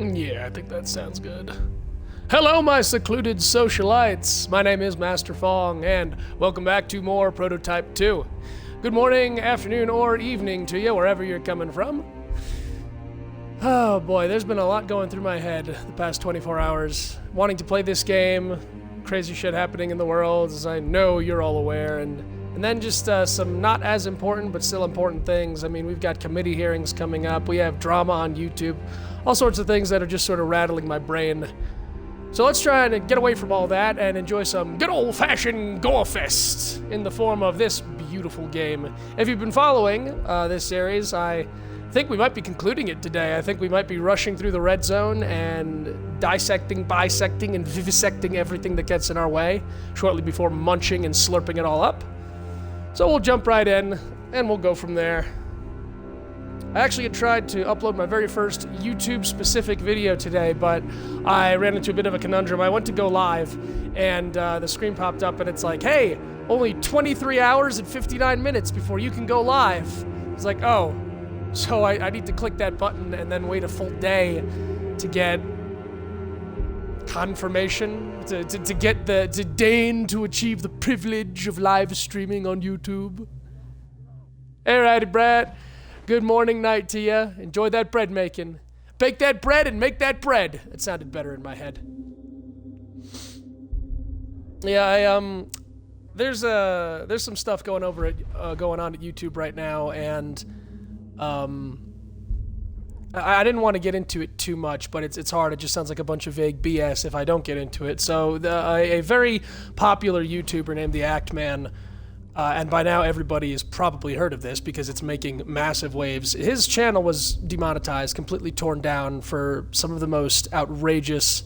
Yeah, I think that sounds good. Hello, my secluded socialites. My name is Master Fong, and welcome back to more Prototype 2. Good morning, afternoon, or evening to you, wherever you're coming from. Oh boy, there's been a lot going through my head the past 24 hours. Wanting to play this game, crazy shit happening in the world, as I know you're all aware, and then just some not as important but still important things. I mean, we've got committee hearings coming up, we have drama on YouTube, all sorts of things that are just sort of rattling my brain. So let's try and get away from all that and enjoy some good old-fashioned gore-fest in the form of this beautiful game. If you've been following this series, I think we might be concluding it today. I think we might be rushing through the red zone and dissecting, bisecting, and vivisecting everything that gets in our way shortly before munching and slurping it all up. So we'll jump right in, and we'll go from there. I actually had tried to upload my very first YouTube-specific video today, but I ran into a bit of a conundrum. I went to go live, and the screen popped up, and it's like, hey, only 23 hours and 59 minutes before you can go live. It's like, oh, so I need to click that button and then wait a full day to get confirmation, to deign to achieve the privilege of live streaming on YouTube. Alrighty, Brad. Good morning, night to you. Enjoy that bread making. Bake that bread and make that bread. It sounded better in my head. Yeah, there's some stuff going on at YouTube right now, and I didn't want to get into it too much, but it's hard. It just sounds like a bunch of vague BS if I don't get into it. So a very popular YouTuber named The Act Man. And by now everybody has probably heard of this because it's making massive waves. His channel was demonetized, completely torn down for some of the most outrageous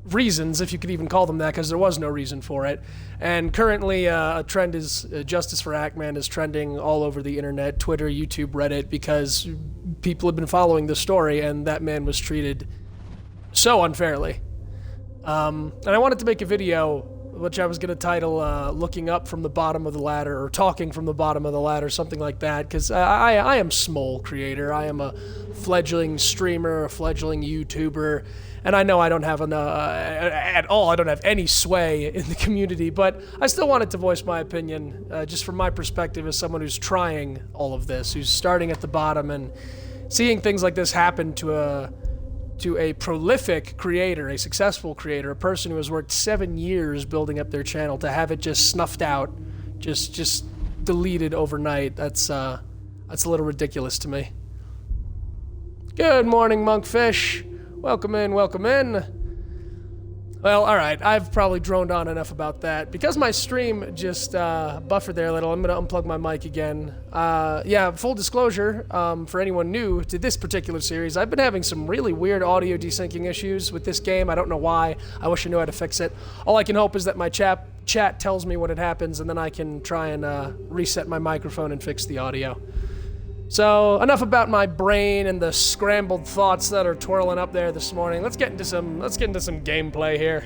reasons, if you could even call them that, because there was no reason for it. And currently a trend is Justice for Ackman is trending all over the internet, Twitter, YouTube, Reddit, because people have been following the story and that man was treated so unfairly. And I wanted to make a video which I was going to title Looking Up from the Bottom of the Ladder, or Talking from the Bottom of the Ladder, something like that, because I am small creator. I am a fledgling streamer, a fledgling YouTuber, and I know I don't have at all, I don't have any sway in the community, but I still wanted to voice my opinion, just from my perspective as someone who's trying all of this, who's starting at the bottom and seeing things like this happen to a prolific creator, a successful creator, a person who has worked 7 years building up their channel, to have it just snuffed out, just deleted overnight. That's a little ridiculous to me. Good morning, Monkfish. Welcome in, welcome in. Well, alright, I've probably droned on enough about that. Because my stream just buffered there a little, I'm going to unplug my mic again. Yeah, full disclosure, for anyone new to this particular series, I've been having some really weird audio desyncing issues with this game. I don't know why. I wish I knew how to fix it. All I can hope is that my chat tells me when it happens, and then I can try and reset my microphone and fix the audio. So, enough about my brain and the scrambled thoughts that are twirling up there this morning. Let's get into some gameplay here.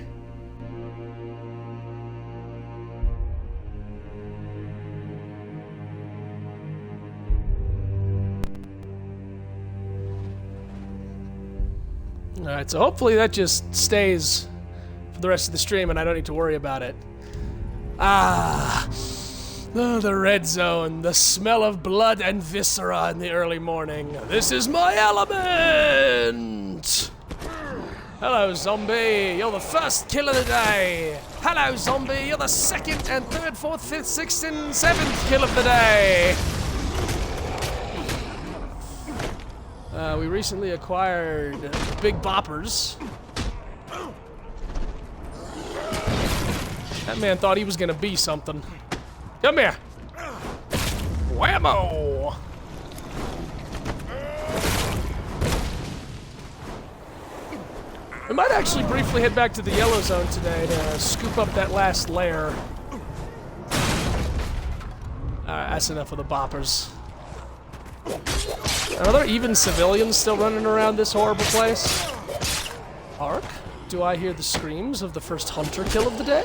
Alright, so hopefully that just stays for the rest of the stream and I don't need to worry about it. Oh, the red zone, the smell of blood and viscera in the early morning. This is my element! Hello, zombie. You're the first kill of the day. Hello, zombie. You're the second and third, fourth, fifth, sixth, and seventh kill of the day. We recently acquired Big Boppers. That man thought he was gonna be something. Come here! Whammo! We might actually briefly head back to the yellow zone today to scoop up that last lair. Alright, that's enough of the boppers. Are there even civilians still running around this horrible place? Ark? Do I hear the screams of the first hunter kill of the day?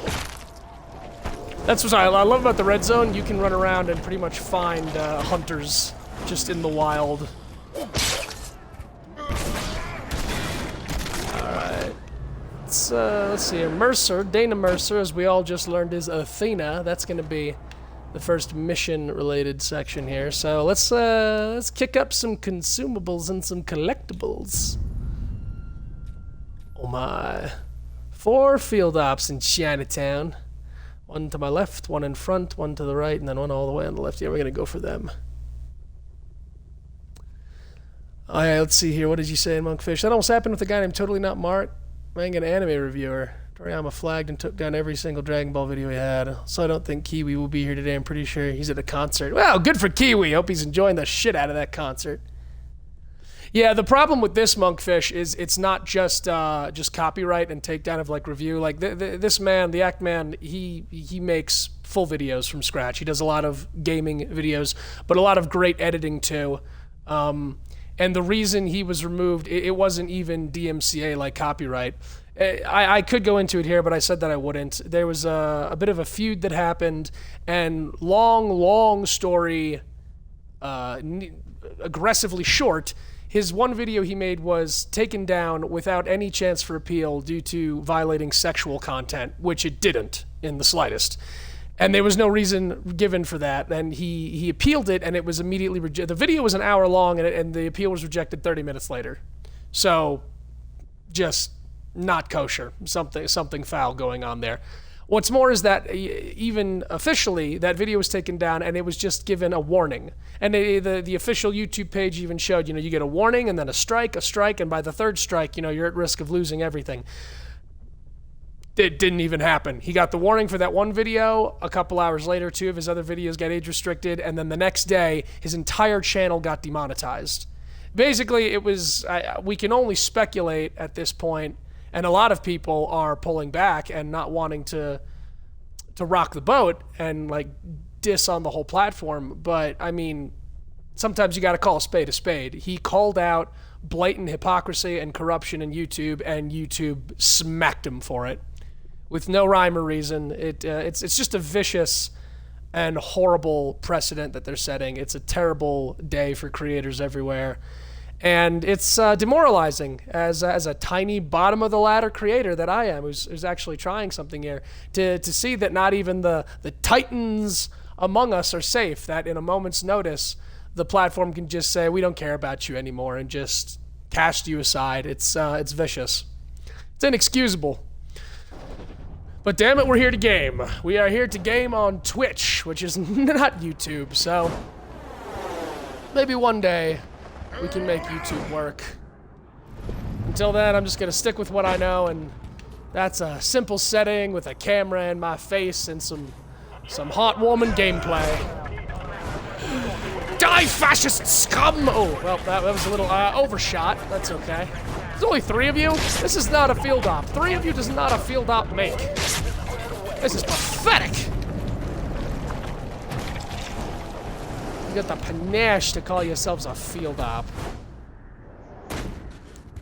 That's what I love about the red zone. You can run around and pretty much find hunters just in the wild. let's see here. Mercer, Dana Mercer, as we all just learned, is Athena. That's going to be the first mission-related section here. So let's kick up some consumables and some collectibles. Oh my. 4 field ops in Chinatown. One to my left, one in front, one to the right, and then one all the way on the left. Yeah, we're going to go for them. Oh, yeah, let's see here. What did you say in Monkfish? That almost happened with a guy named Totally Not Mark, manga and anime reviewer. Toriyama flagged and took down every single Dragon Ball video he had. So I don't think Kiwi will be here today. I'm pretty sure he's at a concert. Well, good for Kiwi. Hope he's enjoying the shit out of that concert. Yeah, the problem with this Monkfish is it's not just copyright and takedown of like review. Like this man, the Act Man, he makes full videos from scratch. He does a lot of gaming videos, but a lot of great editing too. And the reason he was removed, it wasn't even DMCA like copyright. I could go into it here, but I said that I wouldn't. There was a bit of a feud that happened, and long story, aggressively short, his one video he made was taken down without any chance for appeal due to violating sexual content, which it didn't in the slightest. And there was no reason given for that. And he appealed it, and it was immediately rejected. The video was an hour long, and the appeal was rejected 30 minutes later. So, just not kosher. Something foul going on there. What's more is that even officially, that video was taken down, and it was just given a warning. And the official YouTube page even showed, you get a warning, and then a strike, and by the third strike, you're at risk of losing everything. It didn't even happen. He got the warning for that one video. A couple hours later, 2 of his other videos got age restricted, and then the next day, his entire channel got demonetized. Basically, it was, we can only speculate at this point, and a lot of people are pulling back and not wanting to rock the boat and like diss on the whole platform. But I mean, sometimes you got to call a spade a spade. He called out blatant hypocrisy and corruption in YouTube, and YouTube smacked him for it. With no rhyme or reason. It's just a vicious and horrible precedent that they're setting. It's a terrible day for creators everywhere. And it's demoralizing as a tiny bottom-of-the-ladder creator that I am, who's actually trying something here, to see that not even the titans among us are safe, that in a moment's notice, the platform can just say, we don't care about you anymore, and just cast you aside. It's vicious. It's inexcusable. But damn it, we're here to game. We are here to game on Twitch, which is not YouTube, so maybe one day we can make YouTube work. Until then, I'm just gonna stick with what I know, and that's a simple setting with a camera in my face and some heartwarming gameplay. Die, fascist scum! Oh, well, that was a little overshot. That's okay. There's only 3 of you? This is not a field op. 3 of you does not a field op make. This is pathetic. You got the panache to call yourselves a field op.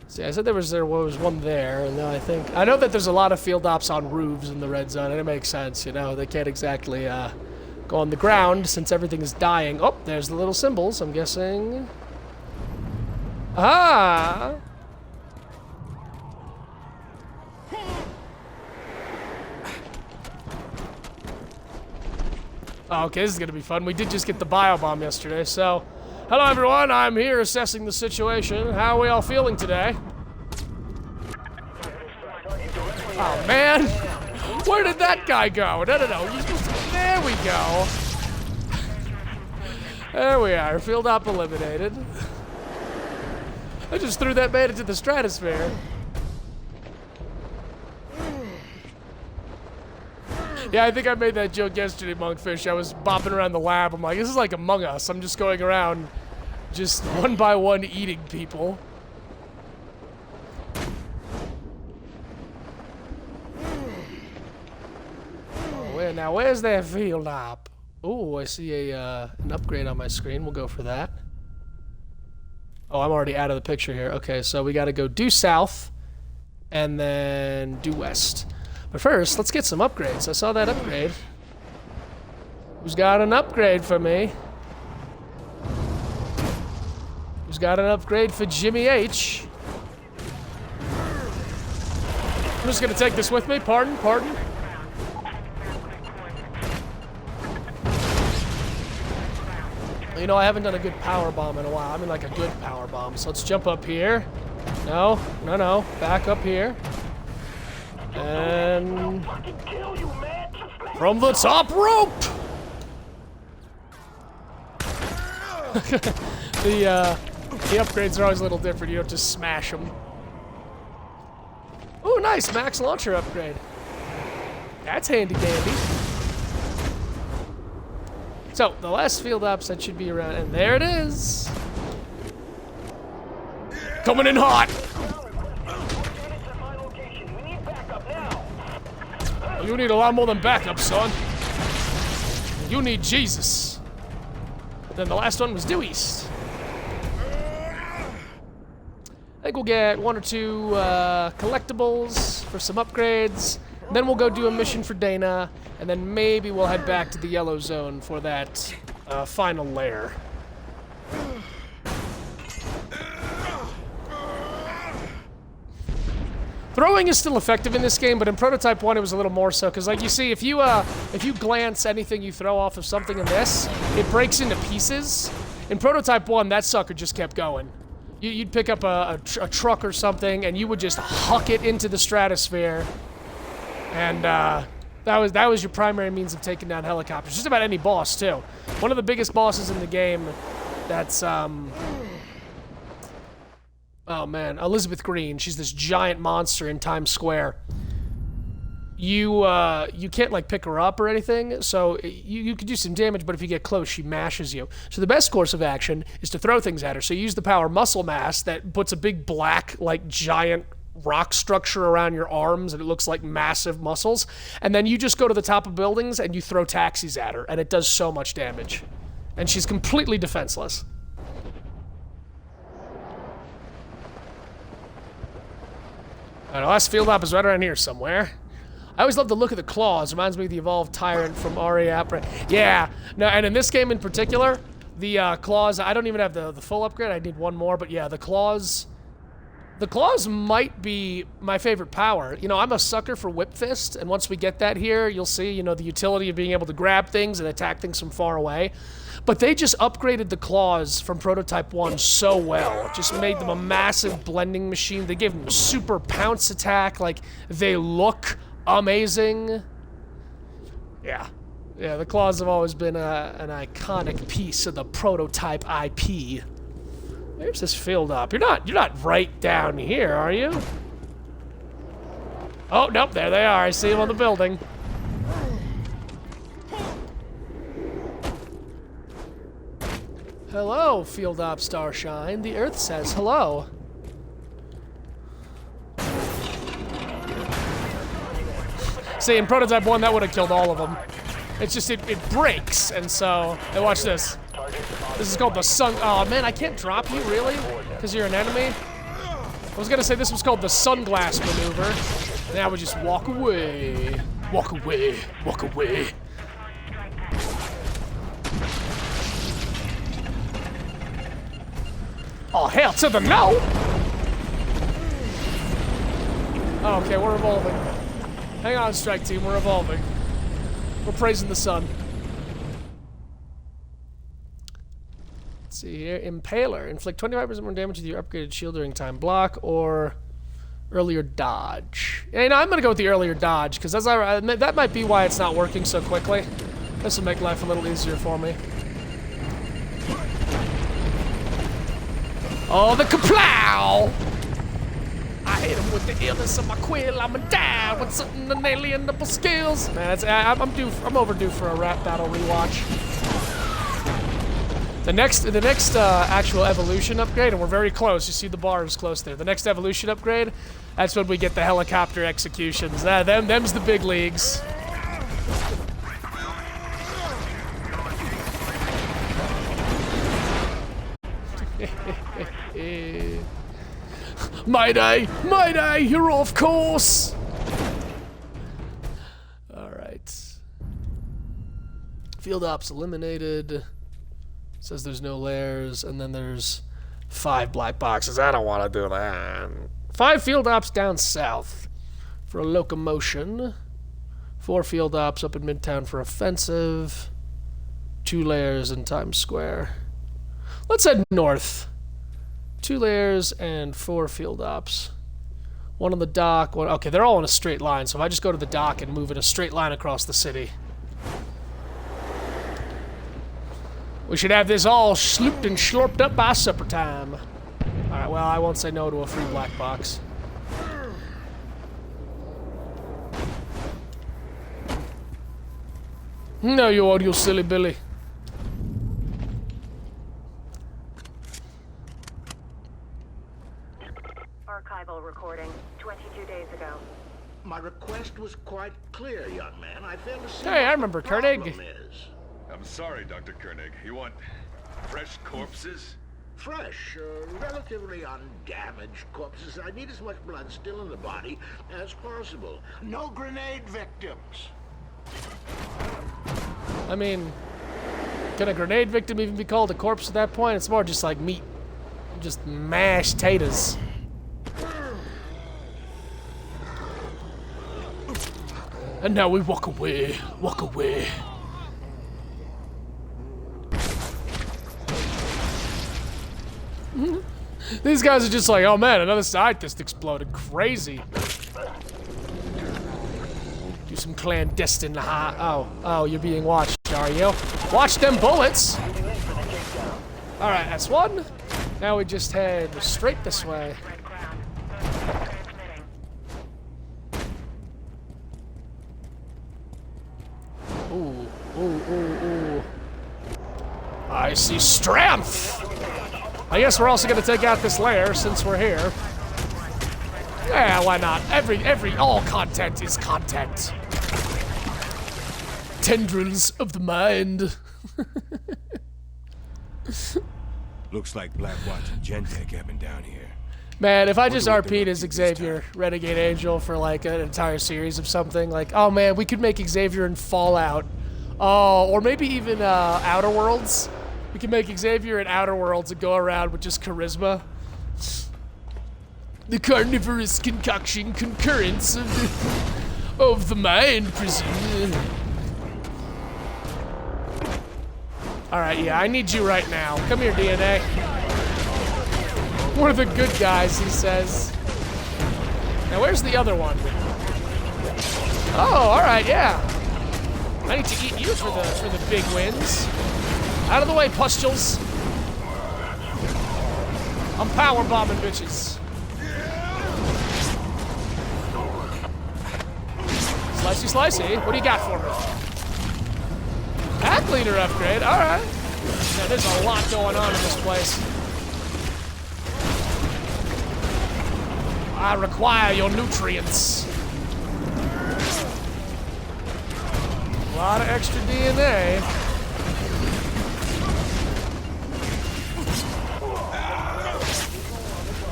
See, I said there was one there, and then I know that there's a lot of field ops on roofs in the red zone, and it makes sense, they can't exactly go on the ground since everything is dying. Oh, there's the little symbols, I'm guessing. Ah! Oh, okay, this is gonna be fun. We did just get the bio bomb yesterday, so... Hello, everyone. I'm here assessing the situation. How are we all feeling today? Oh, man. Where did that guy go? No. There we go. There we are. Field op eliminated. I just threw that man into the stratosphere. Yeah, I think I made that joke yesterday, Monkfish. I was bopping around the lab. I'm like, this is like Among Us. I'm just going around, just one by one eating people. Oh, where's that field op? Oh, I see an upgrade on my screen. We'll go for that. Oh, I'm already out of the picture here. Okay, so we got to go due south and then due west. But first, let's get some upgrades. I saw that upgrade. Who's got an upgrade for me? Who's got an upgrade for Jimmy H? just gonna take this with me. Pardon. You know, I haven't done a good power bomb in a while. I mean, like a good power bomb. So let's jump up here. No. Back up here. And from the top rope. The upgrades are always a little different. You don't just smash them. Oh, nice max launcher upgrade. That's handy dandy. So, the last field ops that should be around, and there it is. Coming in hot. You need a lot more than backup, son. You need Jesus. Then the last one was due east. I think we'll get 1 or 2 collectibles for some upgrades. Then we'll go do a mission for Dana, and then maybe we'll head back to the yellow zone for that final lair. Throwing is still effective in this game, but in Prototype 1 it was a little more so, because like you see, if you glance anything you throw off of something in this, it breaks into pieces. In Prototype 1, that sucker just kept going. You'd pick up a truck or something, and you would just huck it into the stratosphere. And that was your primary means of taking down helicopters. Just about any boss, too. One of the biggest bosses in the game that's, oh man, Elizabeth Green. She's this giant monster in Times Square. You can't, like, pick her up or anything, so you could do some damage, but if you get close, she mashes you. So the best course of action is to throw things at her. So you use the power muscle mass that puts a big black, like, giant rock structure around your arms, and it looks like massive muscles. And then you just go to the top of buildings, and you throw taxis at her, and it does so much damage. And she's completely defenseless. Alright, the last field op is right around here somewhere. I always love the look of the claws. Reminds me of the Evolved Tyrant from Aria. Yeah, no, and in this game in particular, the claws, I don't even have the full upgrade. I need one more, but yeah, the claws might be my favorite power. You know, I'm a sucker for Whip Fist, and once we get that here, you'll see, you know, the utility of being able to grab things and attack things from far away. But they just upgraded the claws from Prototype 1 so well. Just made them a massive blending machine. They gave them a super pounce attack. Like, they look amazing. Yeah, the claws have always been an iconic piece of the Prototype IP. There's this field op. You're not right down here, are you? Oh, nope, there they are. I see them on the building. Hello, field op Starshine. The Earth says hello. See, in Prototype 1, that would have killed all of them. It's just, it breaks, and so... Hey, watch this. This is called the sun... Oh, man, I can't drop you, really? Because you're an enemy? I was gonna say this was called the sunglass maneuver. And I would just walk away. Walk away. Walk away. Oh, hell to the no! Oh, okay, we're evolving. Hang on, Strike Team, we're evolving. We're praising the sun. Let's see here. Impaler. Inflict 25% more damage with your upgraded shield during time block or earlier dodge. And I'm going to go with the earlier dodge, because that might be why it's not working so quickly. This will make life a little easier for me. Oh, the kaplow! I hit him with the illness of my quill. I'm a die with something inalienable skills. Man, I'm overdue for a rap battle rewatch. The next actual evolution upgrade, and we're very close. You see the bar is close there. The next evolution upgrade, that's when we get the helicopter executions. Them's the big leagues. Mayday! Mayday! You're off course! Alright. Field ops eliminated. Says there's no layers, and then there's 5 black boxes. I don't want to do that. 5 field ops down south. for locomotion. 4 field ops up in Midtown for offensive. 2 layers in Times Square. Let's head north. 2 layers and 4 field ops. 1 on the dock, 1... Okay, they're all in a straight line, so if I just go to the dock and move in a straight line across the city. We should have this all slooped and slurped up by supper time. Alright, well, I won't say no to a free black box. No, you won't, you silly Billy. Archival recording, 22 days ago. My request was quite clear, young man. I failed to see Hey, I what remember the Koenig. problem is. I'm sorry, Dr. Koenig. You want fresh corpses? Fresh, relatively undamaged corpses. I need as much blood still in the body as possible. No grenade victims. I mean, can a grenade victim even be called a corpse at that point? It's more just like meat. Just mashed taters. And now we walk away. Walk away. These guys are just like, oh man, another scientist exploded. Crazy. Do some clandestine oh, you're being watched, are you? Watch them bullets! Alright, that's one. Now we just head straight this way. Red ground. Transmitting. Ooh, ooh, ooh, ooh. I see strength! I guess we're also gonna take out this layer since we're here. Yeah, why not? All content is content. Tendrils of the mind. Looks like Blackwatch and Gentek have been down here. Man, if I just Wonder what they're RP'd up as to this Xavier, time. Renegade Angel, for like an entire series of something, like, oh man, we could make Xavier in Fallout. Oh, or maybe even Outer Worlds. We can make Xavier in Outer Worlds and go around with just charisma. The carnivorous concoction concurrence of the mind prison. Alright, yeah, I need you right now. Come here, DNA. One of the good guys, he says. Now, where's the other one? Oh, alright, yeah. I need to eat you for the big wins. Out of the way, pustules. I'm power bombing bitches. Slicey, slicey. What do you got for me? Pack leader upgrade. All right. Now, there's a lot going on in this place. I require your nutrients. A lot of extra DNA.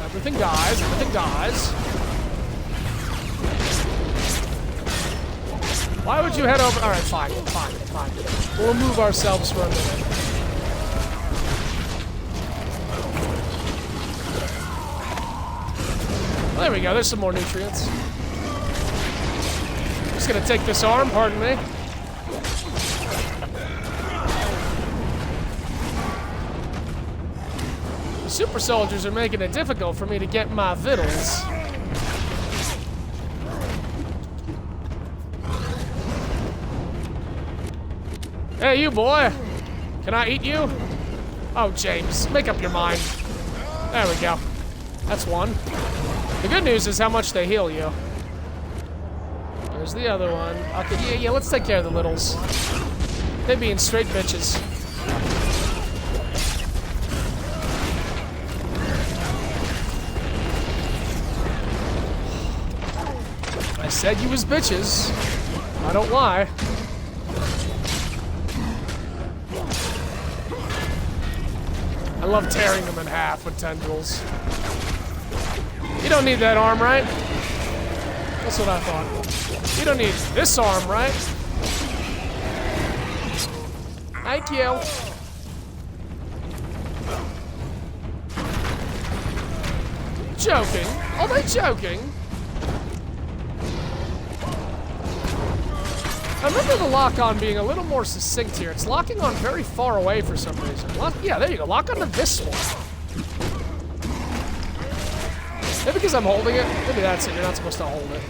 Everything dies. Everything dies. Why would you head over? All right, fine, fine, fine. We'll remove ourselves for a minute. Well, there we go. There's some more nutrients. Just gonna take this arm. Pardon me. The super soldiers are making it difficult for me to get my vittles. Hey, you boy. Can I eat you? Oh, James, make up your mind. There we go. That's one. The good news is how much they heal you. There's the other one. Okay, yeah, let's take care of the littles. They being straight bitches. I said you was bitches. I don't lie. I love tearing them in half with tendrils. You don't need that arm, right? That's what I thought. You don't need this arm, right? Thank you. Joking? Are they joking? I remember the lock-on being a little more succinct here. It's locking on very far away for some reason. Yeah, there you go. Lock on to this one. Maybe because I'm holding it. Maybe that's it. You're not supposed to hold it.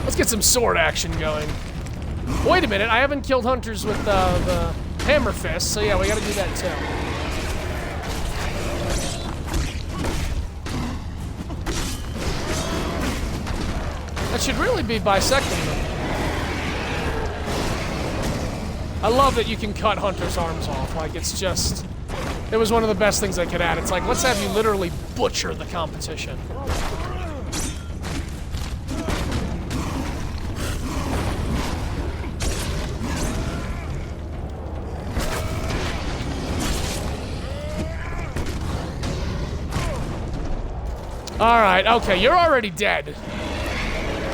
Let's get some sword action going. Wait a minute, I haven't killed hunters with the hammer fist, so yeah, we gotta do that too. That should really be bisecting them. I love that you can cut hunters' arms off, like it's just... It was one of the best things I could add. It's like, let's have you literally butcher the competition. Alright, okay, you're already dead.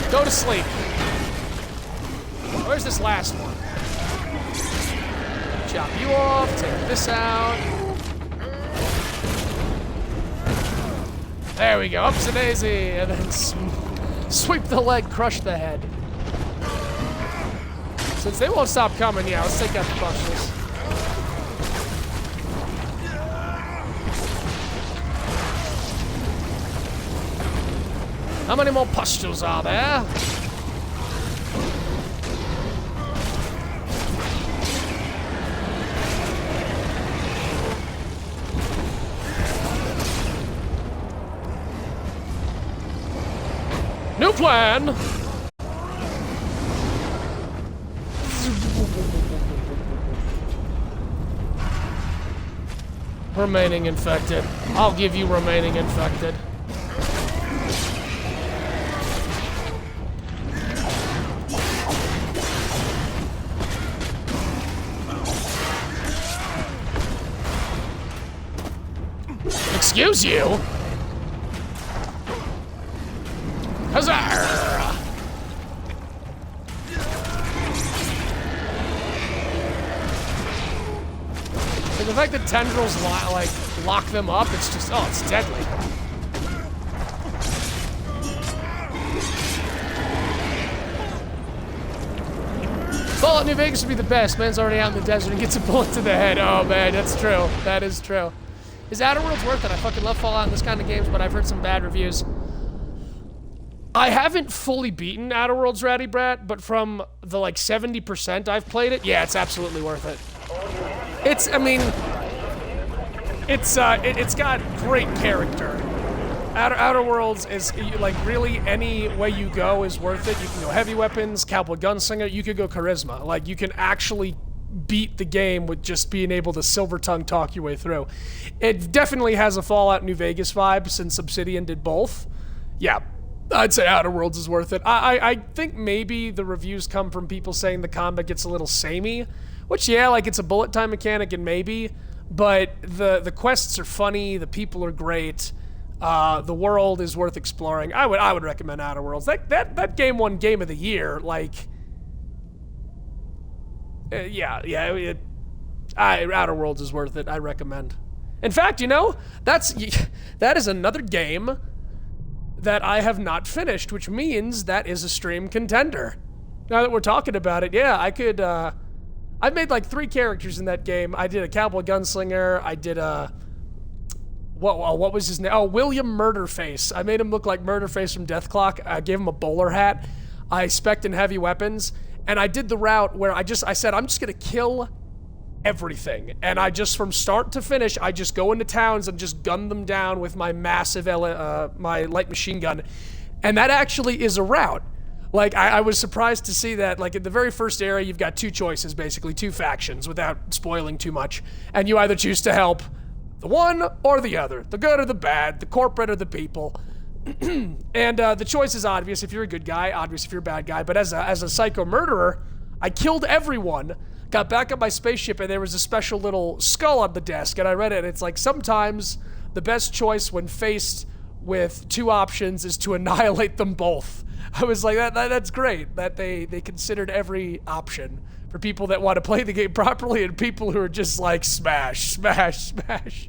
Go to sleep. Where's this last one? Chop you off, take this out. There we go, ups a daisy, and then sweep the leg, crush the head. Since they won't stop coming, yeah, let's take out the pustules. How many more pustules are there? New plan! Remaining infected. I'll give you remaining infected. Excuse you? Huzzah! And the fact that tendrils like lock them up, it's just it's deadly. Fallout New Vegas would be the best. Man's already out in the desert and gets a bullet to the head. Oh man, that's true. That is true. Is Outer Worlds worth it? I fucking love Fallout and this kind of games, but I've heard some bad reviews. I haven't fully beaten Outer Worlds, Ratty Brat, but from the like 70% I've played it, yeah, it's absolutely worth it. It's got great character. Outer Worlds is like really any way you go is worth it. You can go heavy weapons, cowboy gunslinger. You could go charisma. Like you can actually beat the game with just being able to silver tongue talk your way through. It definitely has a Fallout New Vegas vibe since Obsidian did both. Yeah, I'd say Outer Worlds is worth it. I think maybe the reviews come from people saying the combat gets a little samey, which yeah, like it's a bullet time mechanic and maybe, but the quests are funny, the people are great, the world is worth exploring. I would recommend Outer Worlds. That game won Game of the Year, like. Outer Worlds is worth it. I recommend. In fact, you know, that is another game that I have not finished, which means that is a stream contender. Now that we're talking about it, yeah, I could. I made like 3 characters in that game. I did a cowboy gunslinger. I did a what was his name? Oh, William Murderface. I made him look like Murderface from Death Clock. I gave him a bowler hat. I spec'd in heavy weapons. And I did the route where I said, I'm just gonna kill everything. And I just, from start to finish, I just go into towns and just gun them down with my massive, my light machine gun. And that actually is a route. Like, I was surprised to see that, like, in the very first area, you've got 2 choices, basically, 2 factions, without spoiling too much. And you either choose to help the one or the other, the good or the bad, the corporate or the people. And the choice is obvious if you're a good guy, obvious if you're a bad guy. But as a psycho murderer, I killed everyone, got back on my spaceship, and there was a special little skull on the desk. And I read it, and it's like, sometimes the best choice when faced with 2 options is to annihilate them both. I was like, that's great that they considered every option for people that want to play the game properly and people who are just like smash, smash, smash.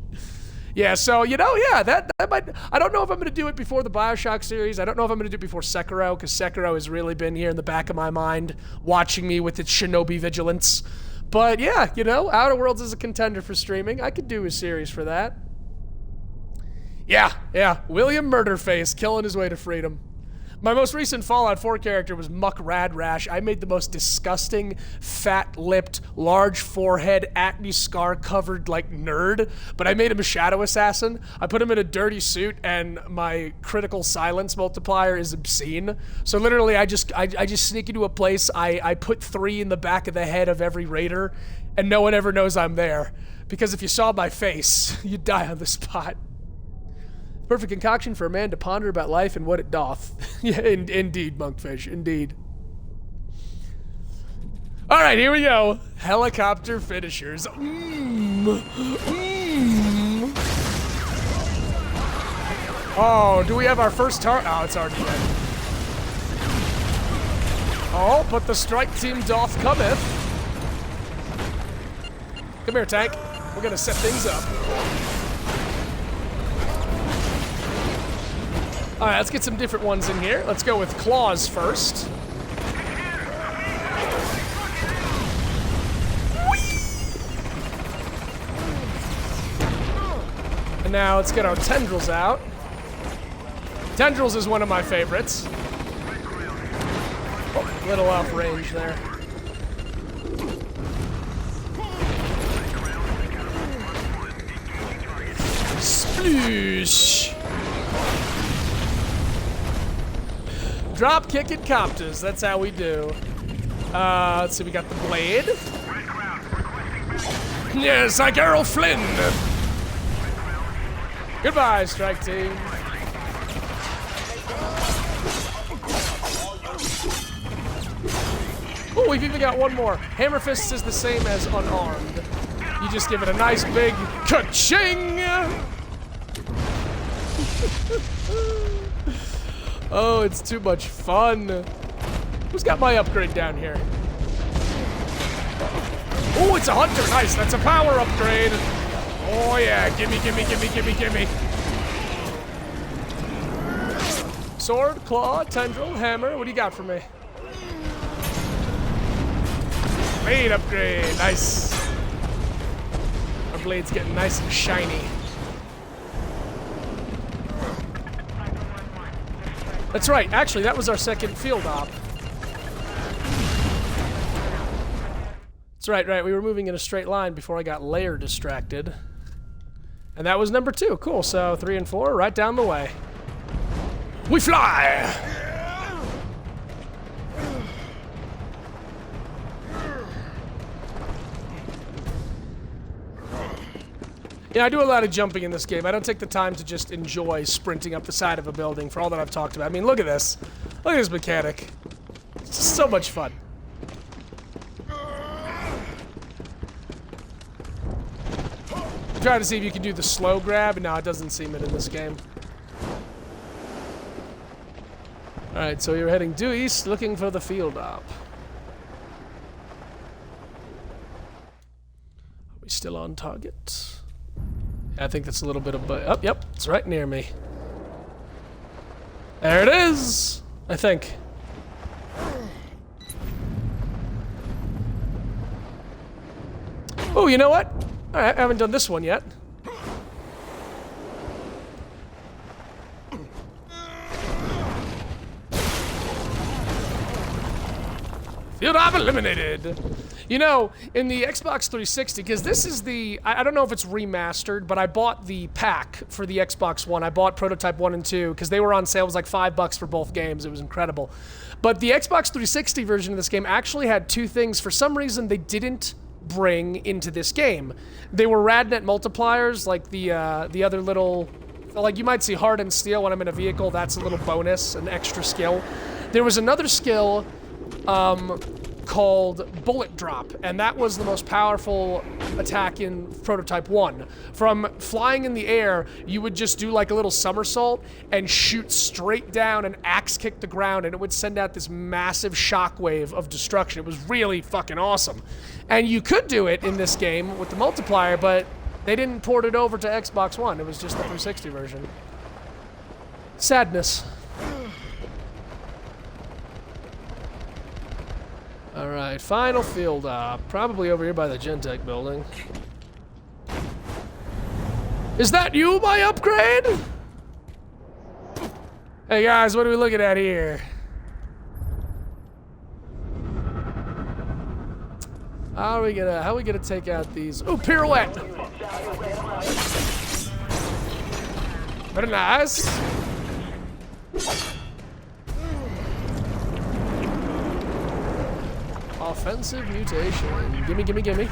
Yeah, so, you know, yeah, that might... I don't know if I'm going to do it before the Bioshock series. I don't know if I'm going to do it before Sekiro, because Sekiro has really been here in the back of my mind, watching me with its shinobi vigilance. But, yeah, you know, Outer Worlds is a contender for streaming. I could do a series for that. Yeah, William Murderface killing his way to freedom. My most recent Fallout 4 character was Muck Radrash. I made the most disgusting, fat-lipped, large forehead, acne scar-covered, like, nerd, but I made him a shadow assassin. I put him in a dirty suit, and my critical silence multiplier is obscene. So literally, I just sneak into a place, I put 3 in the back of the head of every raider, and no one ever knows I'm there. Because if you saw my face, you'd die on the spot. Perfect concoction for a man to ponder about life and what it doth. Yeah, indeed, Monkfish, indeed. All right, here we go. Helicopter finishers. Oh, do we have our first target? Oh, it's already dead. Oh, but the strike team doth cometh. Come here, tank. We're gonna set things up. All right, let's get some different ones in here. Let's go with claws first. And now let's get our tendrils out. Tendrils is one of my favorites. Oh, a little off range there. Sploosh. Drop kicking copters, that's how we do. Let's see, we got the blade. Yes, like Errol Flynn. Goodbye, strike team. Oh, we've even got one more. Hammer Fists is the same as unarmed. You just give it a nice big ka-ching! Oh, it's too much fun. Who's got my upgrade down here? Oh, it's a hunter. Nice. That's a power upgrade. Oh, yeah. Gimme, gimme, gimme, gimme, gimme. Sword, claw, tendril, hammer. What do you got for me? Blade upgrade. Nice. Our blade's getting nice and shiny. That's right, actually, that was our second field op. That's right, we were moving in a straight line before I got layer distracted. And that was number 2, cool, so 3 and 4, right down the way. We fly! Yeah, I do a lot of jumping in this game. I don't take the time to just enjoy sprinting up the side of a building for all that I've talked about. I mean, look at this. Look at this mechanic. It's just so much fun. Try to see if you can do the slow grab. No, it doesn't seem it in this game. Alright, so you're heading due east looking for the field op. Are we still on target? I think that's a little bit of... Oh, yep, it's right near me. There it is! I think. Oh, you know what? Alright, I haven't done this one yet. Field op eliminated! You know, in the Xbox 360, because this is the... I don't know if it's remastered, but I bought the pack for the Xbox One. I bought Prototype 1 and 2, because they were on sale. It was like $5 for both games. It was incredible. But the Xbox 360 version of this game actually had 2 things. For some reason, they didn't bring into this game. They were RadNet multipliers, like the other little... Like, you might see Hardened Steel when I'm in a vehicle. That's a little bonus, an extra skill. There was another skill... called Bullet Drop, and that was the most powerful attack in Prototype 1. From flying in the air, you would just do like a little somersault and shoot straight down and axe kick the ground, and it would send out this massive shockwave of destruction. It was really fucking awesome. And you could do it in this game with the multiplier, but they didn't port it over to Xbox One. It was just the 360 version. Sadness. Alright, final field op. Probably over here by the Gentek building. Is that you, my upgrade? Hey guys, what are we looking at here? How are we gonna take out these? Ooh, pirouette! Very nice. Offensive mutation. Gimme, gimme, gimme.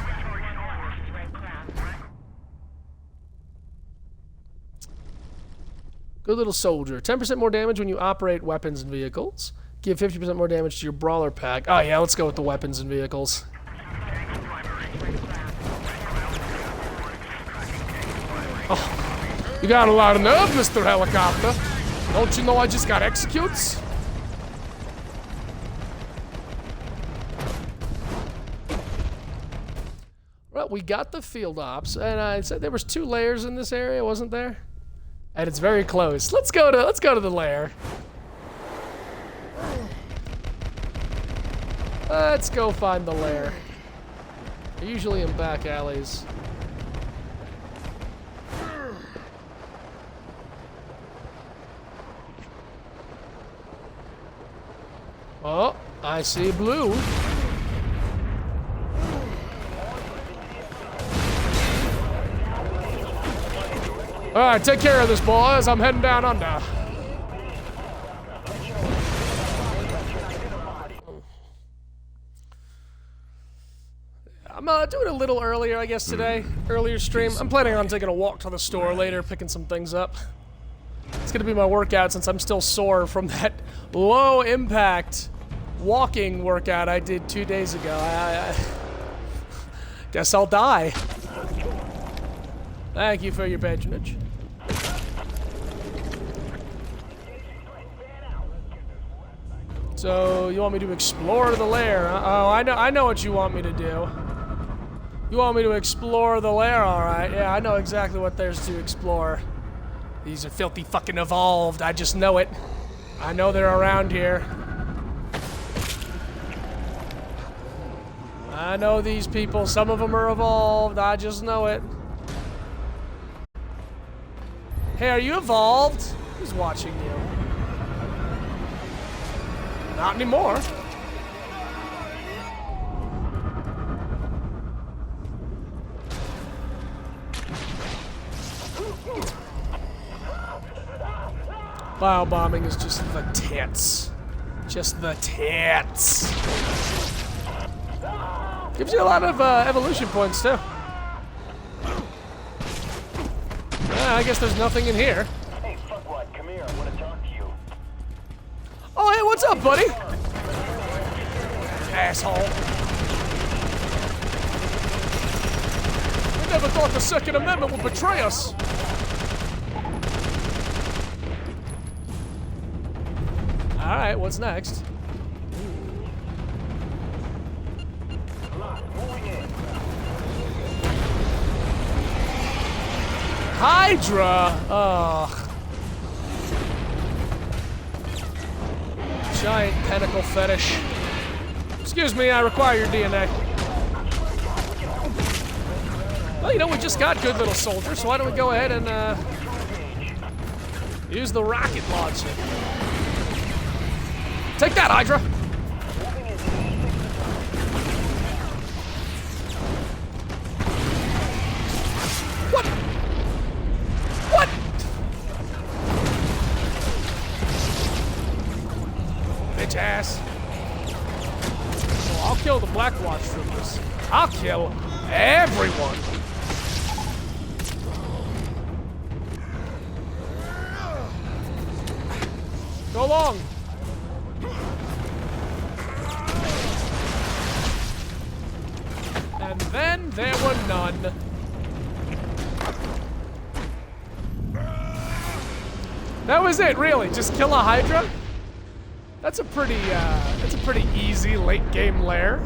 Good little soldier. 10% more damage when you operate weapons and vehicles. Give 50% more damage to your brawler pack. Oh yeah, let's go with the weapons and vehicles. Oh, you got a lot of nerve, Mr. Helicopter. Don't you know I just got executes? Well, we got the field ops, and I said there was 2 layers in this area, wasn't there? And it's very close. Let's go to the lair. Let's go find the lair. They're usually in back alleys. Oh, I see blue. Alright, take care of this, boys. I'm heading down under. I'm doing a little earlier, I guess, today. Earlier stream. I'm planning on taking a walk to the store later, picking some things up. It's gonna be my workout since I'm still sore from that low impact walking workout I did 2 days ago. I guess I'll die. Thank you for your patronage. So, you want me to explore the lair? Oh, I know what you want me to do. You want me to explore the lair, alright. Yeah, I know exactly what there's to explore. These are filthy fucking evolved, I just know it. I know they're around here. I know these people, some of them are evolved, I just know it. Hey, are you evolved? Who's watching you? Not anymore. Biobombing is just the tits. Just the tits. Gives you a lot of evolution points, too. I guess there's nothing in here. Hey, fuckwad, come here. I want to talk to you. Oh, hey, what's up, buddy? Asshole. I never thought the Second Amendment would betray us. Alright, what's next? Hydra! Ugh. Giant tentacle fetish. Excuse me, I require your DNA. Well, you know, we just got good little soldiers, so why don't we go ahead and, use the rocket launcher. Take that, Hydra! What? What? Bitch ass. Oh, I'll kill the Blackwatch troopers. I'll kill everyone. Go long. That was it, really. Just kill a Hydra? That's a pretty easy late game lair.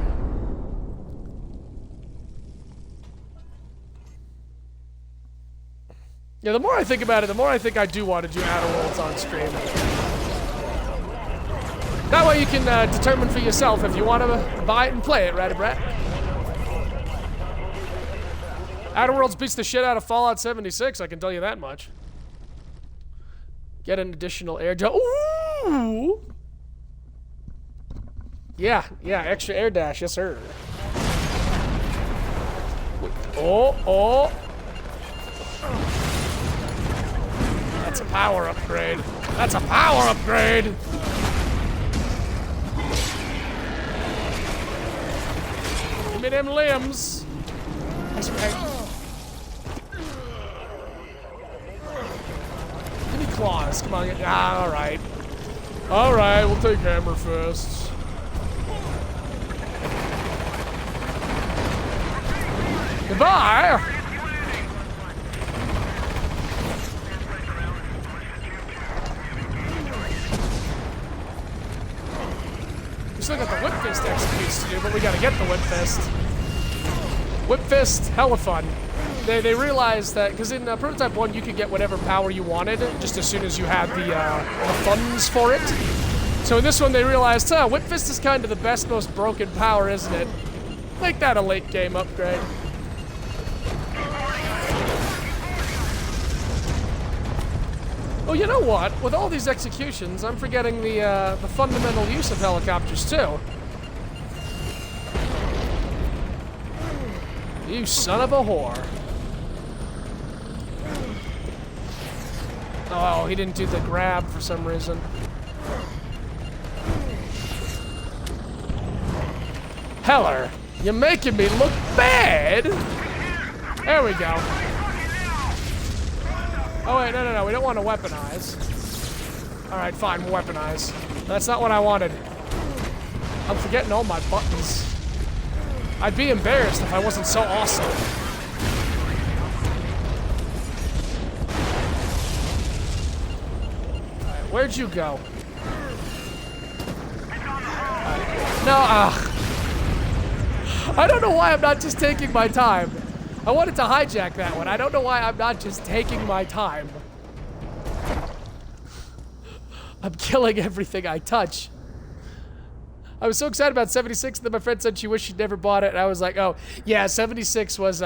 Yeah, the more I think about it, the more I think I do want to do Outer Worlds on stream. That way you can determine for yourself if you want to buy it and play it, Radibrat. Outer Worlds beats the shit out of Fallout 76, I can tell you that much. Get an additional air jump. Ooh! Yeah, extra air dash, yes sir. Oh. That's a power upgrade. That's a power upgrade! Give me them limbs. That's right. Give me claws. Come on. Alright. Alright, we'll take hammer fists. Goodbye! We still got the Whip Fist executes to do, but we gotta get the Whip Fist. Whip Fist, hella fun. They realized that, because in Prototype 1 you could get whatever power you wanted, just as soon as you had the funds for it. So in this one they realized, Whip Fist is kind of the best, most broken power, isn't it? Make that a late game upgrade. Oh, you know what? With all these executions, I'm forgetting the fundamental use of helicopters too. You son of a whore. Oh, he didn't do the grab for some reason. Heller, you're making me look bad. There we go. Oh wait, no, we don't want to weaponize. All right, fine, we'll weaponize. That's not what I wanted. I'm forgetting all my buttons. I'd be embarrassed if I wasn't so awesome. All right, where'd you go? No, I don't know why I'm not just taking my time. I wanted to hijack that one. I don't know why I'm not just taking my time. I'm killing everything I touch. I was so excited about 76 that my friend said she wished she'd never bought it, and I was like, oh, yeah, 76 was,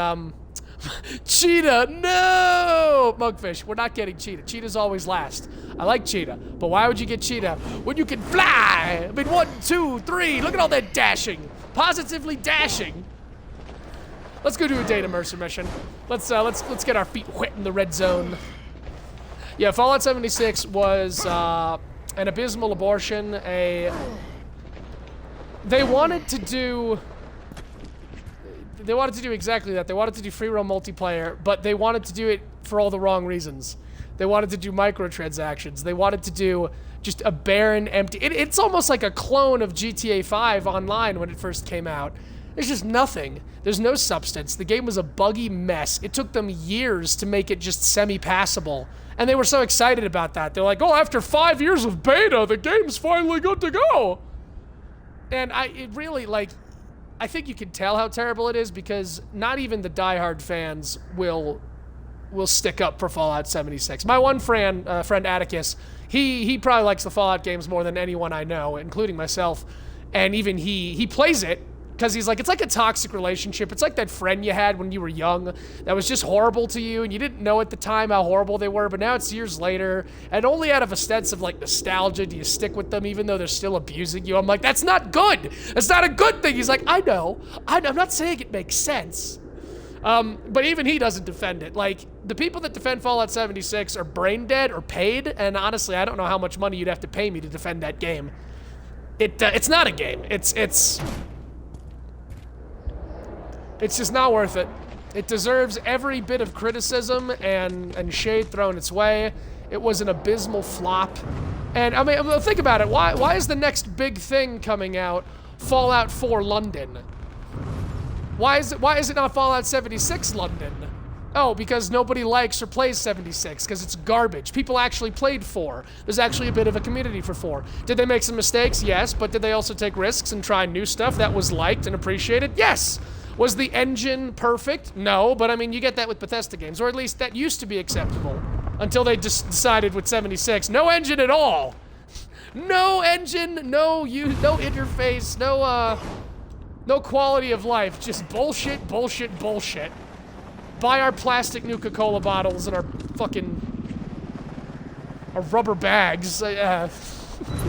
Cheetah, no! Mugfish, we're not getting Cheetah. Cheetah's always last. I like Cheetah, but why would you get Cheetah when you can fly? I mean, 1, 2, 3, look at all that dashing. Positively dashing. Let's go do a Data Mercer mission. Let's get our feet wet in the red zone. Yeah, Fallout 76 was an abysmal abortion. They wanted to do exactly that. They wanted to do free roam multiplayer, but they wanted to do it for all the wrong reasons. They wanted to do microtransactions. They wanted to do just a barren, empty. It's almost like a clone of GTA 5 online when it first came out. There's just nothing. There's no substance. The game was a buggy mess. It took them years to make it just semi-passable. And they were so excited about that. They're like, oh, after 5 years of beta, the game's finally good to go. And it really, like, I think you can tell how terrible it is because not even the diehard fans will stick up for Fallout 76. My one friend Atticus, he probably likes the Fallout games more than anyone I know, including myself. And even he plays it because he's like, it's like a toxic relationship. It's like that friend you had when you were young that was just horrible to you and you didn't know at the time how horrible they were, but now it's years later. And only out of a sense of like nostalgia do you stick with them even though they're still abusing you. I'm like, that's not good. That's not a good thing. He's like, I know. I'm not saying it makes sense. But even he doesn't defend it. Like, the people that defend Fallout 76 are brain dead or paid, and honestly, I don't know how much money you'd have to pay me to defend that game. It's not a game. It's just not worth it. It deserves every bit of criticism and shade thrown its way. It was an abysmal flop. And, I mean, think about it. Why is the next big thing coming out Fallout 4 London? Why is it not Fallout 76 London? Oh, because nobody likes or plays 76, because it's garbage. People actually played 4. There's actually a bit of a community for 4. Did they make some mistakes? Yes, but did they also take risks and try new stuff that was liked and appreciated? Yes! Was the engine perfect? No, but I mean, you get that with Bethesda games, or at least that used to be acceptable, until they just decided with 76, no engine at all! No engine, no interface, no quality of life, just bullshit, bullshit, bullshit. Buy our plastic Nuka-Cola bottles and our rubber bags. There's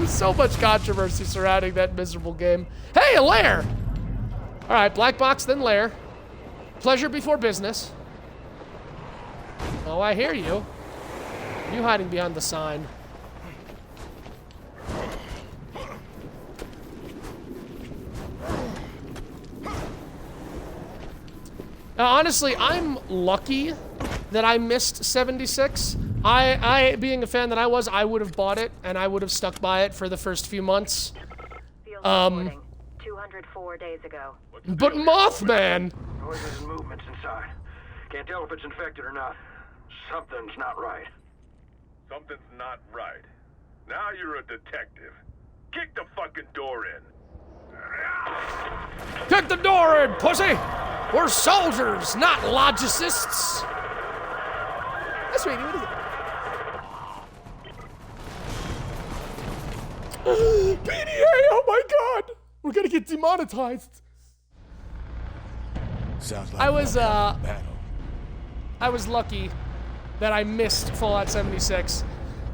so much controversy surrounding that miserable game. Hey, a lair! All right, black box, then lair. Pleasure before business. Oh, I hear you. You hiding behind the sign. Now, honestly, I'm lucky that I missed 76. I being a fan that I would have bought it, and I would have stuck by it for the first few months. Field reporting 204 days ago. But Mothman! Noises and movements inside. Can't tell if it's infected or not. Something's not right. Something's not right. Now you're a detective. Kick the fucking door in. Kick the door in, pussy! We're soldiers, not logicists! That's right, what is it? PDA, oh my god! We're gonna get demonetized. Sounds like I was battle. I was lucky that I missed Fallout 76.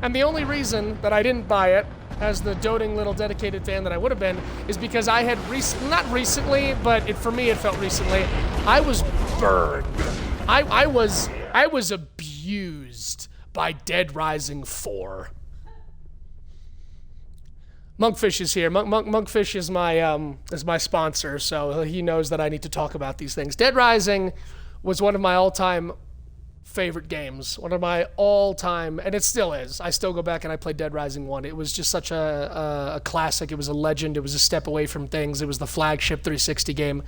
And the only reason that I didn't buy it, as the doting little dedicated fan that I would have been, is because I had not recently, but for me it felt recently, I was burned. I was abused by Dead Rising 4. Monkfish is here. Monkfish is my sponsor, so he knows that I need to talk about these things. Dead Rising was one of my all-time favorite games. One of my all-time, and it still is. I still go back and I play Dead Rising 1. It was just such a classic. It was a legend. It was a step away from things. It was the flagship 360 game.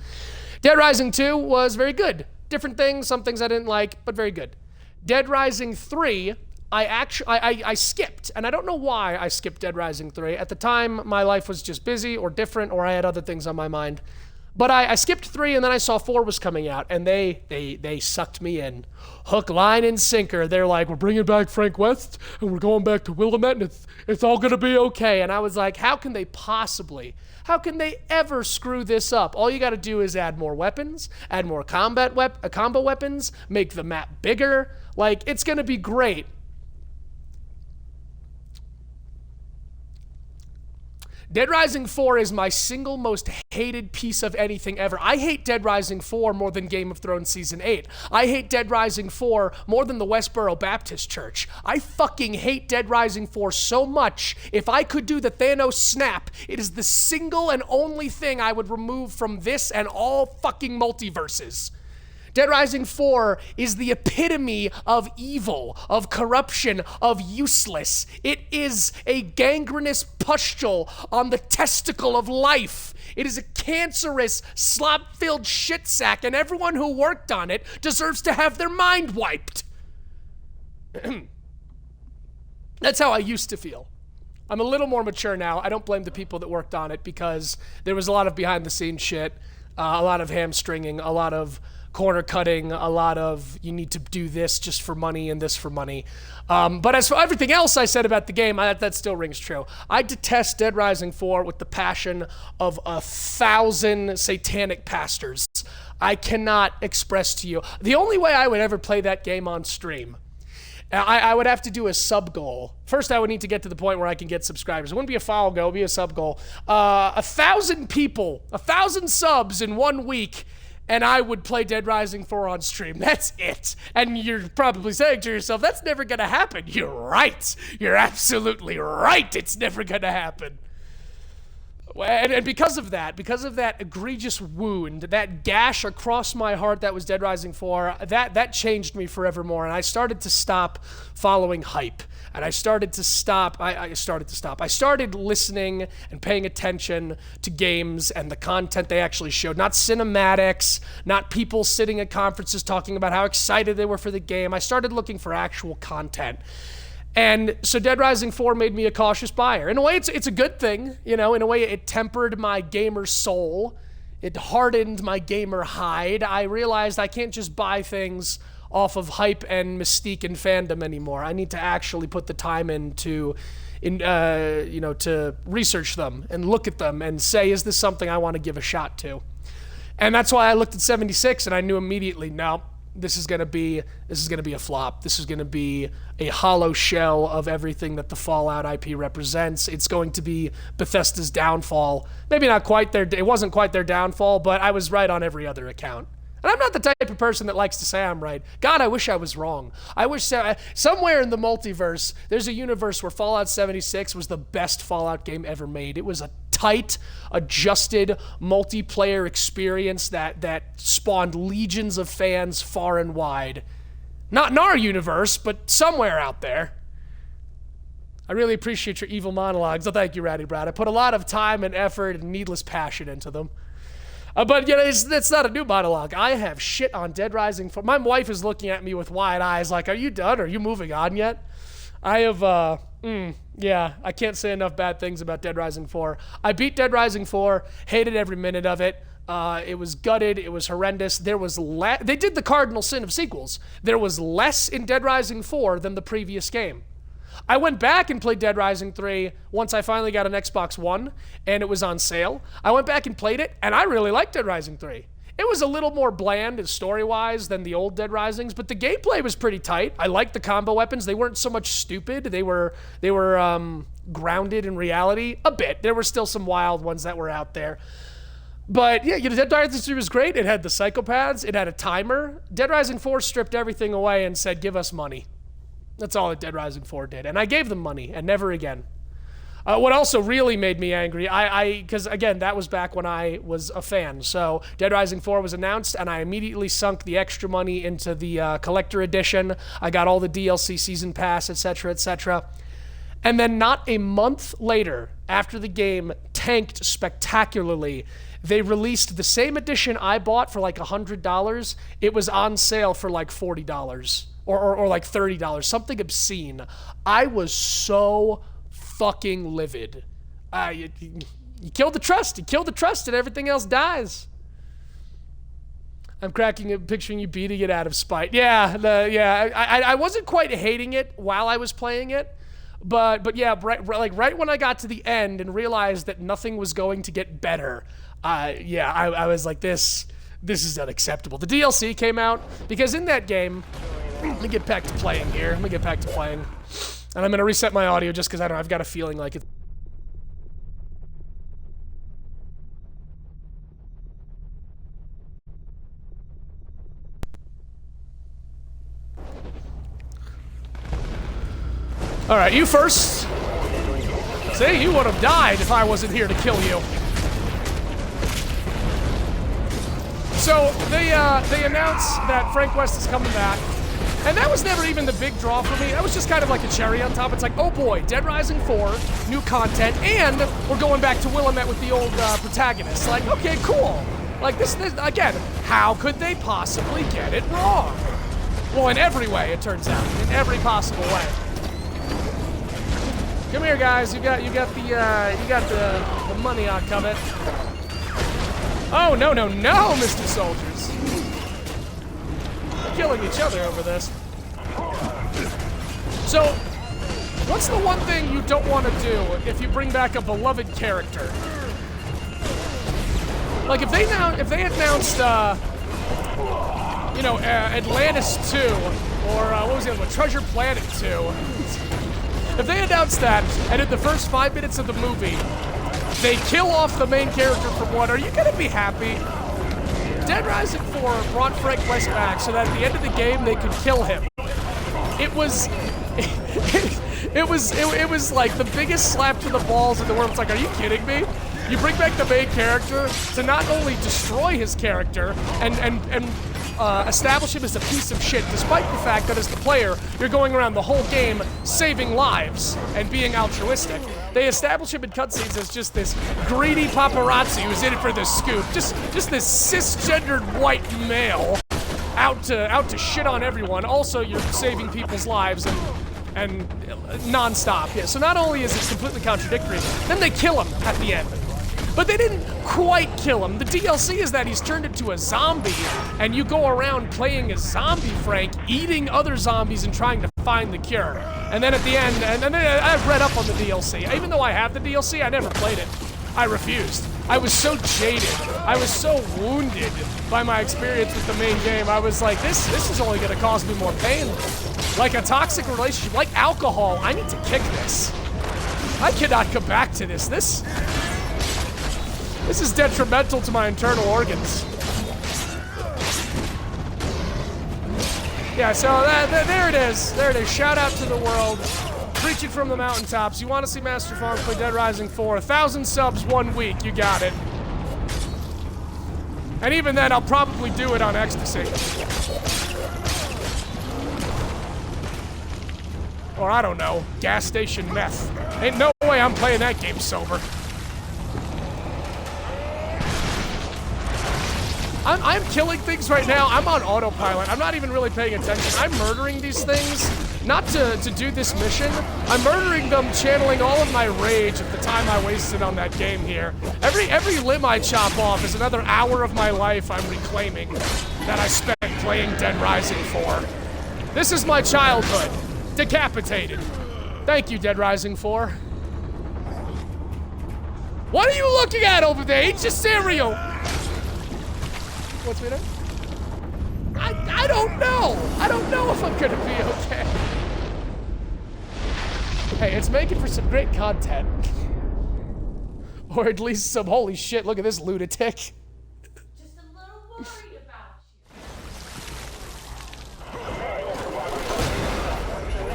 Dead Rising 2 was very good. Different things, some things I didn't like, but very good. Dead Rising 3, I skipped, and I don't know why I skipped Dead Rising 3. At the time, my life was just busy or different, or I had other things on my mind. But I skipped 3, and then I saw 4 was coming out, and they sucked me in. Hook, line, and sinker. They're like, we're bringing back Frank West, and we're going back to Willamette, and it's all gonna be okay. And I was like, how can they ever screw this up? All you gotta do is add more weapons, add more combo weapons, make the map bigger. Like, it's gonna be great. Dead Rising 4 is my single most hated piece of anything ever. I hate Dead Rising 4 more than Game of Thrones Season 8. I hate Dead Rising 4 more than the Westboro Baptist Church. I fucking hate Dead Rising 4 so much, if I could do the Thanos snap, it is the single and only thing I would remove from this and all fucking multiverses. Dead Rising 4 is the epitome of evil, of corruption, of useless. It is a gangrenous pustule on the testicle of life. It is a cancerous, slop-filled shit sack, and everyone who worked on it deserves to have their mind wiped. That's how I used to feel. I'm a little more mature now. I don't blame the people that worked on it because there was a lot of behind-the-scenes shit, a lot of hamstringing, a lot of corner cutting, a lot of you need to do this just for money and this for money. But as for everything else I said about the game, that still rings true. I detest Dead Rising 4 with the passion of 1,000 satanic pastors. I cannot express to you. The only way I would ever play that game on stream, I would have to do a sub goal. First, I would need to get to the point where I can get subscribers. It wouldn't be a follow goal, it would be a sub goal. 1,000 people, 1,000 subs in 1 week, and I would play Dead Rising 4 on stream. That's it. And you're probably saying to yourself, that's never gonna happen. You're right. You're absolutely right. It's never gonna happen. And because of that egregious wound, that gash across my heart that was Dead Rising 4, that changed me forevermore. And I started to stop following hype. And I started listening and paying attention to games and the content they actually showed. Not cinematics, not people sitting at conferences talking about how excited they were for the game. I started looking for actual content. And so Dead Rising 4 made me a cautious buyer. In a way, it's a good thing. You know, in a way, it tempered my gamer soul. It hardened my gamer hide. I realized I can't just buy things off of hype and mystique and fandom anymore. I need to actually put the time in to research them and look at them and say, is this something I want to give a shot to? And that's why I looked at 76 and I knew immediately, no, this is gonna be a flop. This is gonna be a hollow shell of everything that the Fallout IP represents. It's going to be Bethesda's downfall. Maybe not quite it wasn't quite their downfall, but I was right on every other account. And I'm not the type of person that likes to say I'm right. God, I wish I was wrong. I wish somewhere in the multiverse, there's a universe where Fallout 76 was the best Fallout game ever made. It was a tight, adjusted multiplayer experience that spawned legions of fans far and wide. Not in our universe, but somewhere out there. I really appreciate your evil monologues. Oh, thank you, Ratty Brad. I put a lot of time and effort and needless passion into them. But you know, it's not a new monologue. I have shit on Dead Rising 4. My wife is looking at me with wide eyes like, are you done? Are you moving on yet? I have, yeah, I can't say enough bad things about Dead Rising 4. I beat Dead Rising 4, hated every minute of it. It was gutted. It was horrendous. They did the cardinal sin of sequels. There was less in Dead Rising 4 than the previous game. I went back and played Dead Rising 3 once I finally got an Xbox One, and it was on sale. I went back and played it, and I really liked Dead Rising 3. It was a little more bland story-wise than the old Dead Risings, but the gameplay was pretty tight. I liked the combo weapons. They weren't so much stupid. They were grounded in reality a bit. There were still some wild ones that were out there. But yeah, Dead Rising 3 was great. It had the psychopaths. It had a timer. Dead Rising 4 stripped everything away and said, give us money. That's all that Dead Rising 4 did. And I gave them money, and never again. What also really made me angry, because again, that was back when I was a fan. So Dead Rising 4 was announced, and I immediately sunk the extra money into the collector edition. I got all the DLC season pass, etc., etc. And then not a month later, after the game tanked spectacularly, they released the same edition I bought for like $100. It was on sale for like $40. Or like $30, something obscene. I was so fucking livid. You killed the trust. You killed the trust and everything else dies. I'm picturing you beating it out of spite. Yeah, I wasn't quite hating it while I was playing it, but yeah, right when I got to the end and realized that nothing was going to get better, I was like, this is unacceptable. The DLC came out because in that game, let me get back to playing here. And I'm gonna reset my audio just because I've got a feeling like it. All right, you first. See, you would have died if I wasn't here to kill you. So they announced that Frank West is coming back. And that was never even the big draw for me. That was just kind of like a cherry on top. It's like, oh boy, Dead Rising 4, new content, and we're going back to Willamette with the old protagonist. Like, okay, cool. Like, this, again, how could they possibly get it wrong? Well, in every way, it turns out. In every possible way. Come here, guys. You got the money on covet. Oh, no, Mr. Soldiers. Killing each other over this. So, what's the one thing you don't want to do if you bring back a beloved character? Like if they announced, Atlantis 2, or what was the other one, Treasure Planet 2. If they announced that, and in the first 5 minutes of the movie, they kill off the main character from one, are you gonna be happy? Dead Rising 4 brought Frank West back so that at the end of the game they could kill him. It was like the biggest slap to the balls in the world. It's like, are you kidding me? You bring back the main character to not only destroy his character and establish him as a piece of shit, despite the fact that as the player, you're going around the whole game saving lives and being altruistic. They establish him in cutscenes as just this greedy paparazzi who's in it for the scoop. Just this cisgendered white male out to shit on everyone. Also, you're saving people's lives and non-stop. Yeah, so not only is it completely contradictory, then they kill him at the end. But they didn't quite kill him. The DLC is that he's turned into a zombie, and you go around playing as Zombie Frank, eating other zombies and trying to find the cure. And then at the end, and then I've read up on the DLC. Even though I have the DLC, I never played it. I refused. I was so jaded. I was so wounded by my experience with the main game. I was like, this is only gonna cause me more pain. Like a toxic relationship, like alcohol, I need to kick this. I cannot come back to this. This is detrimental to my internal organs. Yeah, so there it is. There it is. Shout out to the world. Preaching from the mountaintops. You want to see Master Farms play Dead Rising 4? 1,000 subs 1 week. You got it. And even then, I'll probably do it on ecstasy. Or I don't know, gas station meth. Ain't no way I'm playing that game sober. I'm killing things right now. I'm on autopilot. I'm not even really paying attention. I'm murdering these things, not to do this mission. I'm murdering them, channeling all of my rage of the time I wasted on that game here. Every limb I chop off is another hour of my life I'm reclaiming that I spent playing Dead Rising 4. This is my childhood. Decapitated. Thank you, Dead Rising 4. What are you looking at over there? Eat your cereal! What's me doing? I don't know. I don't know if I'm gonna be okay. Hey, it's making for some great content. Or at least some holy shit, look at this lunatic. Just a little worried about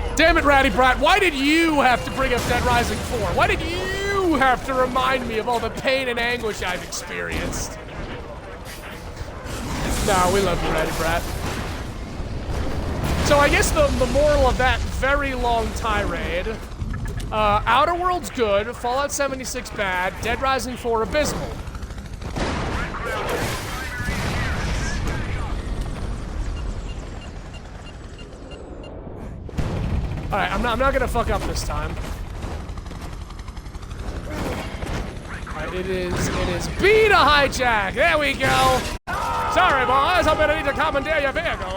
you. Damn it, Ratty Brat, why did you have to bring up Dead Rising 4? Why did you have to remind me of all the pain and anguish I've experienced? No, we love you, Ratty Brat. So I guess the moral of that very long tirade, Outer Worlds good, Fallout 76 bad, Dead Rising 4 abysmal. Alright, I'm not gonna fuck up this time. Alright, it is B to hijack! There we go! Sorry, boys, I'm gonna need to commandeer your vehicle.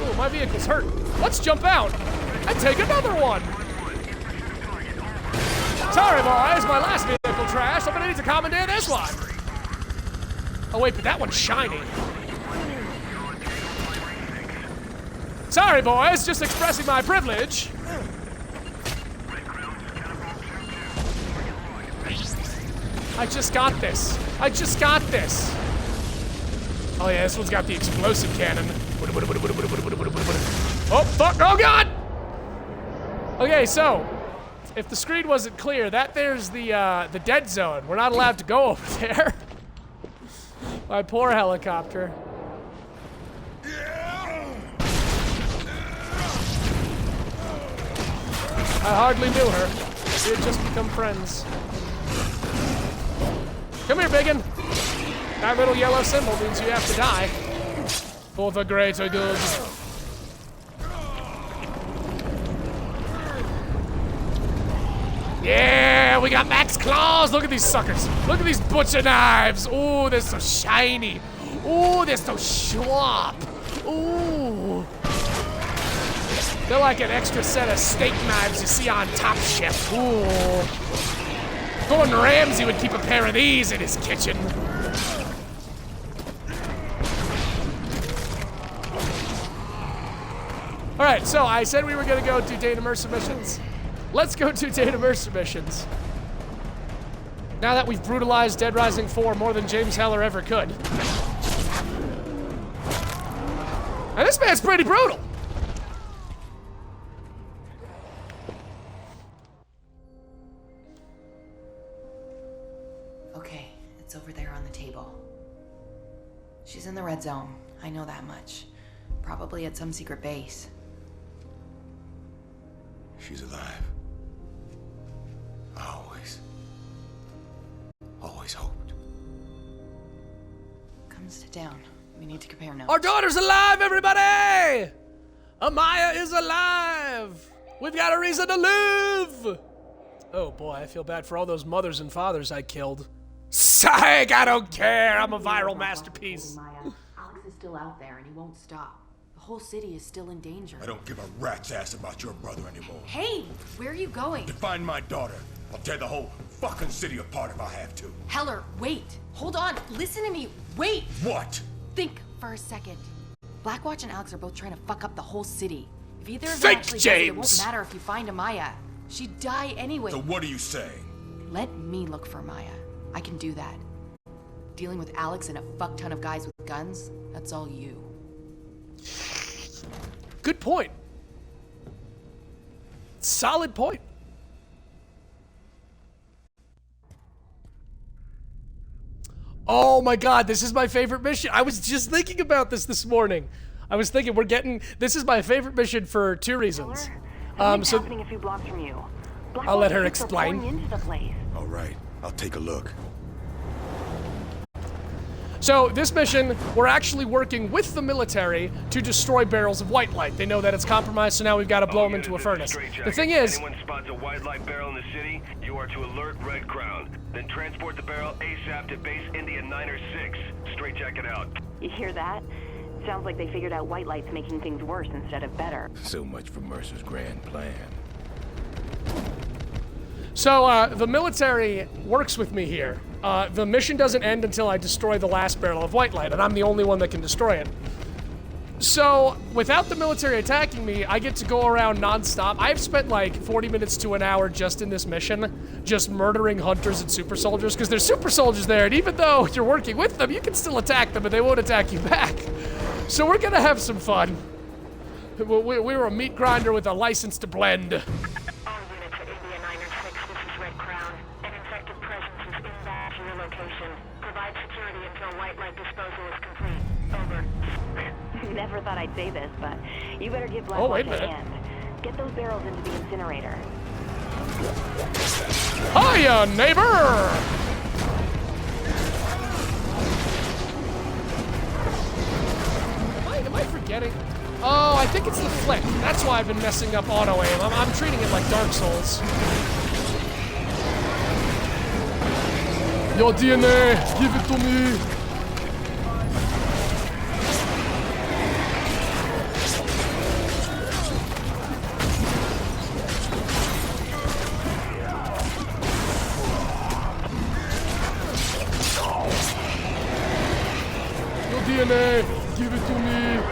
Ooh, my vehicle's hurt. Let's jump out and take another one. Sorry, boys, my last vehicle trashed. I'm gonna need to commandeer this one. Oh, wait, but that one's shiny. Sorry, boys, just expressing my privilege. I just got this. I just got this. Oh yeah, this one's got the explosive cannon. Oh, fuck, oh God! Okay, so, if the screen wasn't clear, there's the dead zone. We're not allowed to go over there. My poor helicopter. I hardly knew her. We had just become friends. Come here, biggin. That little yellow symbol means you have to die. For the greater good. Yeah, we got max claws. Look at these suckers. Look at these butcher knives. Ooh, they're so shiny. Ooh, they're so sharp. Ooh. They're like an extra set of steak knives you see on Top Chef. Ooh. Gordon Ramsay would keep a pair of these in his kitchen. All right, so I said we were gonna go do data immersive missions. Let's go do data immersive missions. Now that we've brutalized Dead Rising 4 more than James Heller ever could. And this man's pretty brutal. Okay, it's over there on the table. She's in the red zone. I know that much. Probably at some secret base. She's alive. I always hoped. Come sit down. We need to compare notes. Our daughter's alive, everybody! Amaya is alive! We've got a reason to live! Oh boy, I feel bad for all those mothers and fathers I killed. Psych, I don't care. I'm a viral masterpiece. Maya, Alex is still out there and he won't stop. The whole city is still in danger. I don't give a rat's ass about your brother anymore. Hey, where are you going? To find my daughter. I'll tear the whole fucking city apart if I have to. Heller, wait. Hold on. Listen to me. Wait. What? Think for a second. Blackwatch and Alex are both trying to fuck up the whole city. If either of them Think, actually does it, it won't James. matter if you find Amaya. She'd die anyway. So what are you saying? Let me look for Maya. I can do that. Dealing with Alex and a fuck ton of guys with guns, that's all you. Good point. Solid point. Oh my god, this is my favorite mission. I was just thinking about this morning. I was thinking this is my favorite mission for two reasons. Something's So happening a few blocks from you. I'll let her Blackwatch troops are explain. pouring into the place. All right, I'll take a look. So this mission, we're actually working with the military to destroy barrels of white light. They know that it's compromised, so now we've got to blow them into a furnace. The thing is, anyone spots a white light barrel in the city, you are to alert Red Crown. Then transport the barrel ASAP to base India 9 or 6. Straight jacket out. You hear that? Sounds like they figured out white light's making things worse instead of better. So much for Mercer's grand plan. so the military works with me here. The mission doesn't end until I destroy the last barrel of white light, and I'm the only one that can destroy it. So, without the military attacking me, I get to go around non-stop. I've spent like 40 minutes to an hour just in this mission, just murdering hunters and super soldiers, because there's super soldiers there, and even though you're working with them, you can still attack them, and they won't attack you back. So we're gonna have some fun. We're a meat grinder with a license to blend. All units at India 9 or 6, this is Red Crown. An infected presence is inbound to your location. Provide security until white light disposal is complete. Over. Never thought I'd say this, but you better give Oh, wait Blackwatch a a minute. hand. Get those barrels into the incinerator. Hiya, neighbor! Am I forgetting? Oh, I think it's the flick. That's why I've been messing up auto aim. I'm treating it like Dark Souls. Your DNA, give it to me. Your DNA, give it to me.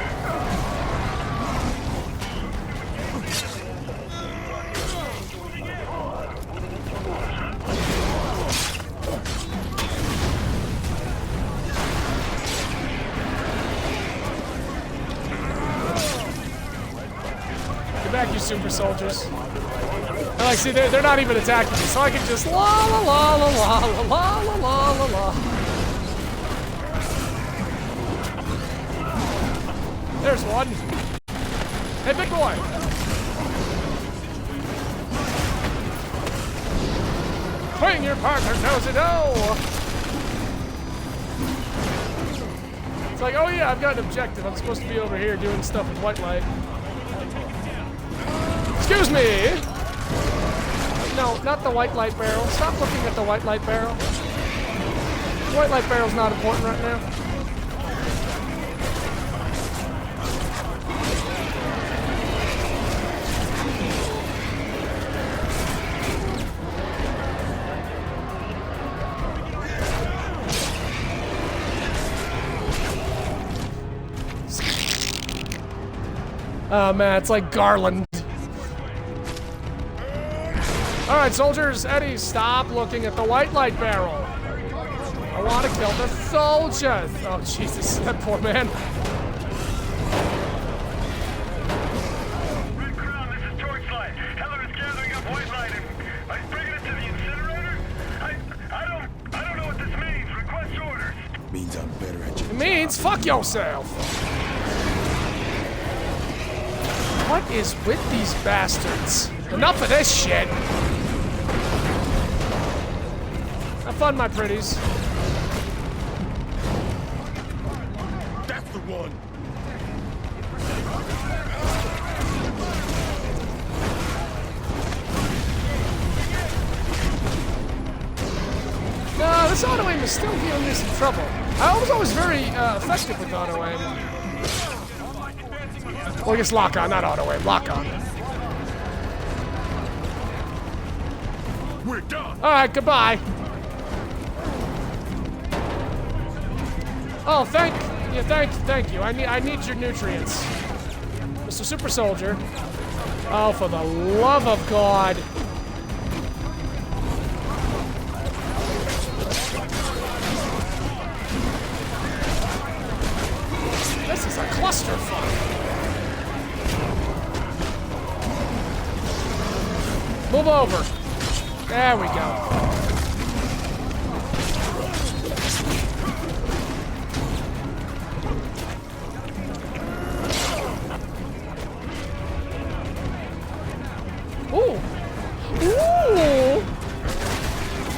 Get back, you super soldiers. And like, see, they're not even attacking me, so I can just la la la la la la la la la la la. There's one. Hey, big boy. Bring your partner, nose-a-dough. It's like, oh yeah, I've got an objective. I'm supposed to be over here doing stuff with white light. Excuse me! No, not the white light barrel. Stop looking at the white light barrel. The white light barrel's not important right now. Oh man, it's like Garland. All right, soldiers, Eddie, stop looking at the white light barrel. I want to kill the soldiers. Oh Jesus, that poor man. means fuck yourself. What is with these bastards? Enough of this shit. Have fun, my pretties. That's the one. No, this auto aim is still giving me some trouble. I was always very effective with auto aim. Well, I guess lock on, not auto aim, lock on. We're done. All right, goodbye. Oh, thank you. I need your nutrients, Mr. Super Soldier. Oh, for the love of God. This is a clusterfuck. Move over. There we go. Ooh. Ooh.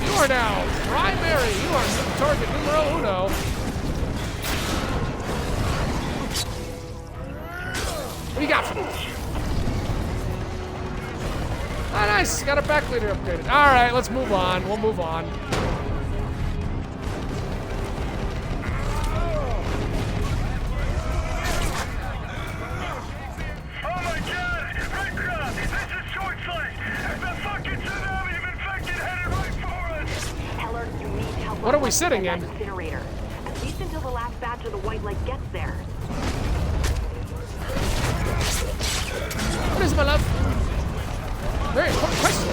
You are now primary. You are target numero uno. What do you got for me? Ah, nice. Got a back leader upgraded. All right, let's move on. We'll move on. Oh my God! Red Crown, this is short slice. The fucking tsunami of infected headed right for us. Heller, you need help. What are we sitting in? Incinerator. At least until the last batch of the white light gets there. What is my love? Very important question.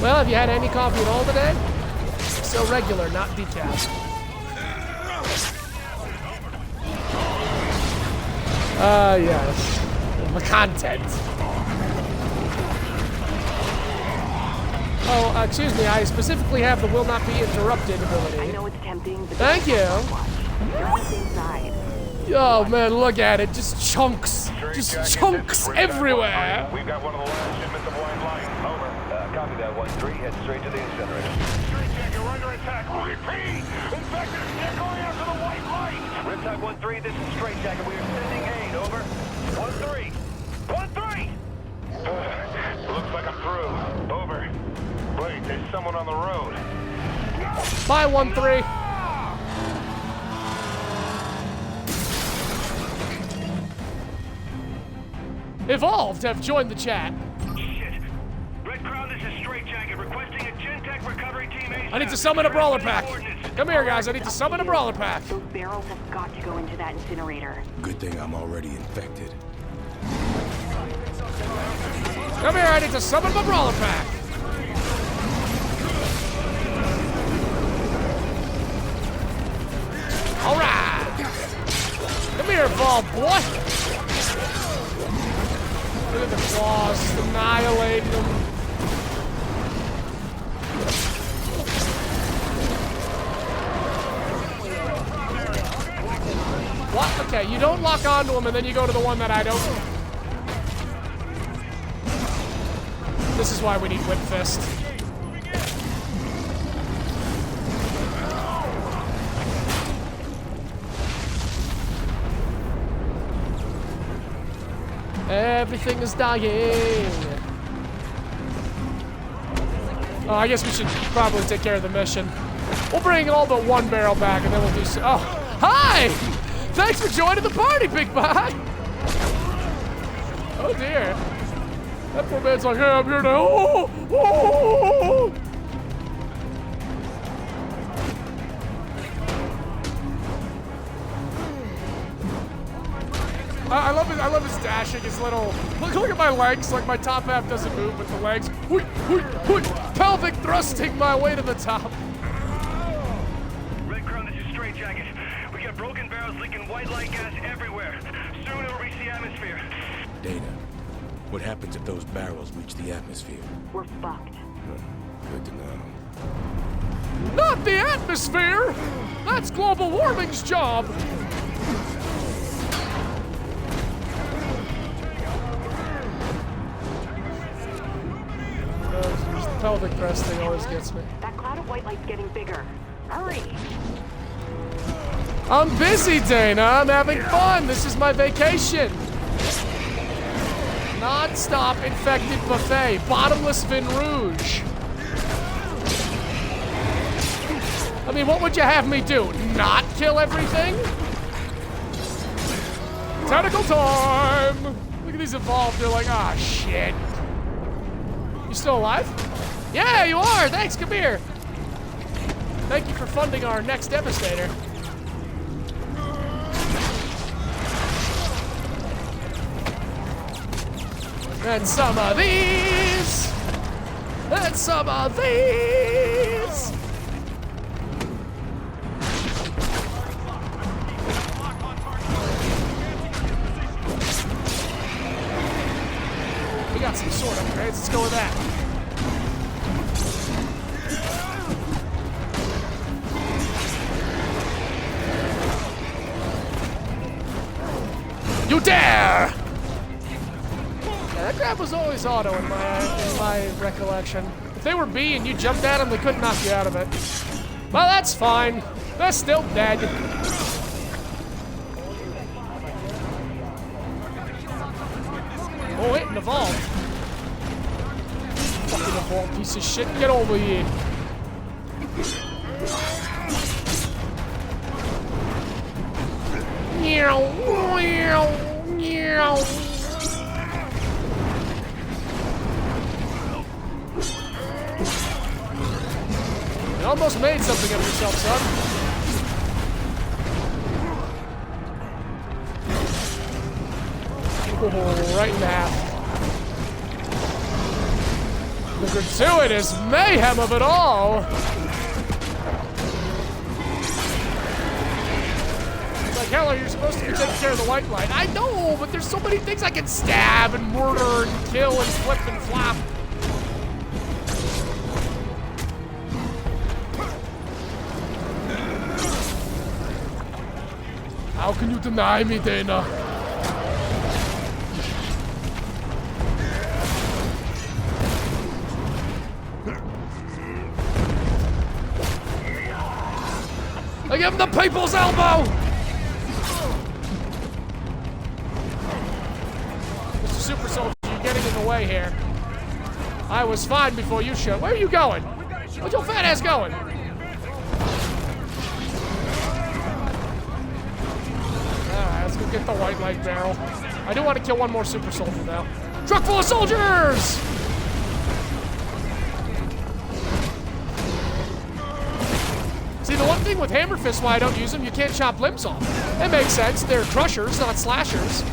Well, have you had any coffee at all today? Still regular, not decaf. Yes. The content. Oh, excuse me, I specifically have the will not be interrupted ability. I know it's tempting, but Thank you. what's inside? Oh man, look at it, just chunks. Just chunks everywhere. We've got one of the last shipments of white light. Over. Copy that 1-3. Head straight to the incinerator. Straight jacket, we're under attack. Repeat! Infected, they're going after the white light! Riptide 1-3, this is straight jacket. We are sending aid. Over. 1-3. 1-3! Looks like I'm through. Over. Wait, there's someone on the road. Bye, 1-3. Evolved have joined the chat. Shit. Red Crown, this is Straight Jacket requesting a Gentech recovery team ASAP. I need to summon a brawler pack. Come here, guys. I need to summon a brawler pack. Those barrels have got to go into that incinerator. Good thing I'm already infected. Come here. I need to summon my brawler pack. All right. Come here, Evolve, boy. Look at the claws, just annihilating them. What? Okay, you don't lock onto them and then you go to the one that I don't. This is why we need Whip Fist. Everything is dying. Oh, I guess we should probably take care of the mission. We'll bring all but one barrel back and then we'll do so. Oh, hi! Thanks for joining the party, Big Bot! Oh dear. That poor man's like, hey, I'm here now. Oh, oh. I love his dashing, his little. Look at my legs. Like my top half doesn't move, but the legs. Whoosh, whoosh, whoosh, pelvic thrusting my way to the top. Red Crown, this is Straight Jacket. We got broken barrels leaking white light gas everywhere. Soon it'll reach the atmosphere. Dana, what happens if those barrels reach the atmosphere? We're fucked. Good to know. Not the atmosphere! That's global warming's job! This pelvic press thing always gets me. That cloud of white light's getting bigger. Hurry! I'm busy, Dana. I'm having fun. This is my vacation. Non-stop infected buffet. Bottomless Vin Rouge. I mean, what would you have me do? Not kill everything? Tentacle time! Look at these evolved. They're like, ah, shit. You still alive? Yeah, you are. Thanks. Come here. Thank you for funding our next Devastator. And some of these. And some of these. We got some sword upgrades. Let's go with that. You dare! Yeah, that grab was always auto in my recollection. If they were B and you jumped at them, they couldn't knock you out of it. Well, that's fine. They're still dead. Oh, it evolved. Fucking evolved piece of shit. Get over here. Meow, meow, meow. You almost made something of yourself, son. Oh, right in half. The gratuitous mayhem of it all. It's like, hell, you're supposed to be taking care of the white light. I know, but there's so many things I can stab and murder and kill and flip and flop. How can you deny me, Dana? I give him the people's elbow! Mr. Super Soldier, you're getting in the way here. I was fine before you showed. Where are you going? Where's your fat ass going? Alright, let's go get the white light barrel. I do want to kill one more Super Soldier now. Truck full of soldiers! See, the one thing with Hammer Fist why I don't use them, you can't chop limbs off. It makes sense. They're crushers, not slashers.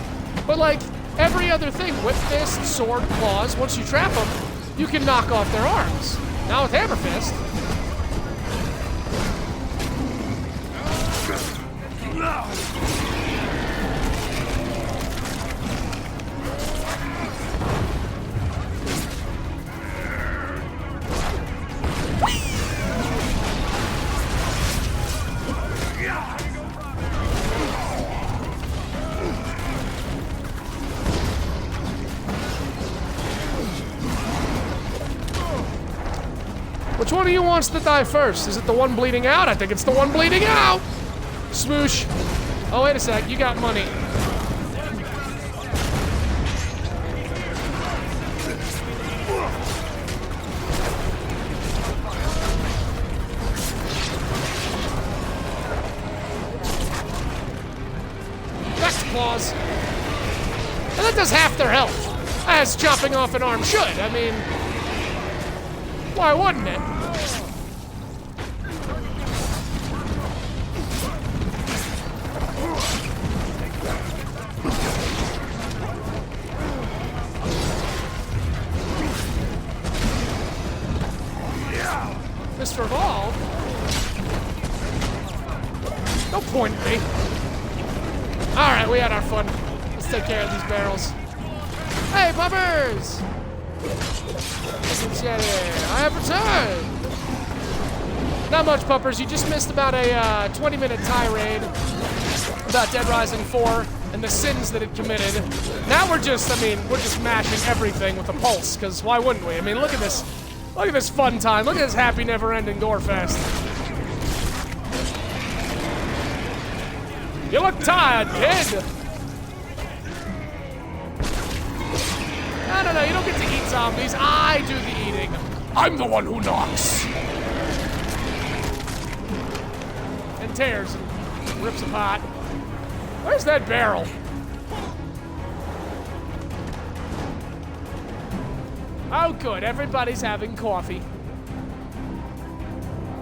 But like, every other thing, Whip Fist, Sword, Claws, once you trap them, you can knock off their arms. Now with Hammer Fist... Which one of you wants to die first? Is it the one bleeding out? I think it's the one bleeding out! Smoosh. Oh, wait a sec. You got money. Next claws. And that does half their health. As chopping off an arm should. I mean... why wouldn't it? Mr. Evolve? Don't point at me. Alright, we had our fun. Let's take care of these barrels. Hey, bumpers! I have returned! Not much, puppers. You just missed about a 20-minute tirade about Dead Rising 4 and the sins that it committed. Now we're just mashing everything with a pulse, because why wouldn't we? I mean, look at this. Look at this fun time. Look at this happy, never-ending gore fest. You look tired, kid. No, you don't get to eat zombies. I do the eating. I'm the one who knocks. And tears and rips apart. Where's that barrel? Oh, good. Everybody's having coffee.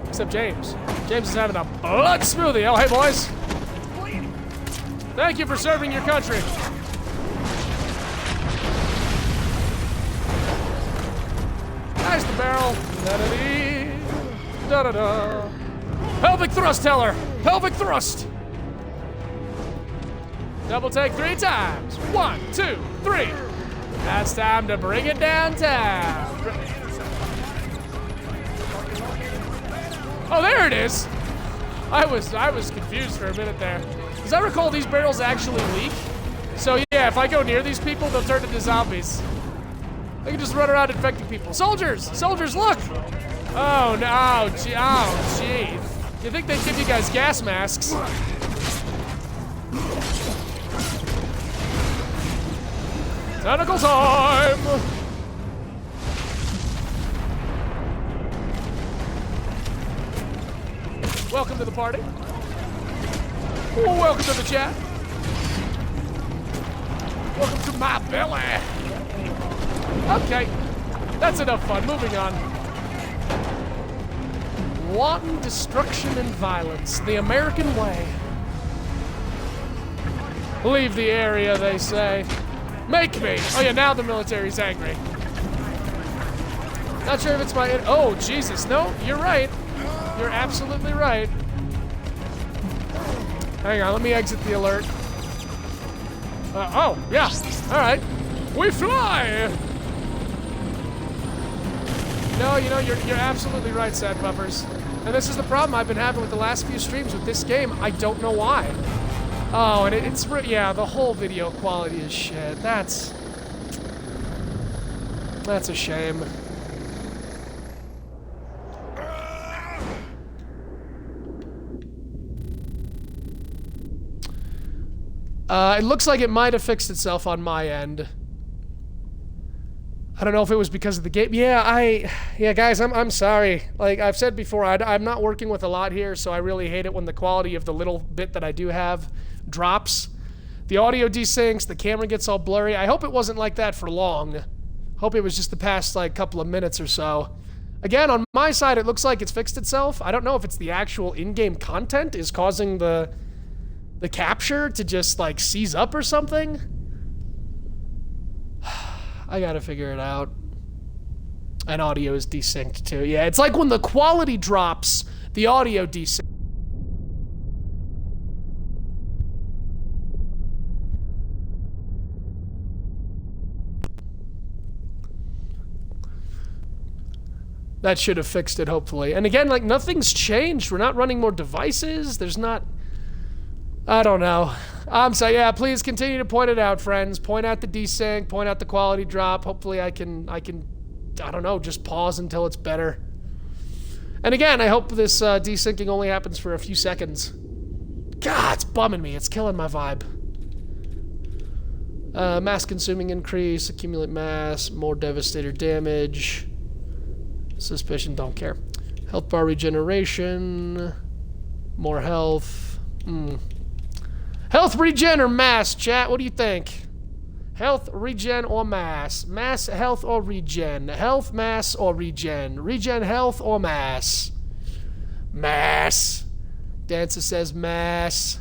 Except James. James is having a blood smoothie. Oh, hey, boys. Thank you for serving your country. There's the barrel. Da-da-dee. Da-da-da. Pelvic thrust, Teller. Pelvic thrust. Double take 3 times. 1, 2, 3. That's time to bring it downtown. Oh, there it is. I was confused for a minute there. Because I recall these barrels actually leak. So yeah, if I go near these people, they'll turn into zombies. They can just run around infecting people. Soldiers! Soldiers, look! Oh, no. Oh, gee. You think they'd give you guys gas masks? Tentacle time! Welcome to the party. Oh, welcome to the chat. Welcome to my belly. Okay, that's enough fun. Moving on. Wanton destruction and violence, the American way. Leave the area, they say. Make me. Oh yeah, now the military's angry. Not sure if it's my... Oh, Jesus. No, you're right. You're absolutely right. Hang on, let me exit the alert. Oh, yeah. All right. We fly! No, you know, you're absolutely right, Sad Buffers. And this is the problem I've been having with the last few streams with this game. I don't know why. Oh, and yeah, the whole video quality is shit. That's a shame. It looks like it might have fixed itself on my end. I don't know if it was because of the game. Yeah, guys, I'm sorry. Like I've said before, I'm not working with a lot here, so I really hate it when the quality of the little bit that I do have drops. The audio desyncs, the camera gets all blurry. I hope it wasn't like that for long. Hope it was just the past like couple of minutes or so. Again, on my side, it looks like it's fixed itself. I don't know if it's the actual in-game content is causing the capture to just like seize up or something. I gotta figure it out. And audio is desynced too. Yeah, it's like when the quality drops, the audio desyncs. That should have fixed it, hopefully. And again, like, nothing's changed. We're not running more devices. There's not... I don't know. I'm sorry. Yeah, please continue to point it out, friends. Point out the desync. Point out the quality drop. Hopefully I can, I don't know, just pause until it's better. And again, I hope this desyncing only happens for a few seconds. God, it's bumming me. It's killing my vibe. Mass consuming increase. Accumulate mass. More devastator damage. Suspicion, don't care. Health bar regeneration. More health. Health regen or mass, chat? What do you think? Health, regen, or mass? Mass, health, or regen? Health, mass, or regen? Regen, health, or mass? Mass. Dancer says mass.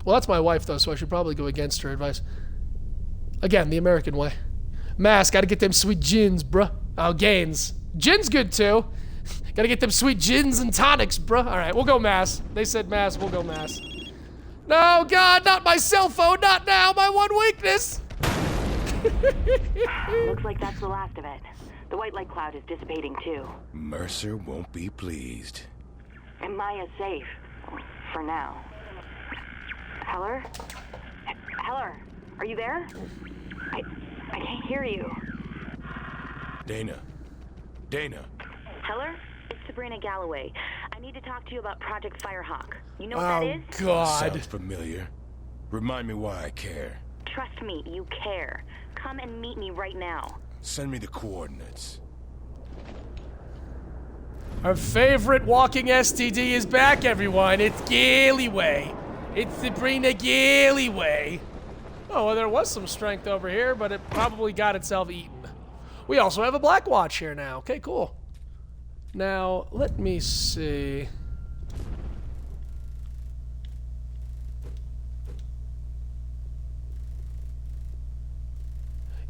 Well, that's my wife, though, so I should probably go against her advice. Again, the American way. Mass, gotta get them sweet gins, bruh. Oh, gains. Gin's good, too. Gotta get them sweet gins and tonics, bruh. Alright, we'll go mass. They said mass, we'll go mass. No, God, not my cell phone, not now, my one weakness! Looks like that's the last of it. The white light cloud is dissipating too. Mercer won't be pleased. And Maya's safe. For now. Heller? Heller, are you there? I can't hear you. Dana. Dana. Heller? It's Sabrina Galloway. I need to talk to you about Project Firehawk. You know what that Oh, is? God. Sounds familiar. Remind me why I care. Trust me, you care. Come and meet me right now. Send me the coordinates. Our favorite walking STD is back, everyone. It's Galloway. It's Sabrina Galloway. Oh, well, there was some strength over here, but it probably got itself eaten. We also have a Black Watch here now. Okay, cool. Now, let me see.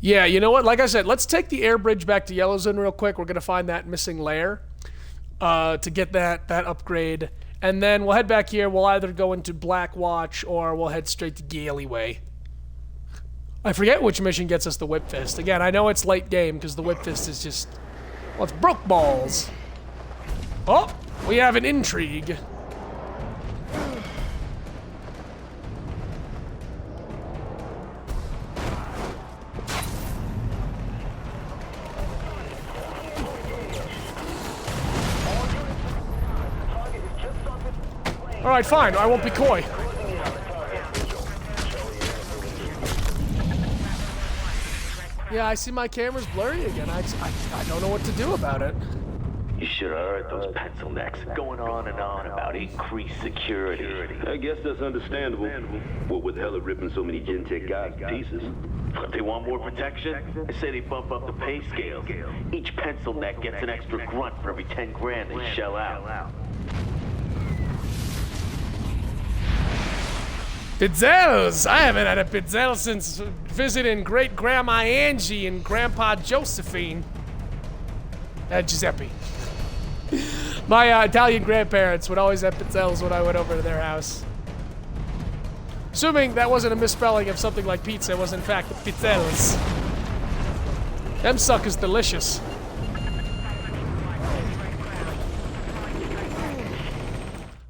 Yeah, you know what? Like I said, let's take the air bridge back to Yellow Zone real quick. We're going to find that missing layer to get that upgrade. And then we'll head back here. We'll either go into Black Watch or we'll head straight to Galloway. I forget which mission gets us the Whip Fist. Again, I know it's late game because the Whip Fist is just... well, it's broke balls. Oh, we have an intrigue. All right, fine. I won't be coy. Yeah, I see my camera's blurry again. I don't know what to do about it. You should have heard those pencil necks going on and on about increased security. I guess that's understandable. What with Heller ripping so many Gentech guys to pieces? But they want more protection? I say they bump up the pay scales. Each pencil neck gets an extra grunt for every 10 grand they shell out. Pizzelles! I haven't had a pizzelle since visiting great-grandma Angie and grandpa Josephine. Giuseppe. My Italian grandparents would always have pizzelles when I went over to their house. Assuming that wasn't a misspelling of something like pizza, it was in fact pizzelles. Them suckers delicious.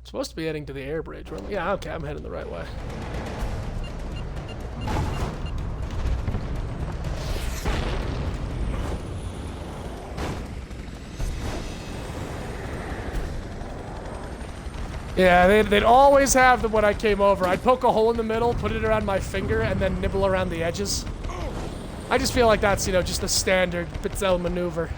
Supposed to be heading to the air bridge. Yeah, okay, I'm heading the right way. Yeah, they'd always have them when I came over. I'd poke a hole in the middle, put it around my finger, and then nibble around the edges. I just feel like that's, you know, just a standard pizzelle maneuver.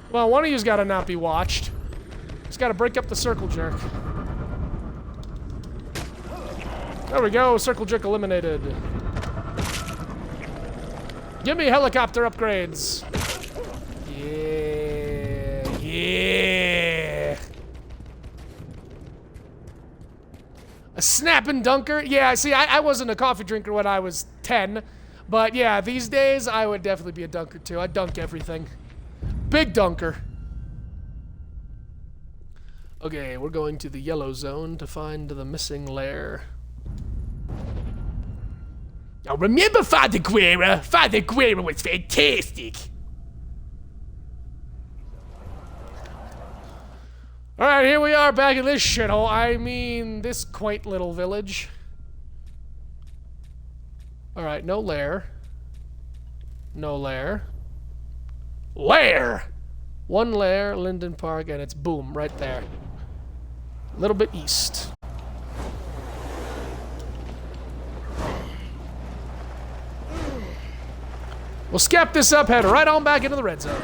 Well, one of you's gotta not be watched. Just gotta break up the circle jerk. There we go, circle jerk eliminated. Give me helicopter upgrades. Yeah, yeah. A snapping dunker? Yeah, see, I wasn't a coffee drinker when I was 10. But yeah, these days, I would definitely be a dunker too. I'd dunk everything. Big dunker. Okay, we're going to the Yellow Zone to find the missing lair. Now remember Father Guerra? Father Guerra was fantastic. Alright, here we are back in this shithole. I mean, this quaint little village. Alright, no lair. No lair. Lair! One lair, Linden Park, and it's boom, right there. A little bit east. We'll scap this up, head right on back into the red zone.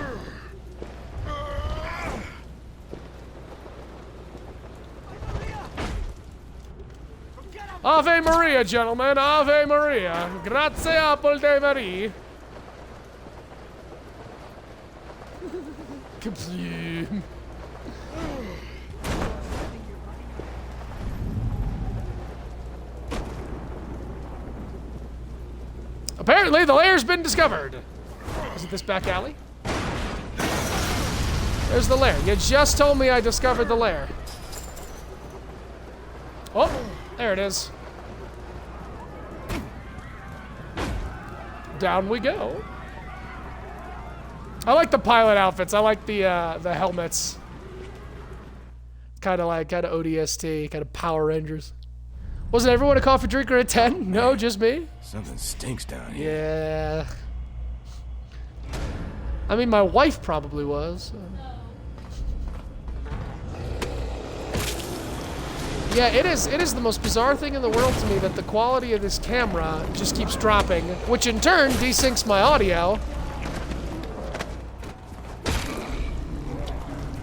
Ave Maria, gentlemen, Ave Maria. Grazie Apple de Marie. Kaploom. Apparently, the lair's been discovered. Is it this back alley? There's the lair. You just told me I discovered the lair. Oh, there it is. Down we go. I like the pilot outfits. I like the helmets. Kind of ODST, kind of Power Rangers. Wasn't everyone a coffee drinker at 10? No, just me? Something stinks down here. Yeah. I mean, my wife probably was. Yeah, it is the most bizarre thing in the world to me that the quality of this camera just keeps dropping, which in turn desyncs my audio.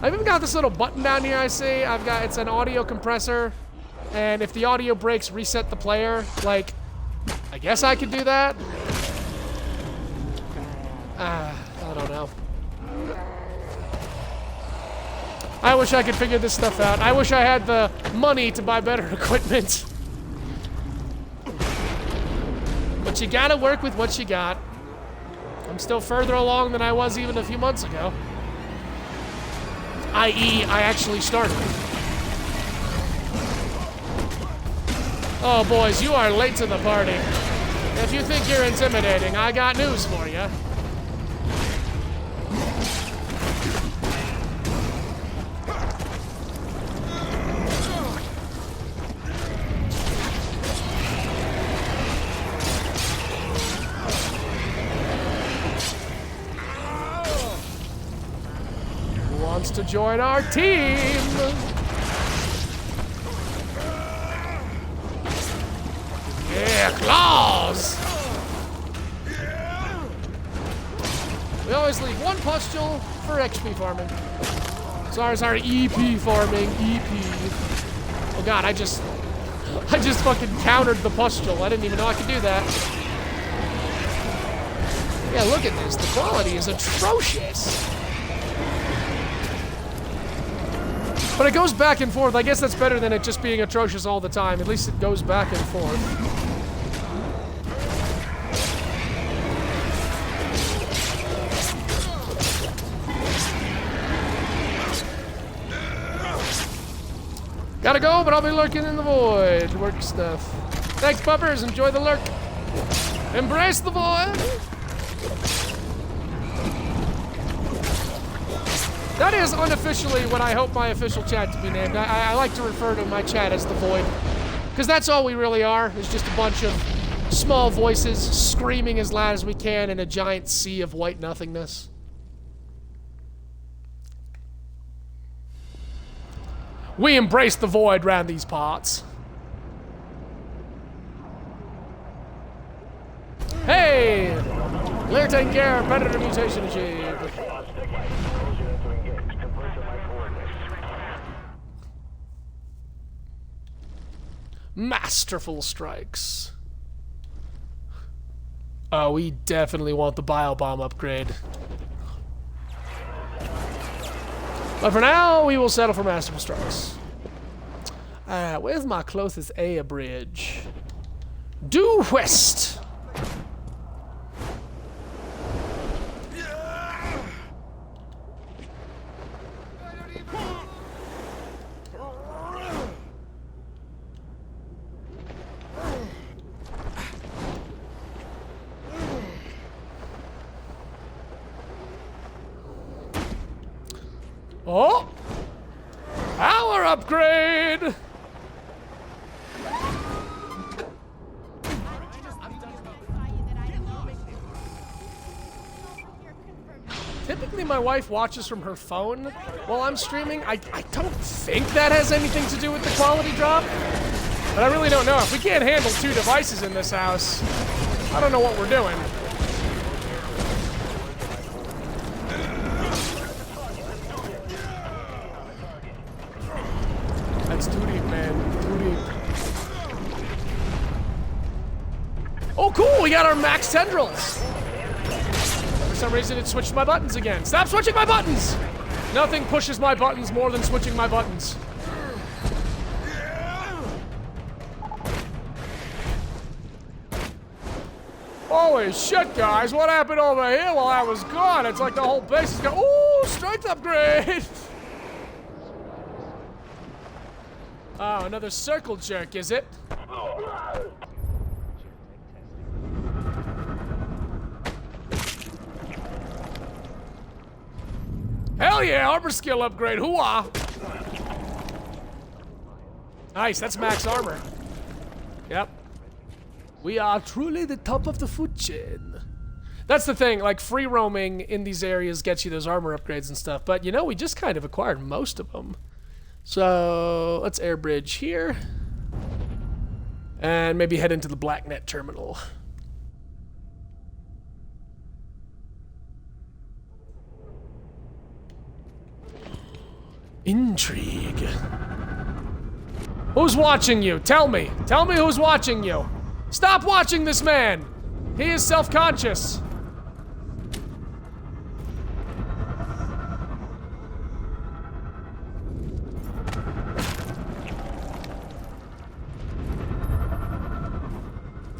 I've even got this little button down here I see. It's an audio compressor, and if the audio breaks, reset the player. Like, I guess I could do that. I don't know. I wish I could figure this stuff out. I wish I had the money to buy better equipment. But you gotta work with what you got. I'm still further along than I was even a few months ago. I.e., I actually started. Oh, boys, you are late to the party. If you think you're intimidating, I got news for you. Wants to join our team. Yeah, claws. We always leave one pustule for XP farming. Sorry, EP farming, EP. Oh god, I just fucking countered the pustule. I didn't even know I could do that. Yeah, look at this. The quality is atrocious. But it goes back and forth. I guess that's better than it just being atrocious all the time. At least it goes back and forth. Gotta go, but I'll be lurking in the void. Work stuff. Thanks, puppers. Enjoy the lurk. Embrace the void. That is unofficially what I hope my official chat to be named. I like to refer to my chat as the Void. Because that's all we really are, is just a bunch of small voices screaming as loud as we can in a giant sea of white nothingness. We embrace the Void round these parts. Hey! Lair taken care, predator mutation achieved. Masterful strikes. Oh, we definitely want the biobomb upgrade. But for now, we will settle for masterful strikes. Alright, where's my closest air bridge? Due west. Oh! Power upgrade! Typically my wife watches from her phone while I'm streaming. I don't think that has anything to do with the quality drop. But I really don't know. If we can't handle 2 devices in this house, I don't know what we're doing. That's too deep, man. Too deep. Oh, cool! We got our max tendrils! For some reason, it switched my buttons again. Stop switching my buttons! Nothing pushes my buttons more than switching my buttons. Holy shit, guys. What happened over here while I was gone? It's like the whole base is going, ooh, strength upgrade. Oh, another circle jerk, is it? Hell yeah, armor skill upgrade, hoo-ah! Nice, that's max armor. Yep. We are truly the top of the food chain. That's the thing, like free roaming in these areas gets you those armor upgrades and stuff, but you know, we just kind of acquired most of them. So, let's air bridge here. And maybe head into the BlackNet terminal. Intrigue. Who's watching you? Tell me. Tell me who's watching you. Stop watching this man. He is self-conscious.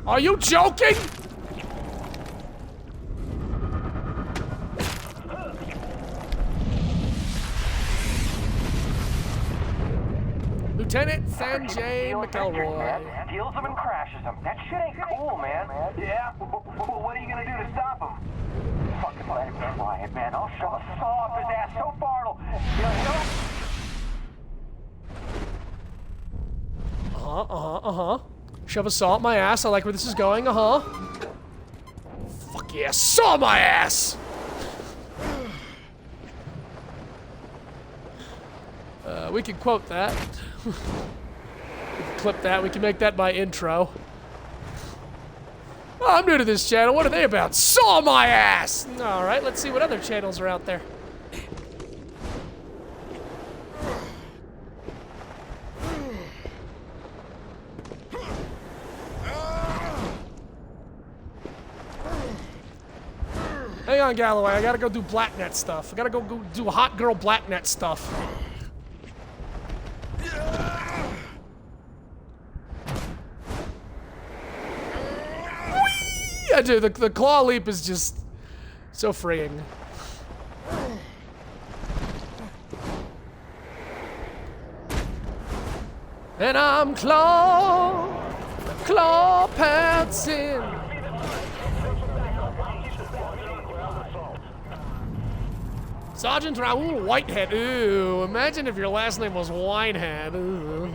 Are you joking? Lieutenant Sanjay McElroy. Steals them and crashes them. That shit ain't cool, man. Yeah? What are you gonna do to stop him? Fucking let him fly it, man. I'll shove a saw up his ass so far it'll... Shove a saw up my ass. I like where this is going. Fuck yeah, saw my ass! We can quote that. We can clip that. We can make that my intro. Oh, I'm new to this channel. What are they about? Saw my ass! Alright, let's see what other channels are out there. Hang on, Galloway. I gotta go do BlackNet stuff. I gotta go do hot girl BlackNet stuff. Yeah, dude, the claw leap is just so freeing. And I'm claw pants in. Sergeant Raoul Whitehead. Ooh, imagine if your last name was Whitehead. Ooh.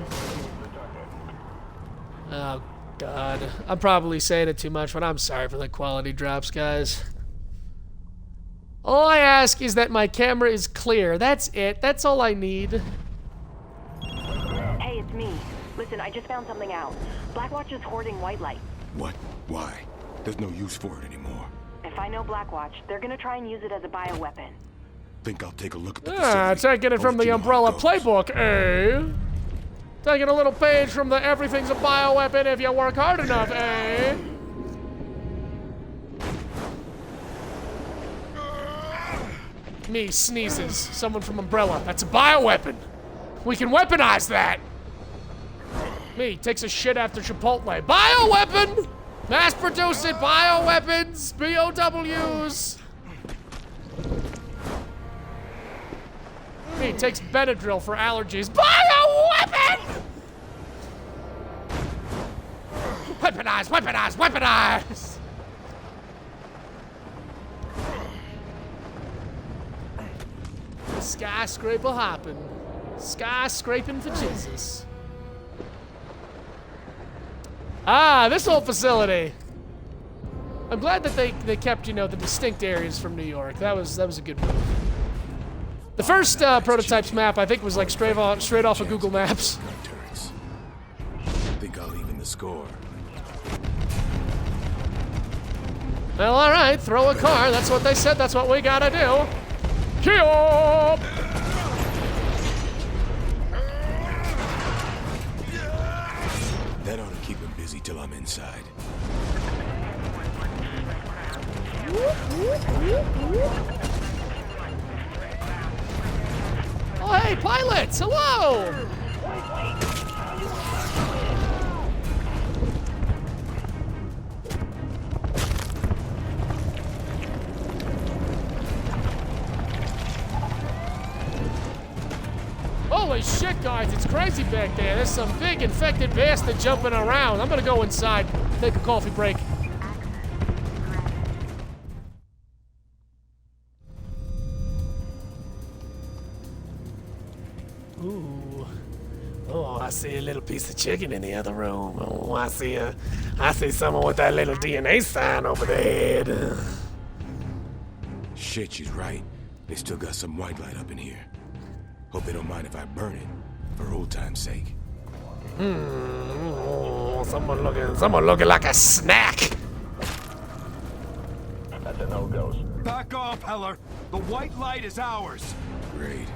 Oh, God. I'm probably saying it too much, but I'm sorry for the quality drops, guys. All I ask is that my camera is clear. That's it. That's all I need. Hey, it's me. Listen, I just found something out. Blackwatch is hoarding white light. What? Why? There's no use for it anymore. If I know Blackwatch, they're gonna try and use it as a bioweapon. Think I'll take a look at the taking it from the Umbrella playbook, eh? Taking a little page from the everything's a bioweapon if you work hard enough, eh? Me sneezes. Someone from Umbrella. That's a bioweapon. We can weaponize that. Me takes a shit after Chipotle. Bioweapon! Mass produce it. Bioweapons. BOWs. Me takes Benadryl for allergies. Bioweapon! Weaponize, weaponize, weaponize! Skyscraper hopping. Skyscraping for Jesus. Ah, this whole facility. I'm glad that they kept, you know, the distinct areas from New York. That was a good move. The first prototypes map, I think, was like straight off of Google Maps. Think I'll even the score. Well, all right, throw a car. That's what they said. That's what we gotta do. Kill! That ought to keep him busy till I'm inside. Oh, hey, pilots! Hello! Holy shit, guys, it's crazy back there. There's some big infected bastard jumping around. I'm gonna go inside, take a coffee break. Ooh. Oh, I see a little piece of chicken in the other room. Oh, I see someone with that little DNA sign over their head. Shit, she's right. They still got some white light up in here. Hope they don't mind if I burn it, for old time's sake. Oh, someone looking like a snack. That's a no-go. Back off, Heller. The white light is ours. Great.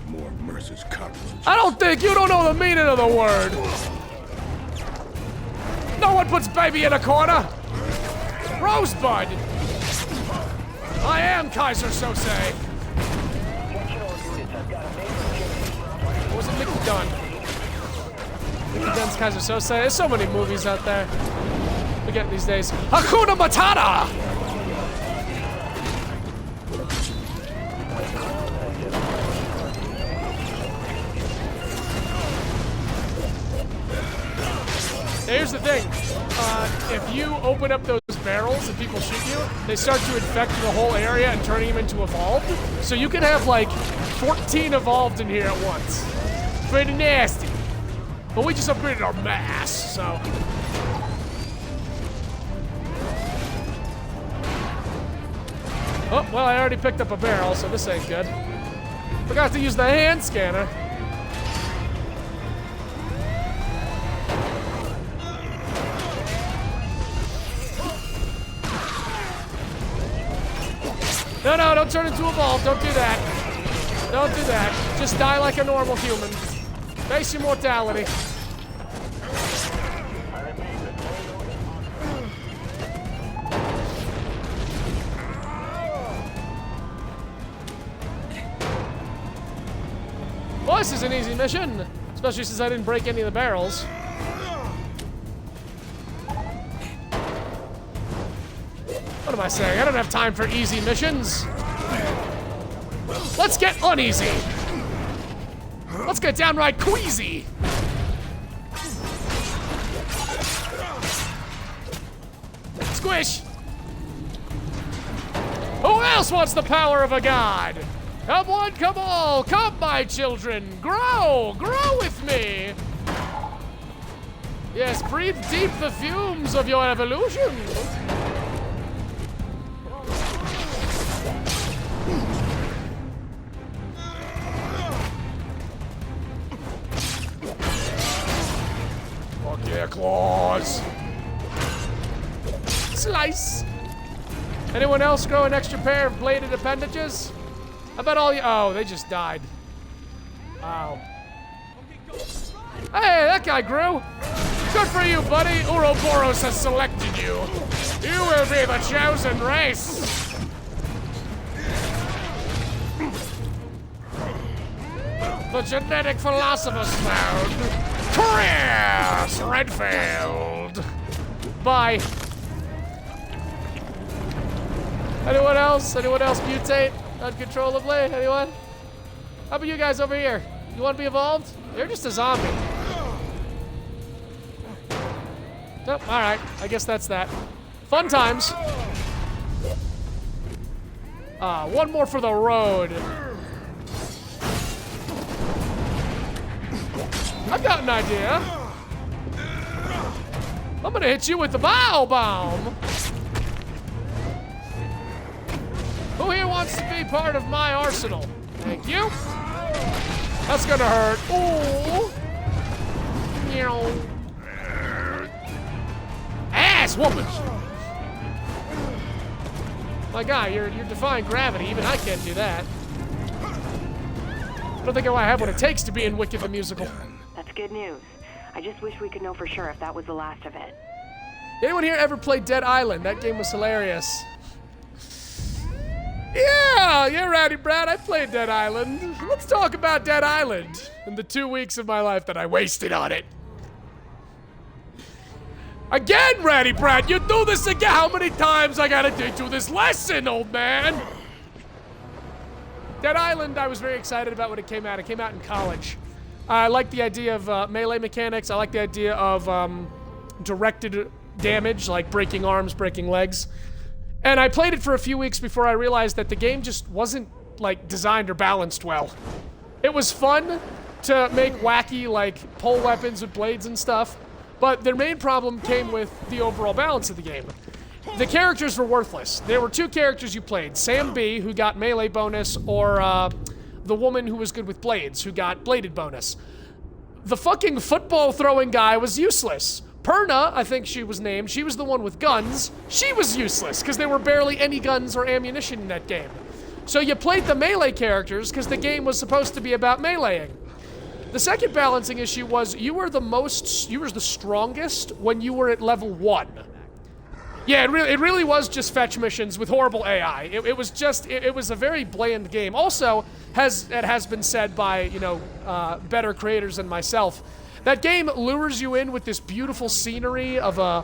More Mercer's cockroaches. I you don't know the meaning of the word. No one puts baby in a corner. Rosebud. I am Kaiser Sose. What was it, Mickey Dunn? Mickey Dunn's Kaiser Sose. There's so many movies out there. Forget these days. Hakuna Matata! Here's the thing. If you open up those barrels and people shoot you, they start to infect the whole area and turning them into evolved. So you can have like 14 evolved in here at once. Pretty nasty. But we just upgraded our mass, so. Oh, well, I already picked up a barrel, so this ain't good. Forgot to use the hand scanner. No, don't turn into a ball. Don't do that. Don't do that. Just die like a normal human. Face your mortality. Well, this is an easy mission, especially since I didn't break any of the barrels. What am I saying? I don't have time for easy missions. Let's get uneasy. Let's get downright queasy. Squish. Who else wants the power of a god? Come one, come all, come my children. Grow with me. Yes, breathe deep the fumes of your evolution. Fuck yeah, claws. Slice. Anyone else grow an extra pair of bladed appendages? I bet all you. Oh, they just died. Wow. Hey, that guy grew. Good for you, buddy. Ouroboros has selected you. You will be the chosen race. The genetic philosopher's found. Chris Redfield. Bye. Anyone else? Anyone else mutate uncontrollably? Anyone? How about you guys over here? You want to be evolved? You're just a zombie. Nope, alright. I guess that's that. Fun times. One more for the road. I've got an idea. I'm gonna hit you with the Bile Bomb. Who here wants to be part of my arsenal? Thank you. That's gonna hurt. Ooh. Ass woman. My guy, you're defying gravity. Even I can't do that. I don't think I have what it takes to be in Wicked the Musical. That's good news. I just wish we could know for sure if that was the last of it. Anyone here ever played Dead Island? That game was hilarious. Yeah, Rowdy Brad, I played Dead Island. Let's talk about Dead Island and the 2 weeks of my life that I wasted on it. Again, Rowdy Brad, you do this again. How many times I gotta teach you this lesson, old man? Dead Island, I was very excited about when it came out. It came out in college. I like the idea of melee mechanics. I like the idea of directed damage, like breaking arms, breaking legs. And I played it for a few weeks before I realized that the game just wasn't, like, designed or balanced well. It was fun to make wacky, like, pole weapons with blades and stuff, but their main problem came with the overall balance of the game. The characters were worthless. There were 2 characters you played, Sam B, who got melee bonus, or the woman who was good with blades, who got bladed bonus. The fucking football throwing guy was useless. Perna, I think she was named, she was the one with guns. She was useless, because there were barely any guns or ammunition in that game. So you played the melee characters, because the game was supposed to be about meleeing. The second balancing issue was you were the strongest when you were at level 1. Yeah, it really was just fetch missions with horrible AI. It was a very bland game. Also, it has been said by, you know, better creators than myself, that game lures you in with this beautiful scenery of a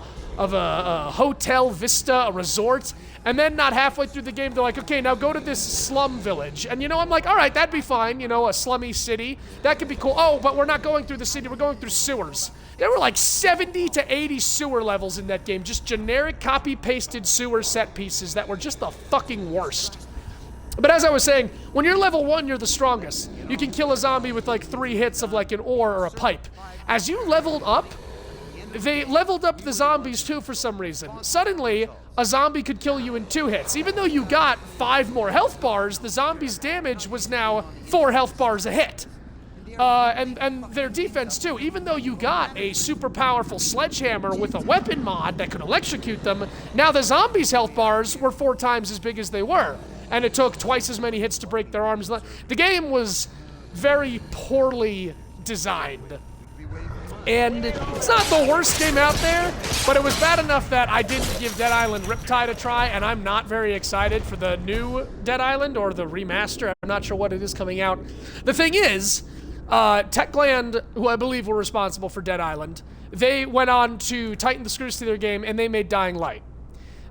hotel vista, a resort, and then not halfway through the game, they're like, okay, now go to this slum village. And, you know, I'm like, all right, that'd be fine, you know, a slummy city. That could be cool. Oh, but we're not going through the city, we're going through sewers. There were like 70 to 80 sewer levels in that game, just generic copy-pasted sewer set pieces that were just the fucking worst. But as I was saying, when you're level 1, you're the strongest. You can kill a zombie with like 3 hits of like an ore or a pipe. As you leveled up, they leveled up the zombies too for some reason. Suddenly, a zombie could kill you in 2 hits. Even though you got 5 more health bars, the zombie's damage was now 4 health bars a hit. And their defense too. Even though you got a super powerful sledgehammer with a weapon mod that could electrocute them, now the zombies' health bars were 4 times as big as they were. And it took twice as many hits to break their arms. The game was very poorly designed. And it's not the worst game out there, but it was bad enough that I didn't give Dead Island Riptide a try, and I'm not very excited for the new Dead Island, or the remaster. I'm not sure what it is coming out. The thing is, Techland, who I believe were responsible for Dead Island, they went on to tighten the screws to their game, and they made Dying Light.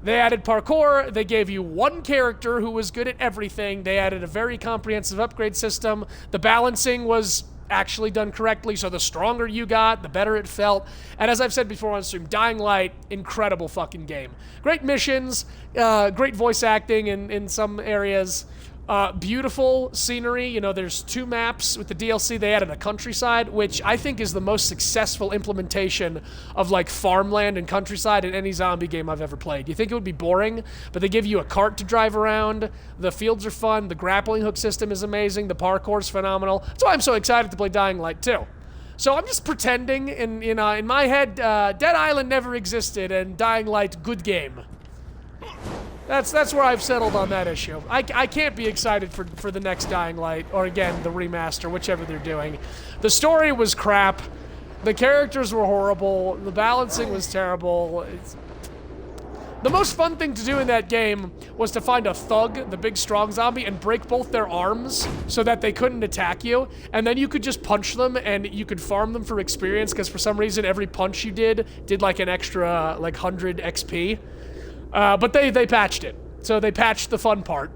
They added parkour, they gave you 1 character who was good at everything, they added a very comprehensive upgrade system, the balancing was actually done correctly, so the stronger you got, the better it felt. And as I've said before on stream, Dying Light, incredible fucking game. Great missions, great voice acting in some areas, beautiful scenery. You know, there's 2 maps with the DLC. They added a countryside, which I think is the most successful implementation of like farmland and countryside in any zombie game I've ever played. You think it would be boring, but they give you a cart to drive around. The fields are fun. The grappling hook system is amazing. The parkour is phenomenal. That's why I'm so excited to play Dying Light 2. So I'm just pretending in my head, Dead Island never existed and Dying Light, good game. That's where I've settled on that issue. I can't be excited for the next Dying Light, or again, the remaster, whichever they're doing. The story was crap. The characters were horrible. The balancing was terrible. The most fun thing to do in that game was to find a thug, the big strong zombie, and break both their arms so that they couldn't attack you. And then you could just punch them and you could farm them for experience, because for some reason every punch you did like an extra like 100 XP. But they patched it. So they patched the fun part.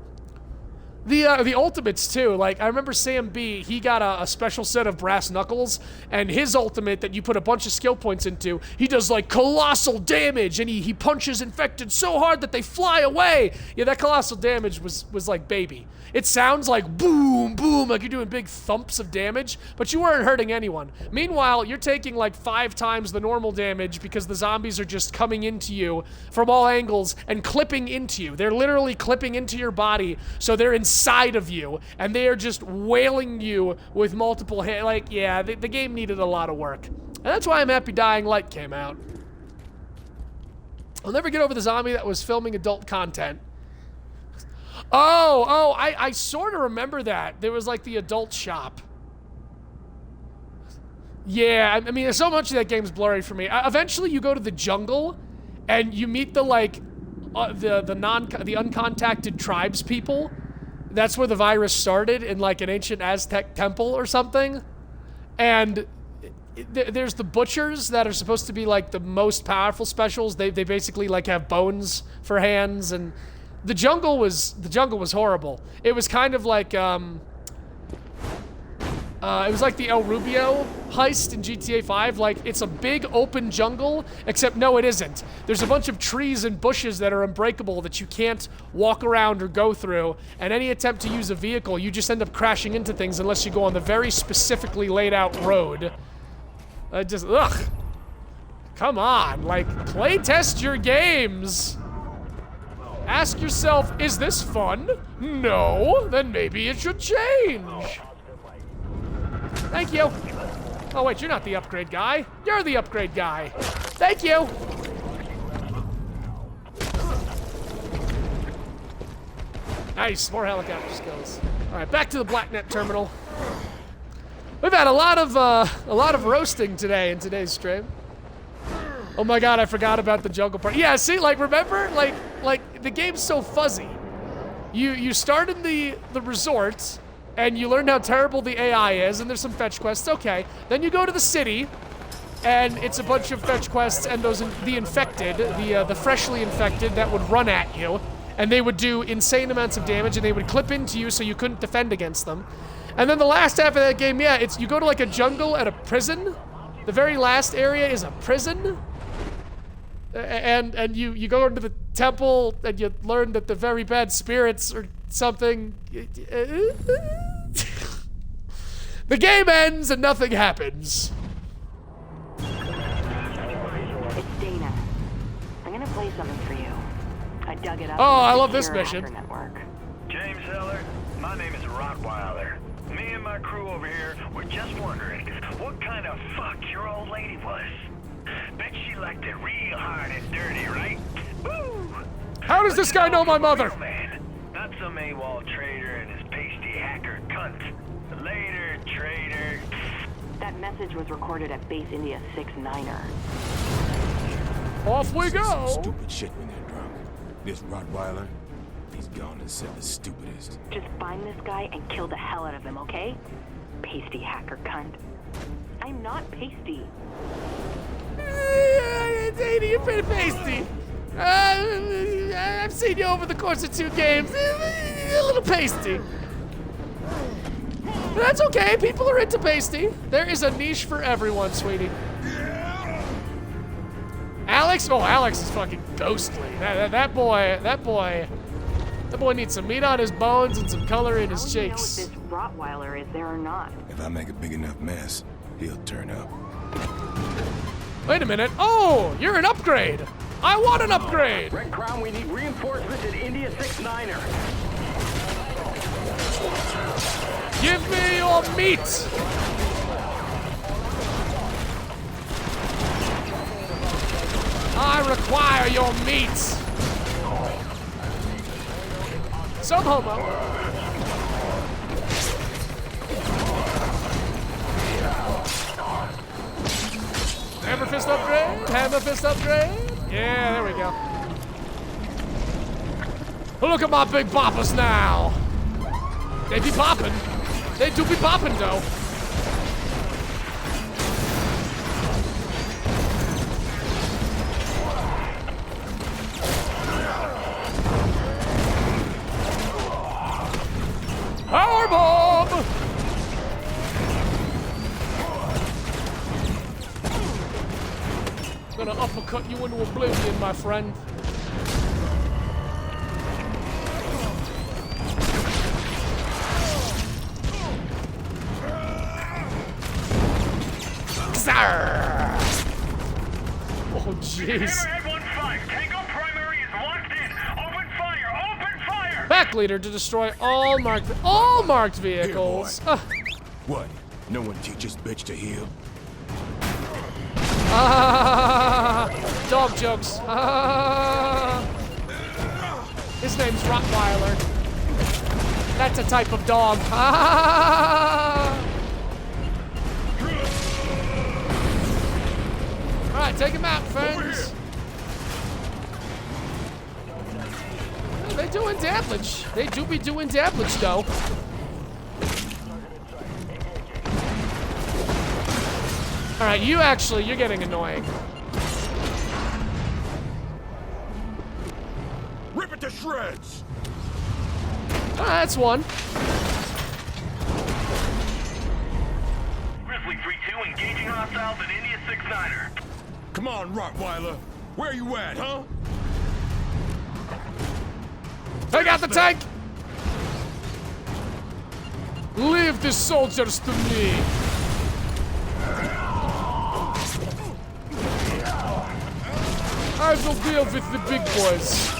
The ultimates too, like I remember Sam B, he got a special set of brass knuckles, and his ultimate that you put a bunch of skill points into, he does like colossal damage, and he punches infected so hard that they fly away. Yeah, that colossal damage was like baby. It sounds like boom, boom, like you're doing big thumps of damage, but you weren't hurting anyone. Meanwhile, you're taking like 5 times the normal damage because the zombies are just coming into you from all angles and clipping into you. They're literally clipping into your body, so they're inside of you, and they are just wailing you with multiple hits. Like, yeah, the game needed a lot of work. And that's why I'm happy Dying Light came out. I'll never get over the zombie that was filming adult content. Oh, I sort of remember that. There was like the adult shop. Yeah, I mean, so much of that game's blurry for me. Eventually you go to the jungle and you meet the like, the uncontacted tribes people. That's where the virus started, in like an ancient Aztec temple or something. And there's the butchers that are supposed to be like the most powerful specials. They basically like have bones for hands, and the jungle was horrible. It was kind of like It was like the El Rubio heist in GTA 5. Like, it's a big open jungle, except no, it isn't. There's a bunch of trees and bushes that are unbreakable that you can't walk around or go through, and any attempt to use a vehicle, you just end up crashing into things unless you go on the very specifically laid out road. Ugh. Come on, like, play test your games. Ask yourself, is this fun? No, then maybe it should change. Thank you. Oh wait, you're not the upgrade guy. You're the upgrade guy. Thank you. Nice, more helicopter skills. All right, back to the BlackNet terminal. We've had a lot of roasting today in today's stream. Oh my god, I forgot about the jungle part. Yeah, see, like, remember? Like the game's so fuzzy. You start in the resort, and you learn how terrible the AI is, and there's some fetch quests, okay. Then you go to the city, and it's a bunch of fetch quests, and the infected, the freshly infected that would run at you, and they would do insane amounts of damage, and they would clip into you so you couldn't defend against them. And then the last half of that game, yeah, it's you go to like a jungle at a prison. The very last area is a prison. And you go into the temple and you learn that the very bad spirits or something. The game ends and nothing happens. It's Dana. I'm gonna play something for you. I dug it up. Oh, I love this mission. Network. James Heller, my name is Rottweiler. Me and my crew over here were just wondering what kind of fuck your old lady was. Bet she liked it real hard and dirty, right? Woo! How does this guy know my mother? Man, not some AWOL trader and his pasty hacker cunt. Later, trader. That message was recorded at Base India 6-9er. Off we go. Stupid shit when they're drunk. This Rottweiler, he's gone and said the stupidest. Just find this guy and kill the hell out of him, okay? Pasty hacker cunt. I'm not pasty. Dana, you're pretty pasty. I've seen you over the course of 2 games. A little pasty. That's okay. People are into pasty. There is a niche for everyone, sweetie. Alex? Oh, Alex is fucking ghostly. That boy needs some meat on his bones and some color in his cheeks. How do you know if this Rottweiler is there or not? If I make a big enough mess, he'll turn up. Wait a minute. Oh, you're an upgrade. I want an upgrade. Red Crown, we need reinforcements at India 6-9er. Give me your meat. I require your meat. Some homo. Hammer fist upgrade. Hammer fist upgrade. Yeah, there we go. Look at my big boppers now. They be popping. They do be popping though. Power bomb! Gonna uppercut you into oblivion, my friend. Oh, jeez. Back leader to destroy all marked vehicles. What? No one teaches bitch to heal? Dog jokes. His name's Rottweiler. That's a type of dog. Alright, take him out, friends. They doing damage. They do be doing damage, though. Alright, you're getting annoying. Rip it to shreds! That's one. Engaging hostiles at India 6-9er. Come on, Rottweiler. Where you at, huh? Take out the tank! Leave the soldiers to me. I will deal with the big boys.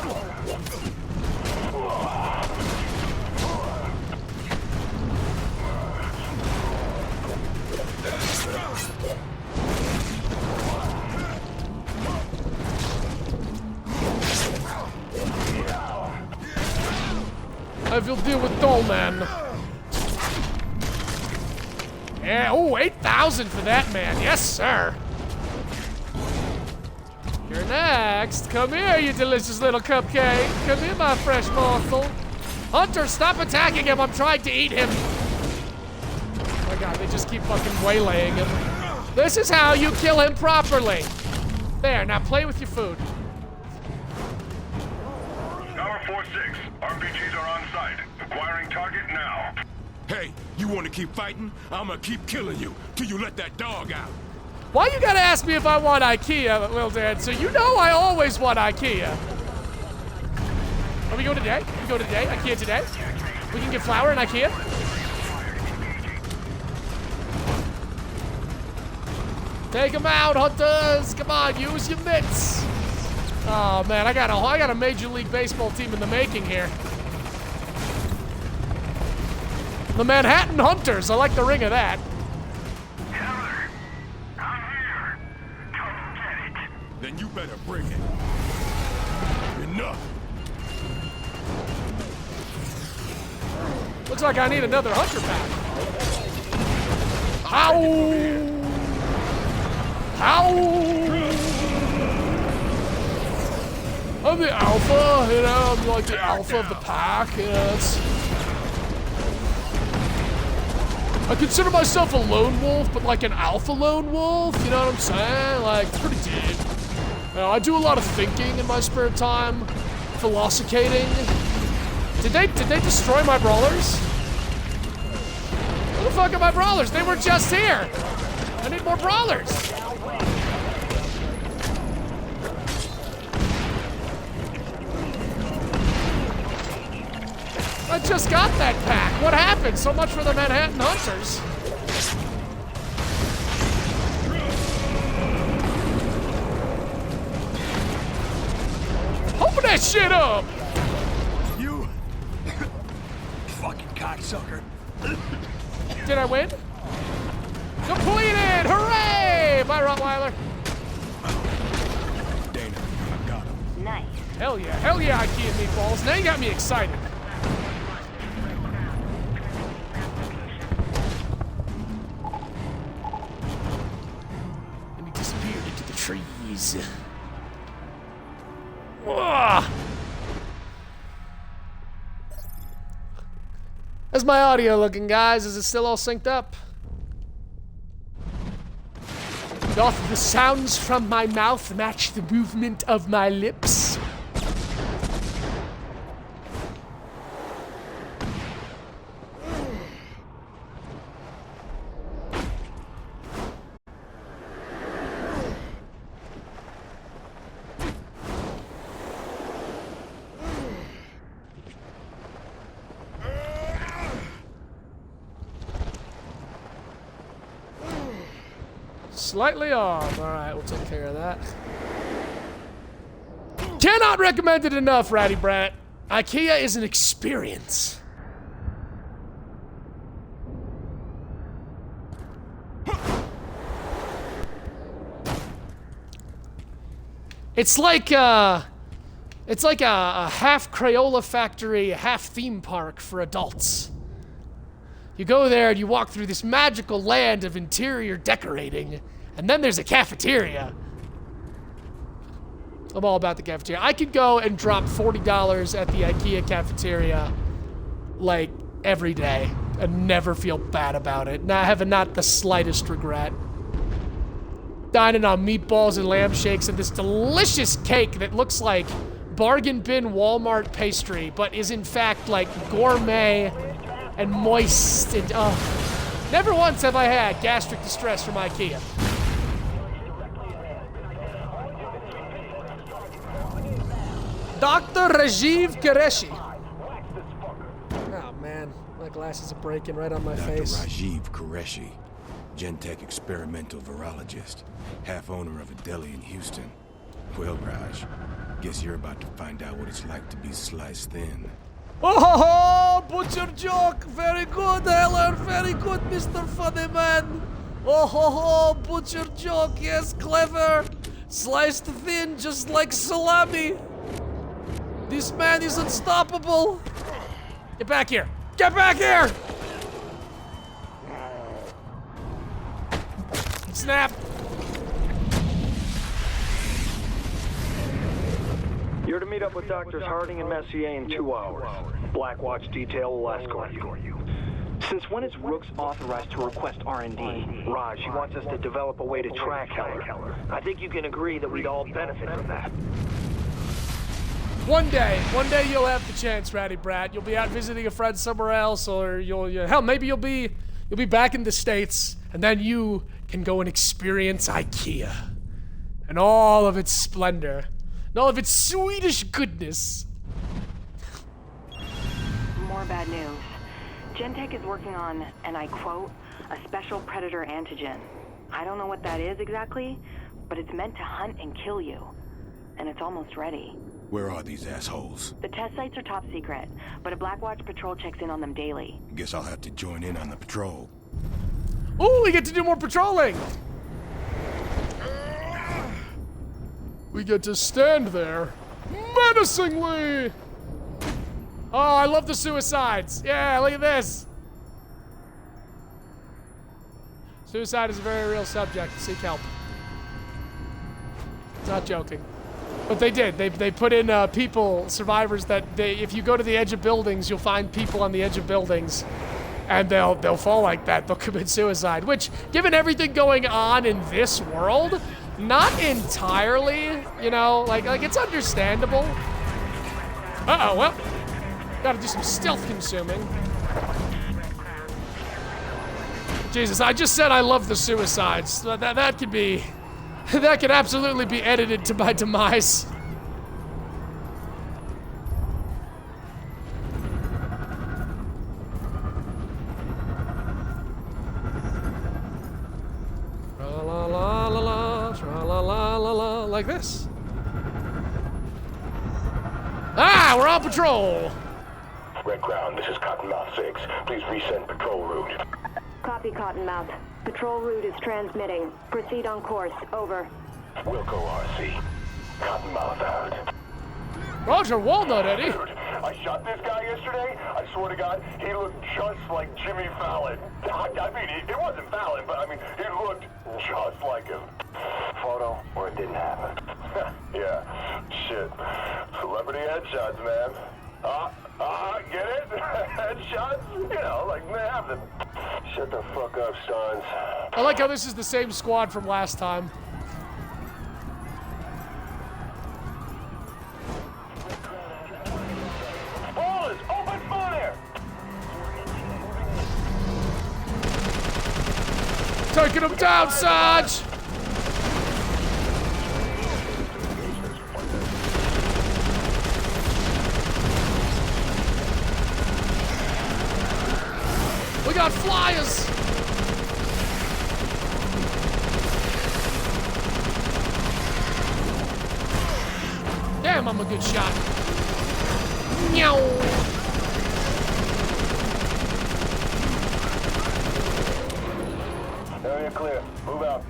I will deal with Dollman. Yeah, oh, 8,000 for that man. Yes, sir. You're next. Come here, you delicious little cupcake. Come here, my fresh morsel. Hunter, stop attacking him. I'm trying to eat him. Oh my god, they just keep fucking waylaying him. This is how you kill him properly. There, now play with your food. Tower 4-6. RPGs are on site. Acquiring target now. Hey, you want to keep fighting? I'm gonna keep killing you till you let that dog out. Why you gotta ask me if I want IKEA, Lil Dad? So you know I always want IKEA. Are we going today? We go today? IKEA today? We can get flour in IKEA? Take them out, hunters! Come on, use your mitts! Oh man, I got a Major League Baseball team in the making here. The Manhattan Hunters. I like the ring of that. Heather, I'm here. Come get it. Then you better bring it. Enough. Looks like I need another hunter pack. Ow! Ow! I'm the alpha, you know, I'm like the alpha of the pack, you know, it's... I consider myself a lone wolf, but like an alpha lone wolf, you know what I'm saying? Like, it's pretty deep. You know, I do a lot of thinking in my spare time, philosophating. Did they destroy my brawlers? Where the fuck are my brawlers? They were just here! I need more brawlers! I just got that pack. What happened? So much for the Manhattan Hunters. Open that shit up! You fucking cocksucker. Did I win? Completed! Hooray! Bye, Rottweiler. Dana, I got him. Nice. Hell yeah, IKEA meatballs. Now you got me excited. And he disappeared into the trees. Ugh. How's my audio looking, guys? Is it still all synced up? Doth the sounds from my mouth match the movement of my lips? Slightly off. Alright, we'll take care of that. Cannot recommend it enough, Ratty Brat. IKEA is an experience. It's like a half Crayola factory, half theme park for adults. You go there and you walk through this magical land of interior decorating, and then there's a cafeteria. I'm all about the cafeteria. I could go and drop $40 at the IKEA cafeteria, like, every day, and never feel bad about it. Not having not the slightest regret. Dining on meatballs and lamb shakes and this delicious cake that looks like bargain bin Walmart pastry, but is in fact like gourmet and moist and Never once have I had gastric distress from IKEA. Dr. Rajiv Qureshi. Oh man, my glasses are breaking right on my face. Dr. Rajiv Qureshi, Gentech experimental virologist, half owner of a deli in Houston. Well, Raj, guess you're about to find out what it's like to be sliced thin. Oh ho ho! Butcher joke! Very good, Heller! Very good, Mr. Funny Man! Oh ho ho! Butcher joke! Yes, clever! Sliced thin, just like salami! This man is unstoppable! Get back here! Get back here! Snap! You're to meet up with Doctors Harding and Messier in 2 hours. Blackwatch detail will escort you. Since when is Rooks authorized to request R&D? Raj, he wants us to develop a way to track Heller. I think you can agree that we'd all benefit from that. One day you'll have the chance, Ratty Brat. You'll be out visiting a friend somewhere else, or hell, maybe you'll be back in the States, and then you can go and experience IKEA and all of its splendor, and all of its Swedish goodness. More bad news. Gentech is working on, and I quote, a special predator antigen. I don't know what that is exactly, but it's meant to hunt and kill you. And it's almost ready. Where are these assholes? The test sites are top secret, but a Blackwatch patrol checks in on them daily. Guess I'll have to join in on the patrol. Ooh, we get to do more patrolling! We get to stand there menacingly! Oh, I love the suicides. Yeah, look at this. Suicide is a very real subject. Seek help. Not joking. But they did. They put in people, survivors that if you go to the edge of buildings, you'll find people on the edge of buildings. And they'll fall like that. They'll commit suicide. Which, given everything going on in this world, not entirely, you know, like it's understandable. Uh-oh, well. Gotta do some stealth consuming. Jesus, I just said I love the suicides. That could be... That could absolutely be edited to my demise. Tra-la-la-la-la, tra-la-la-la-la, like this. Ah, we're on patrol. Red Crown, this is Cottonmouth 6. Please resend patrol route. Copy, Cottonmouth. Patrol route is transmitting. Proceed on course. Over. Wilco RC. Cottonmouth out. Roger, Walnut, Eddie. Dude, I shot this guy yesterday. I swear to God, he looked just like Jimmy Fallon. I mean, it wasn't Fallon, but I mean, he looked just like him. Photo, or it didn't happen. Yeah, shit. Celebrity headshots, man. Get it? Headshots? You know, like, man, shut the fuck up, sons. I like how this is the same squad from last time. Ballers, open fire! Taking him down, Sarge! We got flyers! Damn, I'm a good shot. Meow. Area clear. Move out.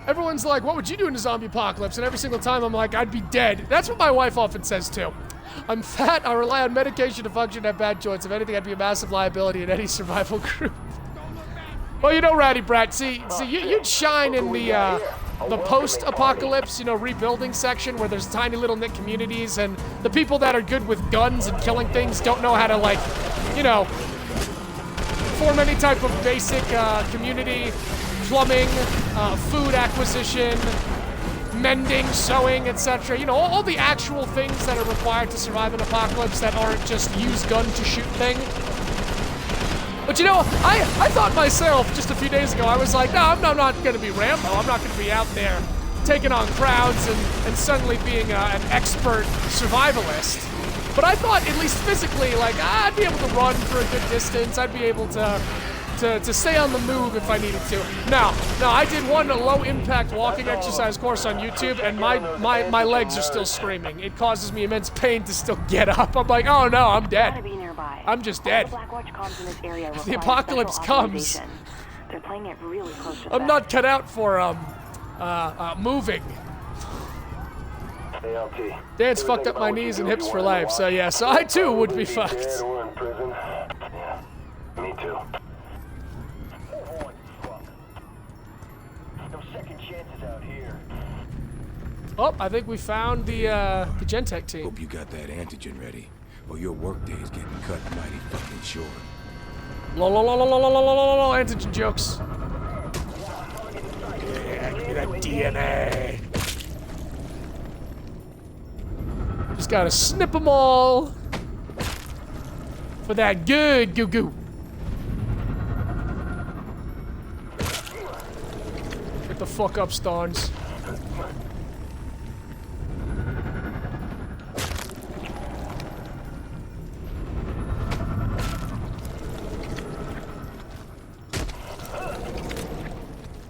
Everyone's like, what would you do in a zombie apocalypse? And every single time I'm like, I'd be dead. That's what my wife often says too. I'm fat, I rely on medication to function, have bad joints. If anything, I'd be a massive liability in any survival group. Well, you know, Ratty Brat, see, you'd shine in the post-apocalypse, you know, rebuilding section where there's tiny little knit communities and the people that are good with guns and killing things don't know how to, like, you know, form any type of basic community plumbing, food acquisition, mending, sewing, etc. You know, all the actual things that are required to survive an apocalypse that aren't just use gun to shoot thing. But you know, I thought myself just a few days ago, I was like, no, I'm not going to be Rambo. I'm not going to be out there taking on crowds and suddenly being an expert survivalist. But I thought, at least physically, like, I'd be able to run for a good distance. I'd be able to stay on the move if I needed to. No, I did one low-impact walking exercise course on YouTube, and my legs are still screaming. It causes me immense pain to still get up. I'm like, oh no, I'm dead. I'm just dead. If the apocalypse comes, they're playing it really close to I'm not cut out for moving. Dan's fucked up my knees and hips for life, so yeah, so I too would be fucked. Yeah, me too. No second chances out here. Oh, I think we found the Gentek team. Hope you got that antigen ready, or your workday is getting cut mighty fucking short. Antigen jokes. Yeah, give me that DNA. Just gotta snip them all for that good goo-goo. Get the fuck up, Starnes.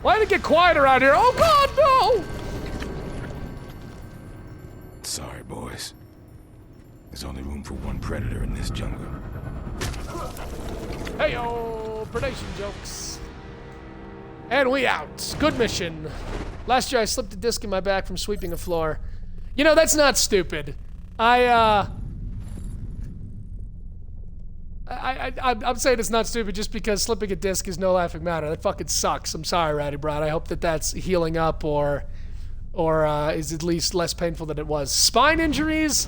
Why did it get quiet around here? Oh God, no! Sorry, boys. There's only room for one predator in this jungle. Hey-yo, predation jokes. And we out. Good mission. Last year I slipped a disc in my back from sweeping a floor. You know, that's not stupid. I'm saying it's not stupid just because slipping a disc is no laughing matter. That fucking sucks. I'm sorry, Ratty Brad. I hope that that's healing up or is at least less painful than it was. Spine injuries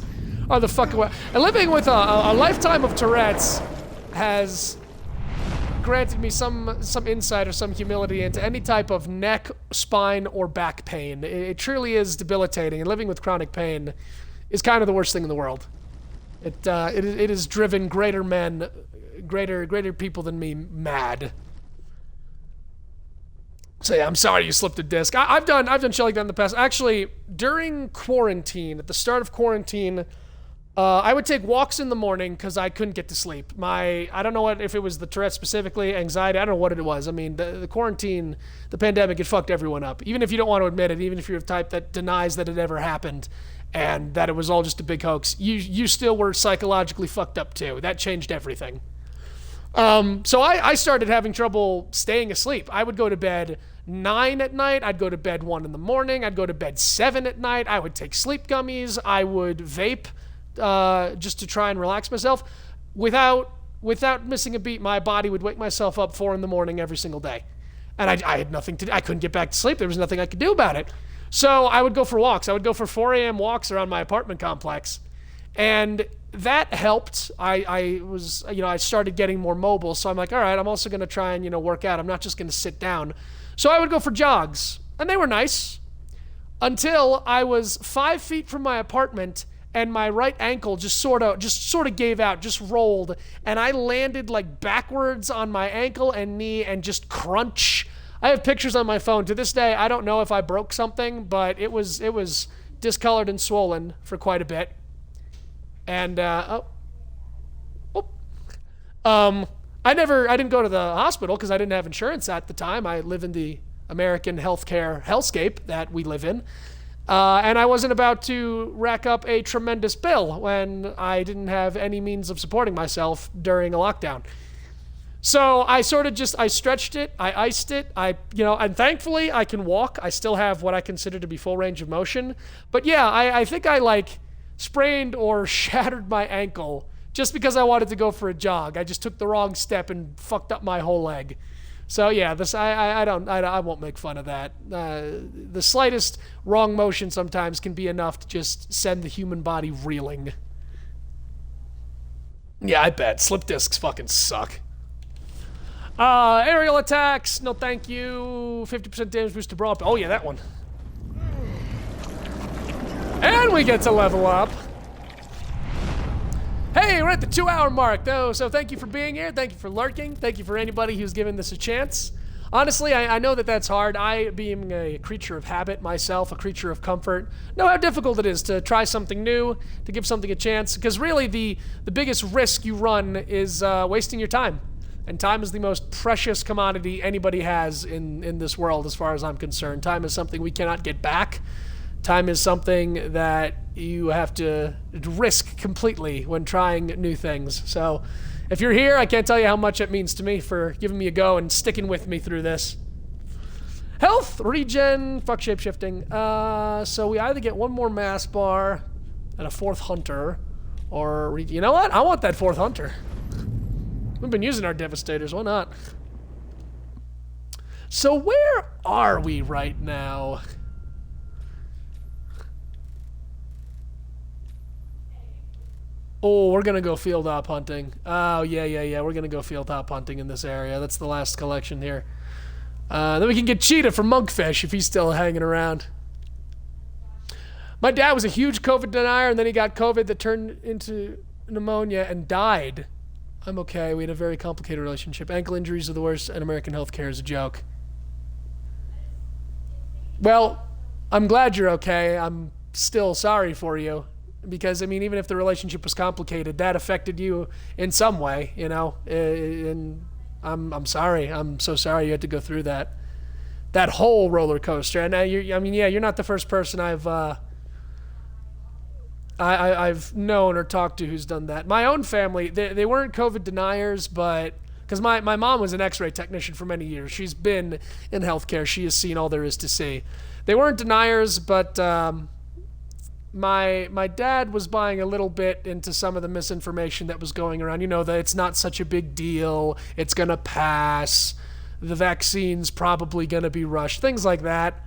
are the fucking way. And living with a lifetime of Tourette's has granted me some insight or some humility into any type of neck, spine, or back pain. It truly is debilitating, and living with chronic pain is kind of the worst thing in the world. It has driven greater men, greater people than me mad. So yeah, I'm sorry you slipped a disc. I've done shit like that in the past. Actually, during quarantine, at the start of quarantine, I would take walks in the morning because I couldn't get to sleep. I don't know if it was the Tourette specifically, anxiety, I don't know what it was. I mean, the quarantine, the pandemic, it fucked everyone up. Even if you don't want to admit it, even if you're the type that denies that it ever happened and that it was all just a big hoax, you still were psychologically fucked up too. That changed everything. So I started having trouble staying asleep. I would go to bed 9 at night. I'd go to bed 1 in the morning. I'd go to bed 7 at night. I would take sleep gummies. I would vape just to try and relax myself. Without missing a beat, my body would wake myself up 4 in the morning every single day. And I had nothing to do. I couldn't get back to sleep. There was nothing I could do about it. So I would go for walks. I would go for 4 a.m. walks around my apartment complex. And that helped. I started getting more mobile. So I'm like, all right, I'm also going to try and, work out. I'm not just going to sit down. So I would go for jogs. And they were nice. Until I was 5 feet from my apartment and my right ankle just sort of gave out, just rolled. And I landed like backwards on my ankle and knee and just crunch. I have pictures on my phone. To this day, I don't know if I broke something, but it was discolored and swollen for quite a bit. And I didn't go to the hospital because I didn't have insurance at the time. I live in the American healthcare hellscape that we live in. And I wasn't about to rack up a tremendous bill when I didn't have any means of supporting myself during a lockdown. So I I stretched it, I iced it, and thankfully I can walk. I still have what I consider to be full range of motion. But yeah, I think I sprained or shattered my ankle just because I wanted to go for a jog. I just took the wrong step and fucked up my whole leg. So yeah, I won't make fun of that. The slightest wrong motion sometimes can be enough to just send the human body reeling. Yeah, I bet. Slip discs fucking suck. Aerial attacks, no thank you. 50% damage boost to brawl. Oh yeah, that one. And we get to level up. Hey, we're at the 2-hour mark, though, so thank you for being here. Thank you for lurking. Thank you for anybody who's given this a chance. Honestly, I know that that's hard. I, being a creature of habit myself, a creature of comfort, know how difficult it is to try something new, to give something a chance, because really the biggest risk you run is wasting your time. And time is the most precious commodity anybody has in this world, as far as I'm concerned. Time is something we cannot get back. Time is something that you have to risk completely when trying new things. So if you're here, I can't tell you how much it means to me for giving me a go and sticking with me through this. Health, regen, fuck shapeshifting. So we either get one more mass bar and a 4th hunter, or, you know what? I want that 4th hunter. We've been using our devastators, why not? So where are we right now? Oh, we're gonna go field op hunting. Oh, yeah. We're gonna go field op hunting in this area. That's the last collection here. Then we can get Cheetah for Monkfish if he's still hanging around. My dad was a huge COVID denier, and then he got COVID that turned into pneumonia and died. I'm okay. We had a very complicated relationship. Ankle injuries are the worst, and American healthcare is a joke. Well, I'm glad you're okay. I'm still sorry for you. Because, I mean, even if the relationship was complicated, that affected you in some way, you know? And I'm sorry. I'm so sorry you had to go through that whole roller coaster. And you're not the first person I've known or talked to who's done that. My own family, they weren't COVID deniers, but because my mom was an X-ray technician for many years. She's been in healthcare. She has seen all there is to see. They weren't deniers, but my dad was buying a little bit into some of the misinformation that was going around. You know, that it's not such a big deal. It's gonna pass. The vaccine's probably gonna be rushed. Things like that.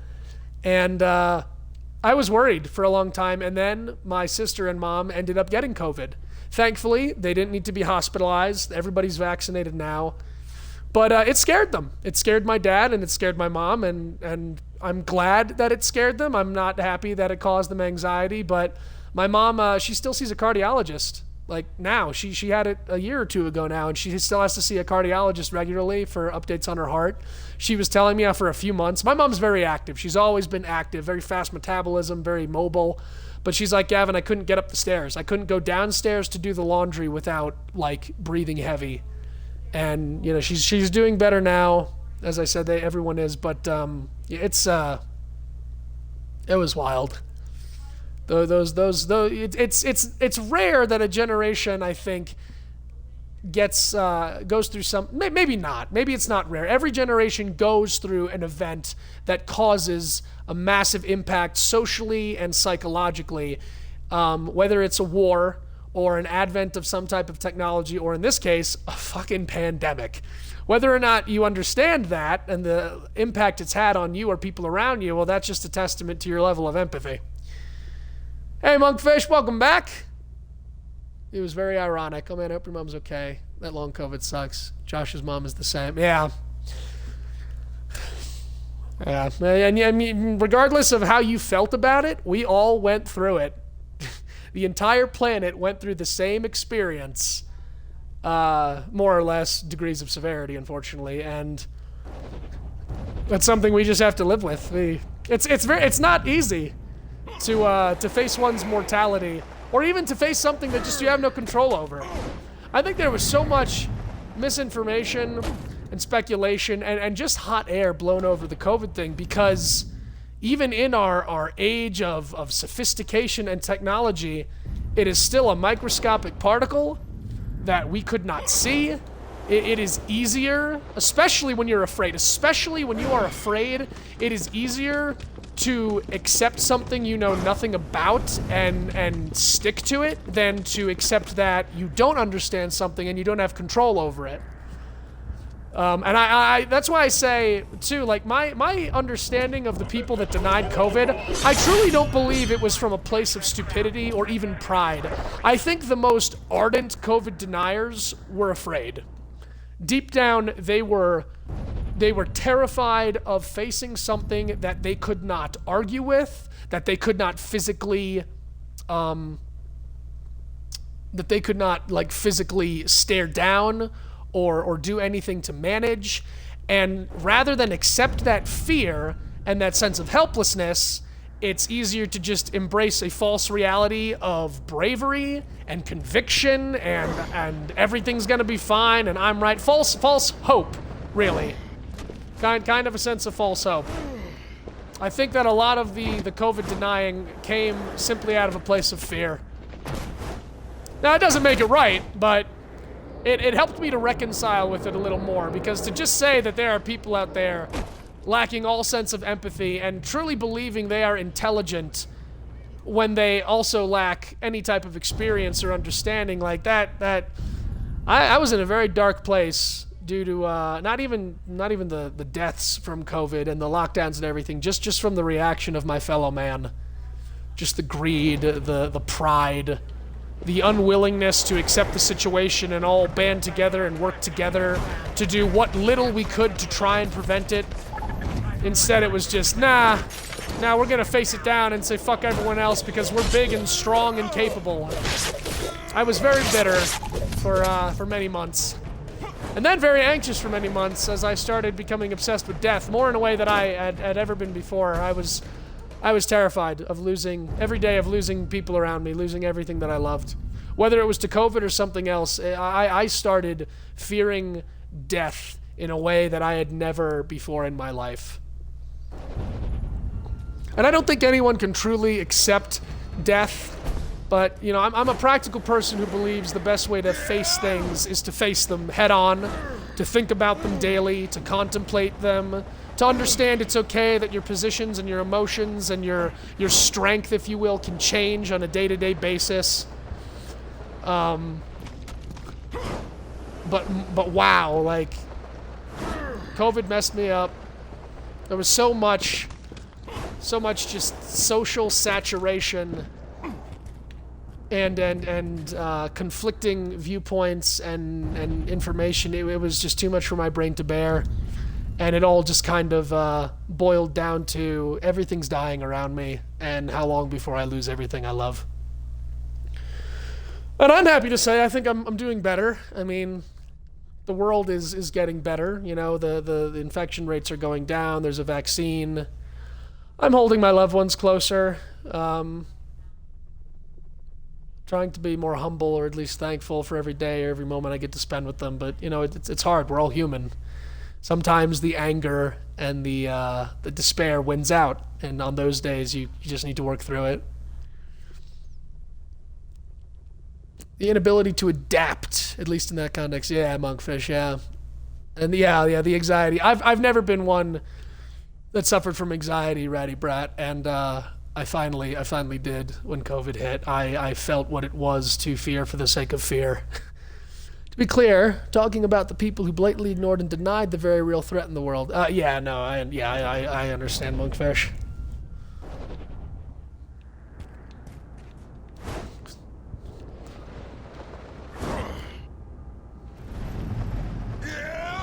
And I was worried for a long time, and then my sister and mom ended up getting COVID. Thankfully, they didn't need to be hospitalized. Everybody's vaccinated now. But it scared them. It scared my dad, and it scared my mom, and I'm glad that it scared them. I'm not happy that it caused them anxiety, but my mom, she still sees a cardiologist. Like now, she had it a year or two ago now, and she still has to see a cardiologist regularly for updates on her heart. She was telling me for a few months. My mom's very active. She's always been active, very fast metabolism, very mobile. But she's like, Gavin, I couldn't get up the stairs. I couldn't go downstairs to do the laundry without, like, breathing heavy. And, you know, she's doing better now. As I said, everyone is. But it was wild. It's rare that a generation, I think, goes through some, maybe not, maybe it's not rare. Every generation goes through an event that causes a massive impact socially and psychologically, whether it's a war or an advent of some type of technology, or in this case, a fucking pandemic. Whether or not you understand that and the impact it's had on you or people around you, well, that's just a testament to your level of empathy. Hey, Monkfish, welcome back. It was very ironic. Oh, man, I hope your mom's okay. That long COVID sucks. Josh's mom is the same. Yeah. Yeah. And I mean, regardless of how you felt about it, we all went through it. The entire planet went through the same experience, more or less degrees of severity, unfortunately, and that's something we just have to live with. It's not easy to face one's mortality, or even to face something that just you have no control over. I think there was so much misinformation and speculation and just hot air blown over the COVID thing, because even in our age of sophistication and technology, it is still a microscopic particle that we could not see. It is easier, especially when you're afraid, especially when you are afraid, it is easier to accept something you know nothing about and stick to it than to accept that you don't understand something and you don't have control over it. And I that's why I say, too, like, my understanding of the people that denied COVID, I truly don't believe it was from a place of stupidity or even pride. I think the most ardent COVID deniers were afraid. deep down, they were terrified of facing something that they could not argue with, that they could not physically, physically stare down or do anything to manage. And rather than accept that fear and that sense of helplessness, it's easier to just embrace a false reality of bravery and conviction and everything's gonna be fine and I'm right. False hope, really. Kind of a sense of false hope. I think that a lot of the COVID denying came simply out of a place of fear. Now, it doesn't make it right, but it helped me to reconcile with it a little more, because to just say that there are people out there lacking all sense of empathy and truly believing they are intelligent when they also lack any type of experience or understanding like that, I was in a very dark place due to not even the deaths from COVID and the lockdowns and everything, just from the reaction of my fellow man. Just the greed, the pride, the unwillingness to accept the situation and all band together and work together to do what little we could to try and prevent it. Instead, it was just, nah, we're gonna face it down and say fuck everyone else because we're big and strong and capable. I was very bitter for many months. And then very anxious for many months as I started becoming obsessed with death, more in a way that I had ever been before. I was terrified of losing, every day of losing people around me, losing everything that I loved. Whether it was to COVID or something else, I started fearing death in a way that I had never before in my life. And I don't think anyone can truly accept death, but, you know, I'm a practical person who believes the best way to face things is to face them head on, to think about them daily, to contemplate them, to understand it's okay that your positions and your emotions and your strength, if you will, can change on a day-to-day basis. But wow, like, COVID messed me up. There was so much just social saturation and conflicting viewpoints and information. It was just too much for my brain to bear. And it all just kind of boiled down to everything's dying around me and how long before I lose everything I love. And I'm happy to say I think I'm doing better. I mean, the world is getting better. You know, the infection rates are going down. There's a vaccine. I'm holding my loved ones closer. Trying to be more humble, or at least thankful for every day or every moment I get to spend with them. But, you know, it's hard. We're all human. Sometimes the anger and the despair wins out. And on those days, you just need to work through it. The inability to adapt, at least in that context. Yeah, Monkfish, yeah. And yeah, the anxiety. I've never been one that suffered from anxiety, Ratty Brat, and I finally did when COVID hit. I felt what it was to fear for the sake of fear. To be clear, talking about the people who blatantly ignored and denied the very real threat in the world. I understand, Monkfish.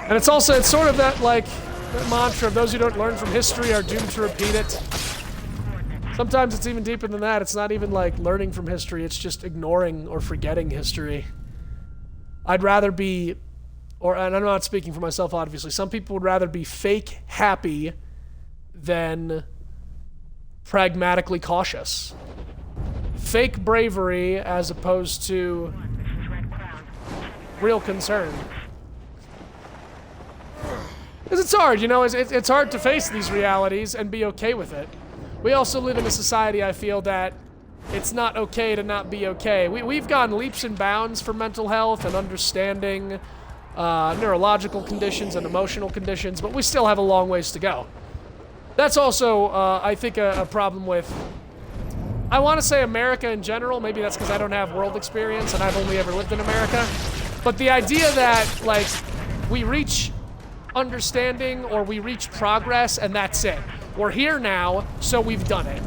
And it's sort of that, like, that mantra of those who don't learn from history are doomed to repeat it. Sometimes it's even deeper than that. It's not even like learning from history, it's just ignoring or forgetting history. I'd rather be, and I'm not speaking for myself, obviously, some people would rather be fake happy than pragmatically cautious. Fake bravery as opposed to real concern. Because it's hard, you know, it's hard to face these realities and be okay with it. We also live in a society, I feel, that it's not okay to not be okay. We've gone leaps and bounds for mental health and understanding neurological conditions and emotional conditions, but we still have a long ways to go. That's also, I think, a problem with, I want to say America in general. Maybe that's because I don't have world experience and I've only ever lived in America. But the idea that, like, we reach understanding or we reach progress and that's it. We're here now, so we've done it.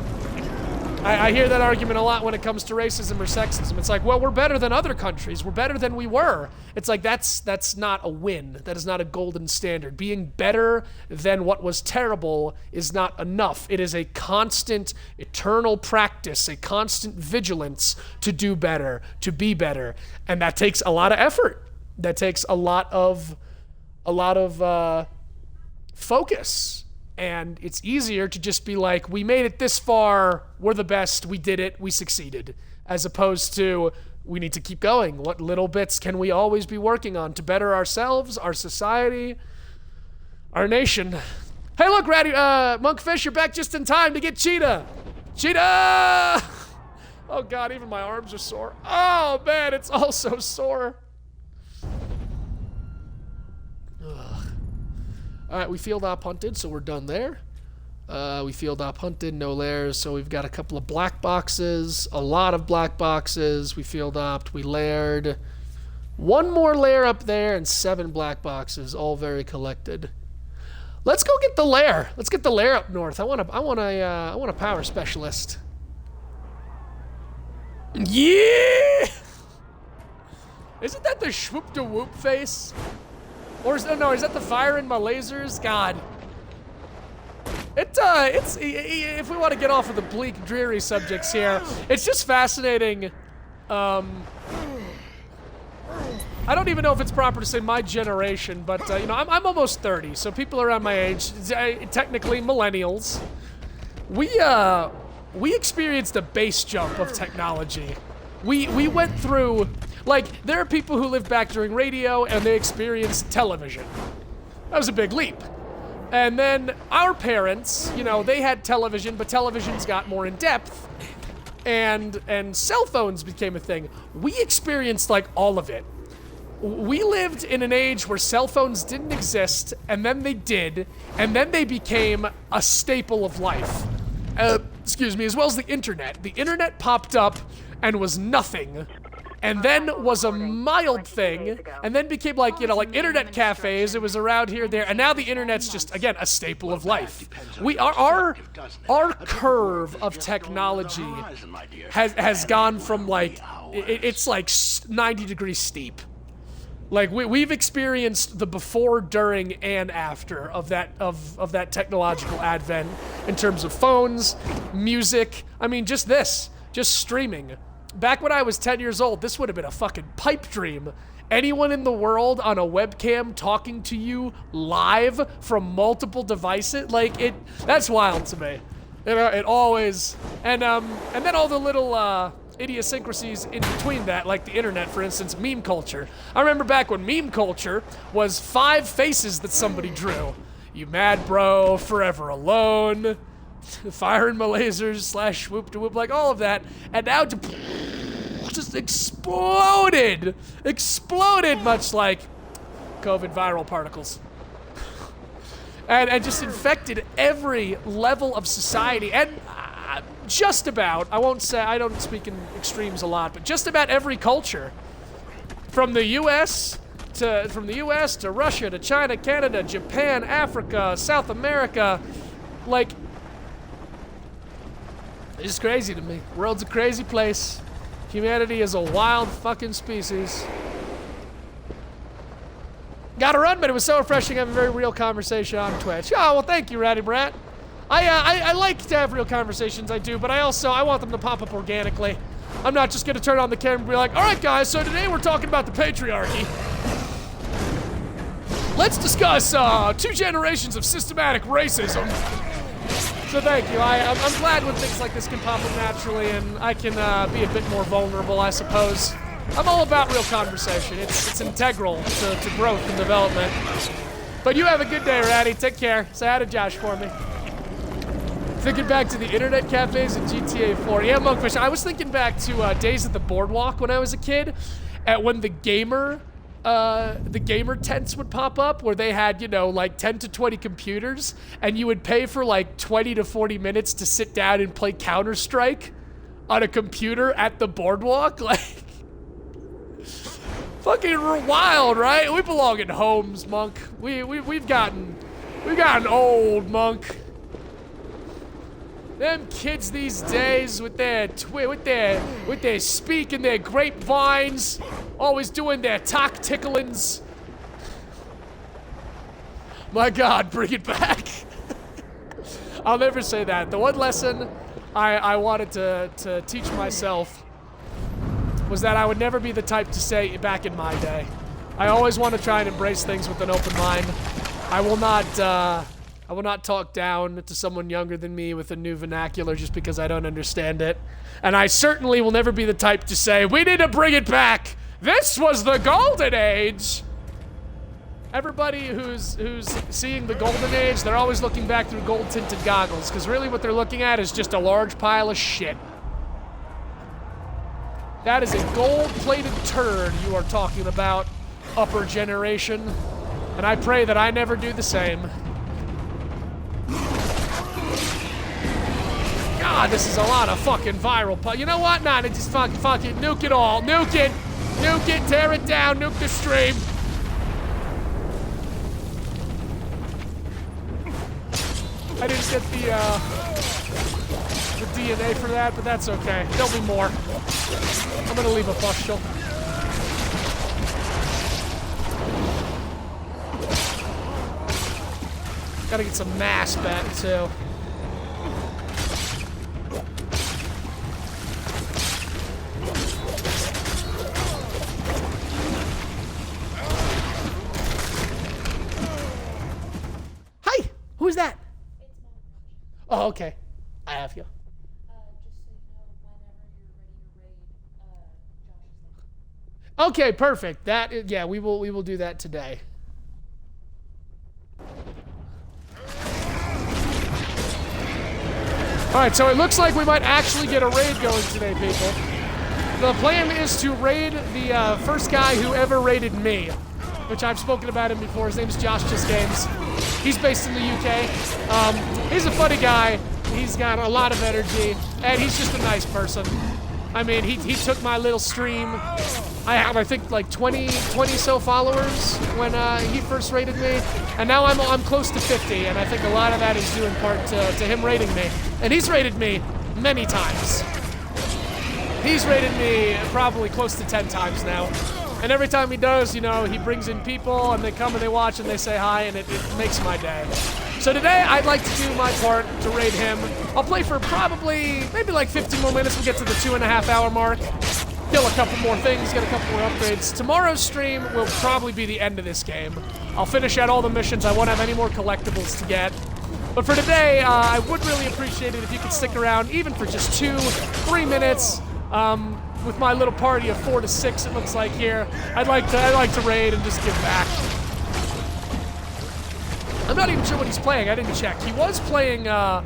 I hear that argument a lot when it comes to racism or sexism. It's like, well, we're better than other countries. We're better than we were. It's like, that's not a win. That is not a golden standard. Being better than what was terrible is not enough. It is a constant, eternal practice, a constant vigilance to do better, to be better. And that takes a lot of effort. That takes a lot of focus. And it's easier to just be like, we made it this far, we're the best, we did it, we succeeded. As opposed to, we need to keep going. What little bits can we always be working on to better ourselves, our society, our nation? Hey, look, Monkfish, you're back just in time to get Cheetah. Cheetah! Oh God, even my arms are sore. Oh man, it's all so sore. All right, we field op hunted, so we're done there. We field op hunted, no lairs, so we've got a couple of black boxes, a lot of black boxes. We field opt, we laired. One more lair up there and 7 black boxes, all very collected. Let's go get the lair. Let's get the lair up north. I want a power specialist. Yeah! Isn't that the Schwoop-de-Whoop face? Or is that the fire in my lasers? God. It's if we want to get off of the bleak, dreary subjects here, it's just fascinating. I don't even know if it's proper to say my generation, but you know, I'm almost 30, so people around my age, technically millennials, we experienced a base jump of technology. We went through. Like, there are people who lived back during radio and they experienced television. That was a big leap. And then our parents, you know, they had television, but televisions got more in depth and cell phones became a thing. We experienced like all of it. We lived in an age where cell phones didn't exist, and then they did, and then they became a staple of life. As well as the internet. The internet popped up and was nothing. And then was a mild thing, and then became like, you know, like internet cafes. It was around here, there, and now the internet's just, again, a staple of life. Our curve of technology has gone from like, it's like 90 degrees steep. Like we've experienced the before, during, and after of that technological advent in terms of phones, music. I mean, just streaming. Back when I was 10 years old, this would have been a fucking pipe dream. Anyone in the world on a webcam talking to you live from multiple devices, that's wild to me. You know, it always, and then all the little idiosyncrasies in between that, like the internet, for instance, meme culture. I remember back when meme culture was 5 faces that somebody drew. You mad bro, forever alone, fire in my lasers, / whoop to whoop, like all of that, and now just exploded, much like COVID viral particles, and just infected every level of society, and just about, I won't say, I don't speak in extremes a lot, but just about every culture, from the U.S. to Russia to China, Canada, Japan, Africa, South America, like. It's just crazy to me. The world's a crazy place. Humanity is a wild fucking species. Gotta run, but it was so refreshing having a very real conversation on Twitch. Oh, well, thank you, Ratty Brat. I like to have real conversations, I do, but I want them to pop up organically. I'm not just gonna turn on the camera and be like, all right, guys, so today we're talking about the patriarchy. Let's discuss 2 generations of systematic racism. So thank you. I'm glad when things like this can pop up naturally and I can be a bit more vulnerable, I suppose. I'm all about real conversation. It's integral to growth and development. But you have a good day, Ratty. Take care. Say hi to Josh for me. Thinking back to the internet cafes in GTA 4. Yeah, Monkfish, I was thinking back to days at the boardwalk when I was a kid, at when the gamer tents would pop up where they had, you know, like 10 to 20 computers, and you would pay for like 20 to 40 minutes to sit down and play Counter-Strike on a computer at the boardwalk. Like, fucking wild, right? We belong in homes, Monk. We've gotten old, Monk. Them kids these days with their speak and their grapevines, always doing their talk ticklings. My God, bring it back. I'll never say that. The one lesson I wanted to teach myself was that I would never be the type to say back in my day. I always want to try and embrace things with an open mind. I will not talk down to someone younger than me with a new vernacular just because I don't understand it. And I certainly will never be the type to say, we need to bring it back. This was the golden age. Everybody who's seeing the golden age, they're always looking back through gold-tinted goggles, because really what they're looking at is just a large pile of shit. That is a gold-plated turd you are talking about, upper generation. And I pray that I never do the same. God, this is a lot of fucking viral. You know what? Nah, just fucking nuke it all. Nuke it. Nuke it. Tear it down. Nuke the stream. I didn't get the DNA for that, but that's okay. There'll be more. I'm gonna leave a pustule. Gotta get some mass back, too. Hi! Who's that? Oh, okay. I have you. Okay, perfect. Yeah, we will do that today. Alright, so it looks like we might actually get a raid going today, people. The plan is to raid the first guy who ever raided me, which I've spoken about him before. His name's Josh Just Games. He's based in the UK. He's a funny guy. He's got a lot of energy, and he's just a nice person. I mean, he took my little stream. I have, I think, like 20 so followers when he first raided me, and now I'm close to 50, and I think a lot of that is due in part to him raiding me. And he's raided me many times. He's raided me probably close to 10 times now. And every time he does, you know, he brings in people, and they come and they watch and they say hi, and it makes my day. So today, I'd like to do my part to raid him. I'll play for probably, maybe like 15 more minutes. We'll get to the 2.5 hour mark. Kill a couple more things, get a couple more upgrades. Tomorrow's stream will probably be the end of this game. I'll finish out all the missions. I won't have any more collectibles to get. But for today, I would really appreciate it if you could stick around, even for just 2-3 minutes. With my little party of 4 to 6, it looks like here. I'd like to raid and just give back. I'm not even sure what he's playing. I didn't check. He was playing, last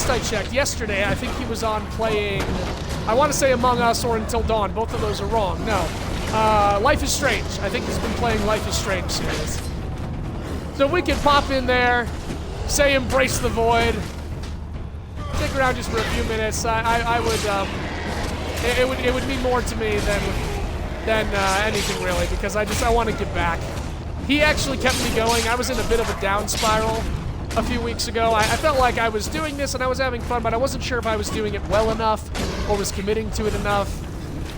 I checked, yesterday, I think he was on playing, I want to say Among Us or Until Dawn. Both of those are wrong. No. Life is Strange. I think he's been playing Life is Strange series. So we could pop in there, say Embrace the Void, stick around just for a few minutes. I would, it would mean more to me than anything really, because I want to give back. He actually kept me going. I was in a bit of a down spiral a few weeks ago. I felt like I was doing this and I was having fun, but I wasn't sure if I was doing it well enough or was committing to it enough.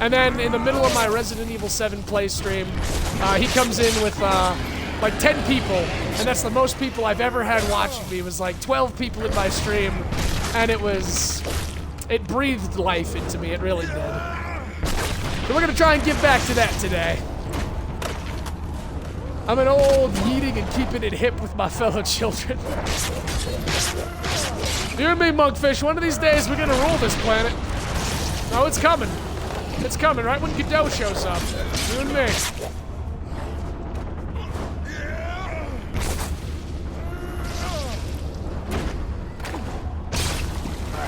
And then in the middle of my Resident Evil 7 play stream, he comes in with like 10 people, and that's the most people I've ever had watching me. It was like 12 people in my stream, and it breathed life into me. It really did. So we're gonna try and give back to that today. I'm an old yeeting and keeping it hip with my fellow children. You and me, Monkfish, one of these days we're gonna rule this planet. Oh, it's coming. It's coming, right when Godot shows up. You and me.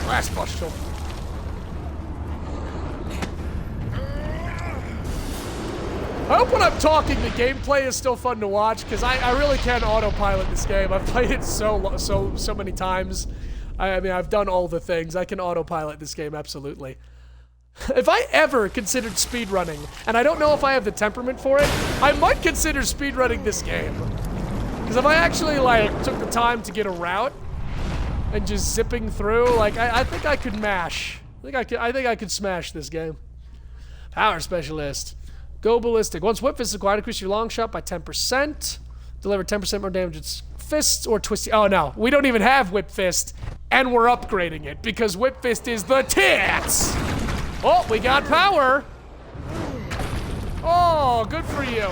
Last pustule. I hope when I'm talking, the gameplay is still fun to watch, because I really can autopilot this game. I've played it so many times. I mean, I've done all the things. I can autopilot this game, absolutely. If I ever considered speedrunning, and I don't know if I have the temperament for it, I might consider speedrunning this game. Because if I actually, like, took the time to get a route, and just zipping through. Like, I think I could mash. I think I could smash this game. Power Specialist. Go ballistic. Once Whip Fist is acquired, increase your long shot by 10%. Deliver 10% more damage with fists or twisty. Oh no, we don't even have Whip Fist, and we're upgrading it because Whip Fist is the tits. Oh, we got power. Oh, good for you.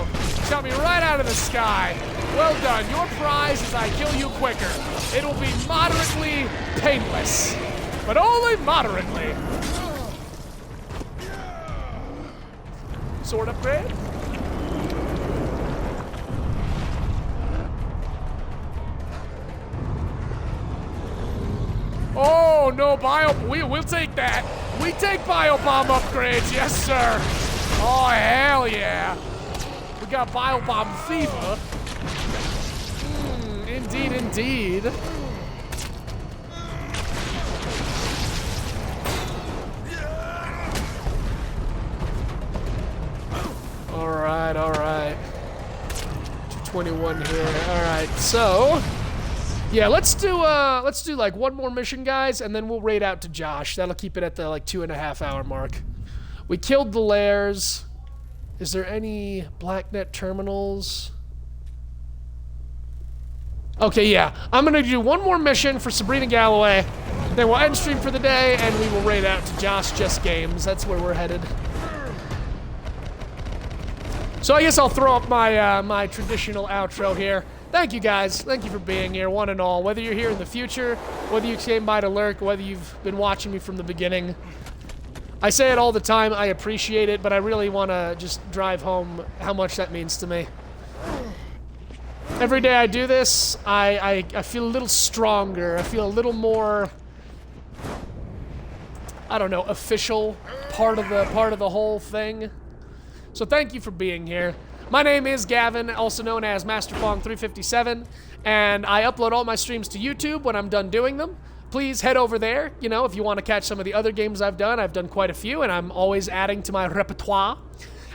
Shot me right out of the sky. Well done. Your prize is I kill you quicker. It'll be moderately painless, but only moderately. Sword upgrade. Oh no, we'll take that. We take biobomb upgrades, yes sir. Oh hell yeah. We got biobomb fever. Indeed, indeed. All right. 221 here. All right, so yeah, let's do like one more mission, guys, and then we'll raid out to Josh. That'll keep it at the like 2.5 hour mark. We killed the lairs. Is there any Blacknet terminals? Okay, yeah. I'm gonna do one more mission for Sabrina Galloway. Then we'll end stream for the day, and we will raid out to Josh Just Games. That's where we're headed. So I guess I'll throw up my my traditional outro here. Thank you guys. Thank you for being here, one and all. Whether you're here in the future, whether you came by to lurk, whether you've been watching me from the beginning. I say it all the time, I appreciate it, but I really want to just drive home how much that means to me. Every day I do this, I feel a little stronger. I feel a little more, I don't know, official part of the whole thing. So thank you for being here. My name is Gavin, also known as MasterFong357, and I upload all my streams to YouTube when I'm done doing them. Please head over there, you know, if you want to catch some of the other games I've done. I've done quite a few, and I'm always adding to my repertoire.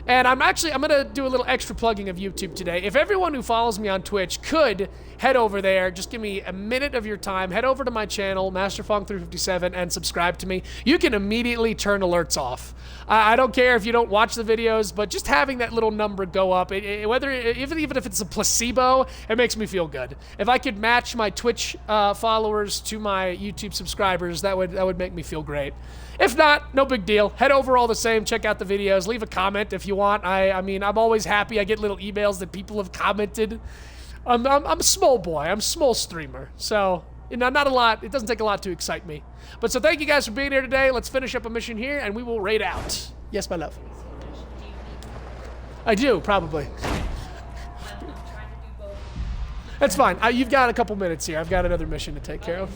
And I'm going to do a little extra plugging of YouTube today. If everyone who follows me on Twitch could head over there, just give me a minute of your time, head over to my channel, MasterFong357, and subscribe to me. You can immediately turn alerts off. I don't care if you don't watch the videos, but just having that little number go up, even if it's a placebo, it makes me feel good. If I could match my Twitch followers to my YouTube subscribers, that would make me feel great. If not, no big deal. Head over all the same, check out the videos, leave a comment if you want. I mean, I'm always happy. I get little emails that people have commented. I'm a small boy. I'm a small streamer. So, you know, not a lot. It doesn't take a lot to excite me. But so thank you guys for being here today. Let's finish up a mission here, and we will raid out. Yes, my love. I do, probably. That's fine. You've got a couple minutes here. I've got another mission to take care of.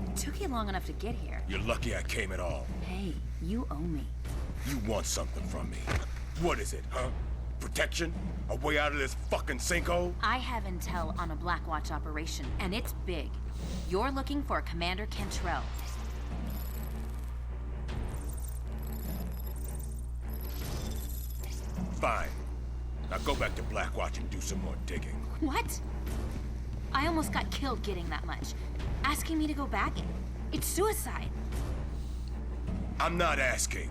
It took you long enough to get here. You're lucky I came at all. Hey, you owe me. You want something from me. What is it, huh? Protection? A way out of this fucking sinkhole? I have intel on a Blackwatch operation, and it's big. You're looking for Commander Cantrell. Fine. Now go back to Blackwatch and do some more digging. What? I almost got killed getting that much. Asking me to go back? It's suicide. I'm not asking.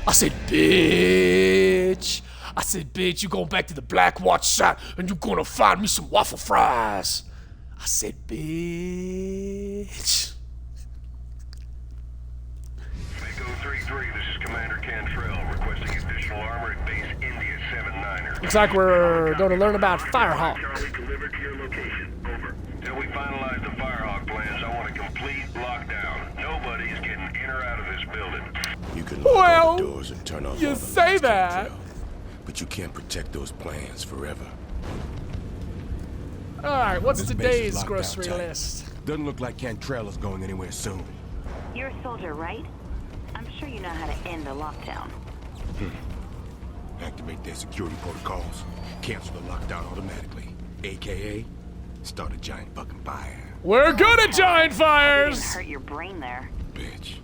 I said, bitch. I said, bitch, you going back to the Blackwatch site and you gonna find me some waffle fries. I said, bitch. Mako 3-3, this is Commander Cantrell, requesting additional armor at base India 7-9er. Looks like we're going to learn about Firehawk. Charlie delivered to your location. Over. Till we finalize the Firehawk plans, I want a complete lockdown. Nobody's getting in or out of this building. You can lock all the doors and turn off you all the say lights, that. Cantrell, but you can't protect those plans forever. Alright, what's This today's base is locked grocery down tight. list? Doesn't look like Cantrell is going anywhere soon. You're a soldier, right? I'm sure you know how to end a lockdown. Activate their security protocols. Cancel the lockdown automatically. AKA, start a giant fucking fire. We're good at giant fires! Hurt your brain there. Bitch.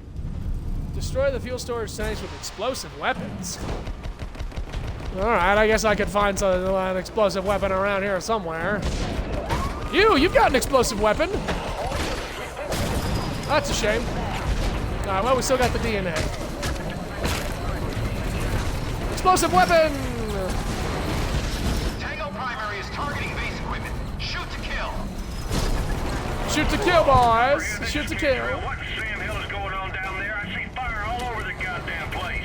Destroy the fuel storage tanks with explosive weapons. Alright, I guess I could find an explosive weapon around here somewhere. You've got an explosive weapon. That's a shame. Alright, well, we still got the DNA. Explosive weapon! Tango Primary is targeting base equipment. Shoot to kill. Shoot to kill, boys. Shoot to kill. What Sam Hill is going on down there? I see fire all over the goddamn place.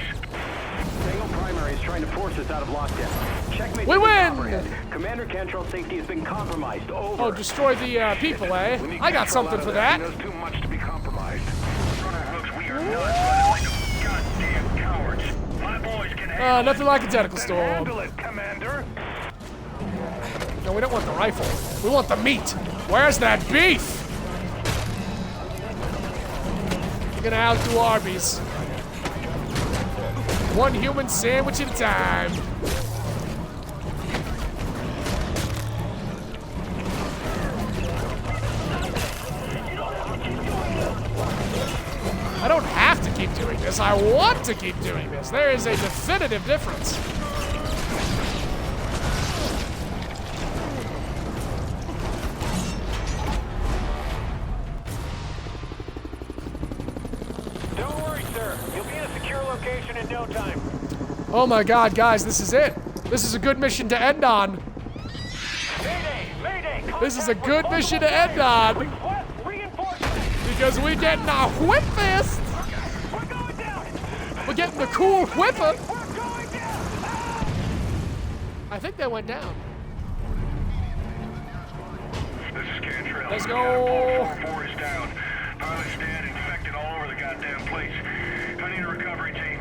Tango Primary is trying to force us out of lockdown. Checkmate. We win! Commander Cantrell's safety has been compromised. Over. Oh, destroy the people, eh? I got something for that. He knows too much to be compromised. We are not running like goddamn cowards. My boys can handle Nothing like a tentacle storm. Handle it, Commander. No, we don't want the rifle. We want the meat. Where's that beef? We're gonna outdo Arby's. One human sandwich at a time. I don't have to keep doing this. I want to keep doing this. There is a definitive difference. Don't worry, sir. You'll be in a secure location in no time. Oh my god, guys, this is it. This is a good mission to end on. Mayday! Mayday! This is a good mission to end on. Request reinforcements! Because we getting our whip fist. We're going down! We're getting the cool whipper. We're going down! I think they went down. This is Cantrell. Let's go. 4 is down. Pilot's dead, infected all over the goddamn place. I need a recovery team.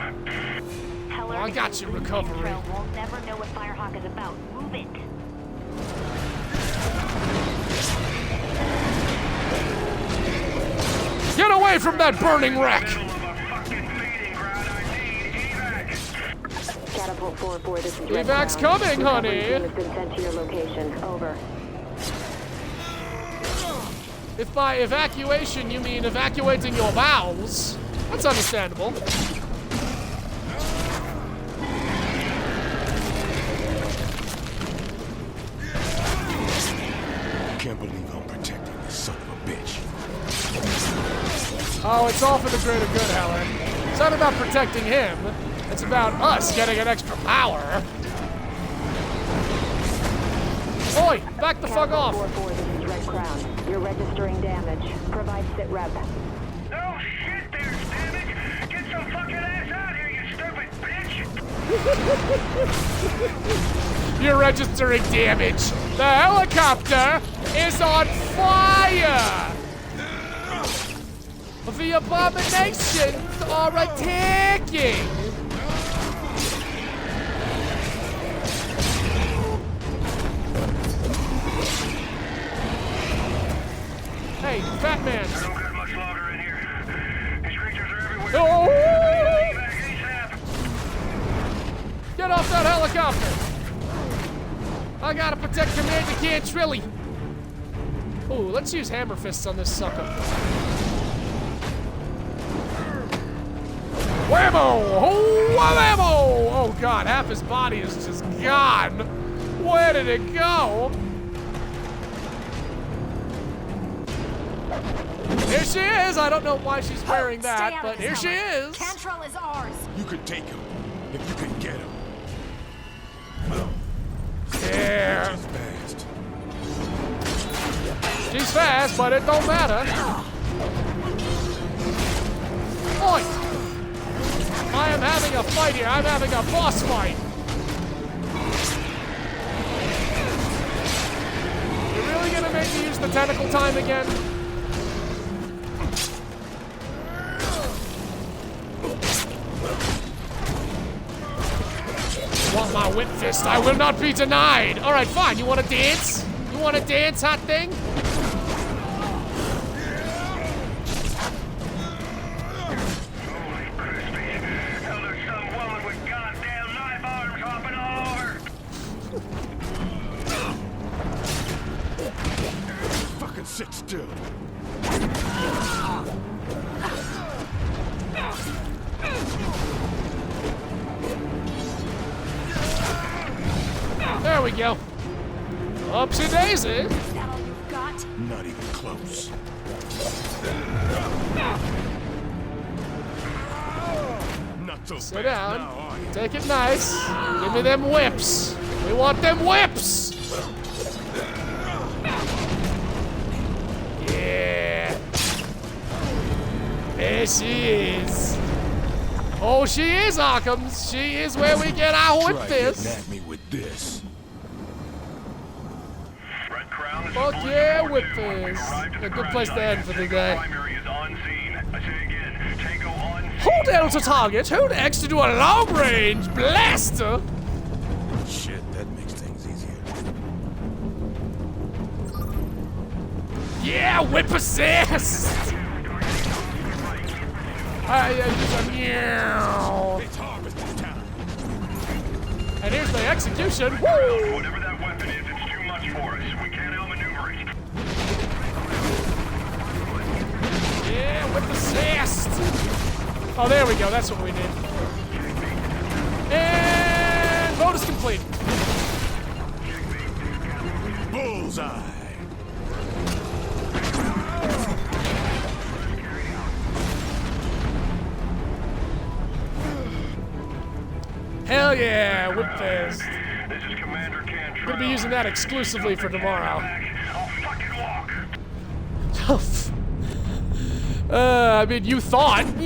Heller, I got you, recovery. We'll never know what Firehawk is about. Move it. Get away from that burning wreck. Middle of a fucking feeding ground. I need evac. Catapult 4-4, this is Red Evac's Crown. coming, Recovery honey. team has been sent to your location. Over. If by evacuation you mean evacuating your bowels, that's understandable. Can't believe I'm protecting this son of a bitch. Oh, it's all for the greater good, Helen. It's not about protecting him. It's about us getting an extra power. Oi, back the fuck off. 4-4, this is Red Crown. You're registering damage. Provide sit rep. No shit there, Stavic! Get some fucking ass out here, you stupid bitch! You're registering damage. The helicopter is on fire! The abominations are attacking! Hey, fat man. I don't got much longer in here. These creatures are everywhere. Oh! Evac ASAP. Get off that helicopter! I gotta protect Commander Cantrilli. Ooh, let's use hammer fists on this sucker. Whammo! Oh, whammo! Oh god, half his body is just gone. Where did it go? Here she is. I don't know why she's wearing that, but here she is. Cantrell is ours. You could take him if you can get him. Yeah. She's fast. She's fast, but it don't matter. Oi! I am having a fight here. I'm having a boss fight. You're really gonna make me use the tentacle time again? Want my whip fist? I will not be denied. All right, fine. You want to dance? You want to dance, hot thing? Holy crispy. Hell, there's some woman with goddamn knife arms hopping all over. Fucking sit still. we go. Upsy daisy. Is that all you've got? Not even close. Not so Sit fast down. now, are you? Take it nice. Give me them whips. We want them whips. Yeah. There she is. Oh, she is, Occams. She is where we get our whip Try getting fist. at me with this. Red Crown, this Fuck is yeah, Police whip 42. We've fist. arrived at A the good crash place to site. end for the Tango day. Primary is on scene. I say again, Tango on scene. Hold down to target. Hold X to do a long range blaster. Shit, that makes things easier. Yeah, whip assist. Meow. It's harvest time. And here's the execution. Woo! Whatever that weapon is, it's too much for us. We can't outmaneuver it. Yeah, whip assist. Oh, there we go. That's what we did. And bonus complete. Bullseye. Hell yeah, whip fist. This is Commander Cantrell. Gonna be using that exclusively for tomorrow. I'll fucking walk. I mean, you thought. Whoop.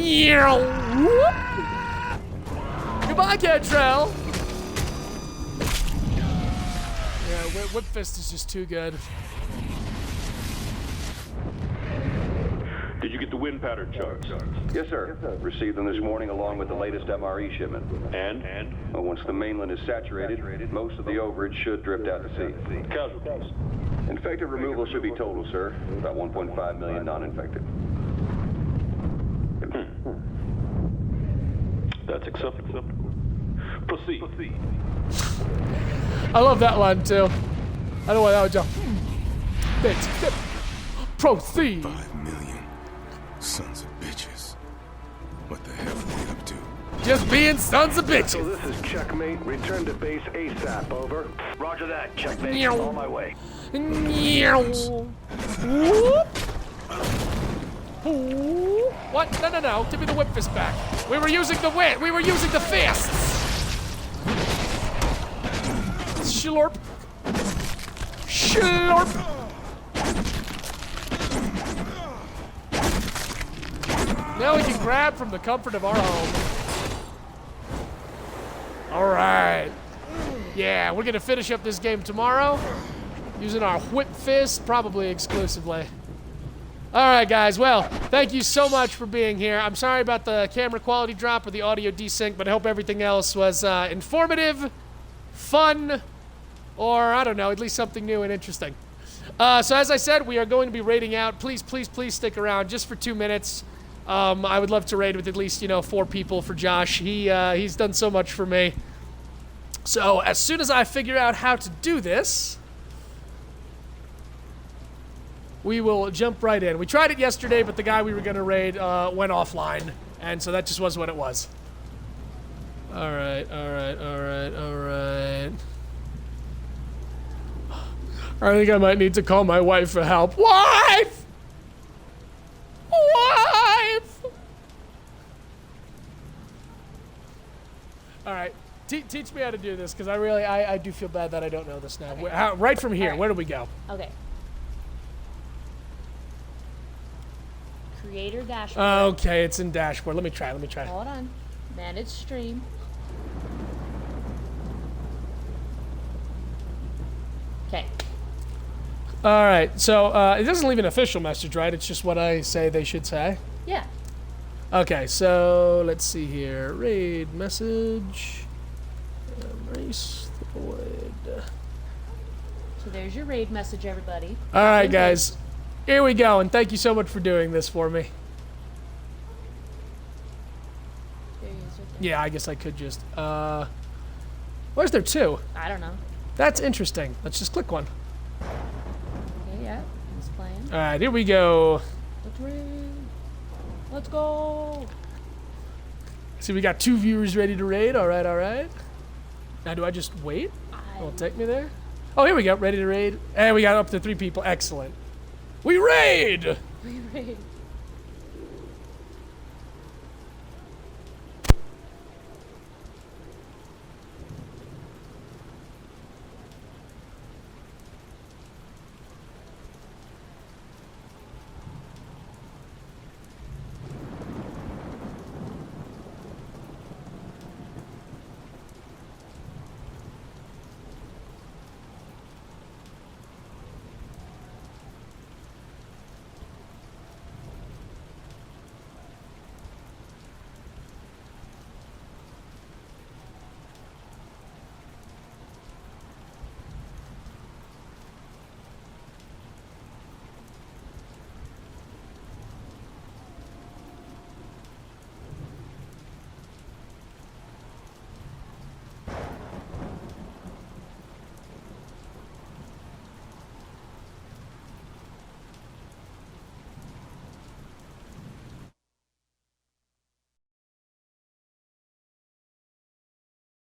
Goodbye, Cantrell. Yeah, whip fist is just too good. Did you get the wind pattern charts? Yes, sir. Received them this morning along with the latest MRE shipment. And? Well, once the mainland is saturated, most of the overage should drift out to sea. Casualties. Infected removal should be total, sir. About 1.5 million non-infected. That's acceptable. Proceed. I love that line too. I don't know why that would jump. Thanks. Proceed. 5 million. Sons of bitches. What the hell are they up to? Just being sons of So bitches. this is Checkmate. Return to base ASAP, over. Roger that. Checkmate. Meow. On my way. Meow. Whoop. Ooh. What? No. Give me the whip fist back. We were using the whip. We were using the fists. Slurp. Slurp. Now we can grab from the comfort of our home. All right. Yeah, we're gonna finish up this game tomorrow using our whip fist, probably exclusively. All right, guys. Well, thank you so much for being here. I'm sorry about the camera quality drop or the audio desync, but I hope everything else was informative, fun, or I don't know, at least something new and interesting. So as I said, we are going to be raiding out. Please, please, please stick around just for 2 minutes. I would love to raid with at least 4 people for Josh. He's done so much for me. So as soon as I figure out how to do this, we will jump right in. We tried it yesterday, but the guy we were going to raid went offline, and so that just was what it was. All right. I think I might need to call my wife for help. Wife! All right, teach me how to do this, because I do feel bad that I don't know this now. Okay. Right from here, All right. Where do we go? Okay. Creator dashboard. Okay, it's in dashboard. Let me try. Hold on. Manage stream. Okay. All right, so it doesn't leave an official message, right? It's just what I say they should say. Yeah. Okay, so let's see here. Raid message. Embrace the void. So there's your raid message, everybody. All right, guys. Here we go, and thank you so much for doing this for me. There he is right there. Yeah, I guess I could just. Where's there 2? I don't know. That's interesting. Let's just click one. Okay, yeah. He's playing. All right, here we go. Let's raid. Let's go. See, we got 2 viewers ready to raid. All right. Now, do I just wait? I Will it take me there? Oh, here we go. Ready to raid. And we got up to 3 people. Excellent. We raid! We raid.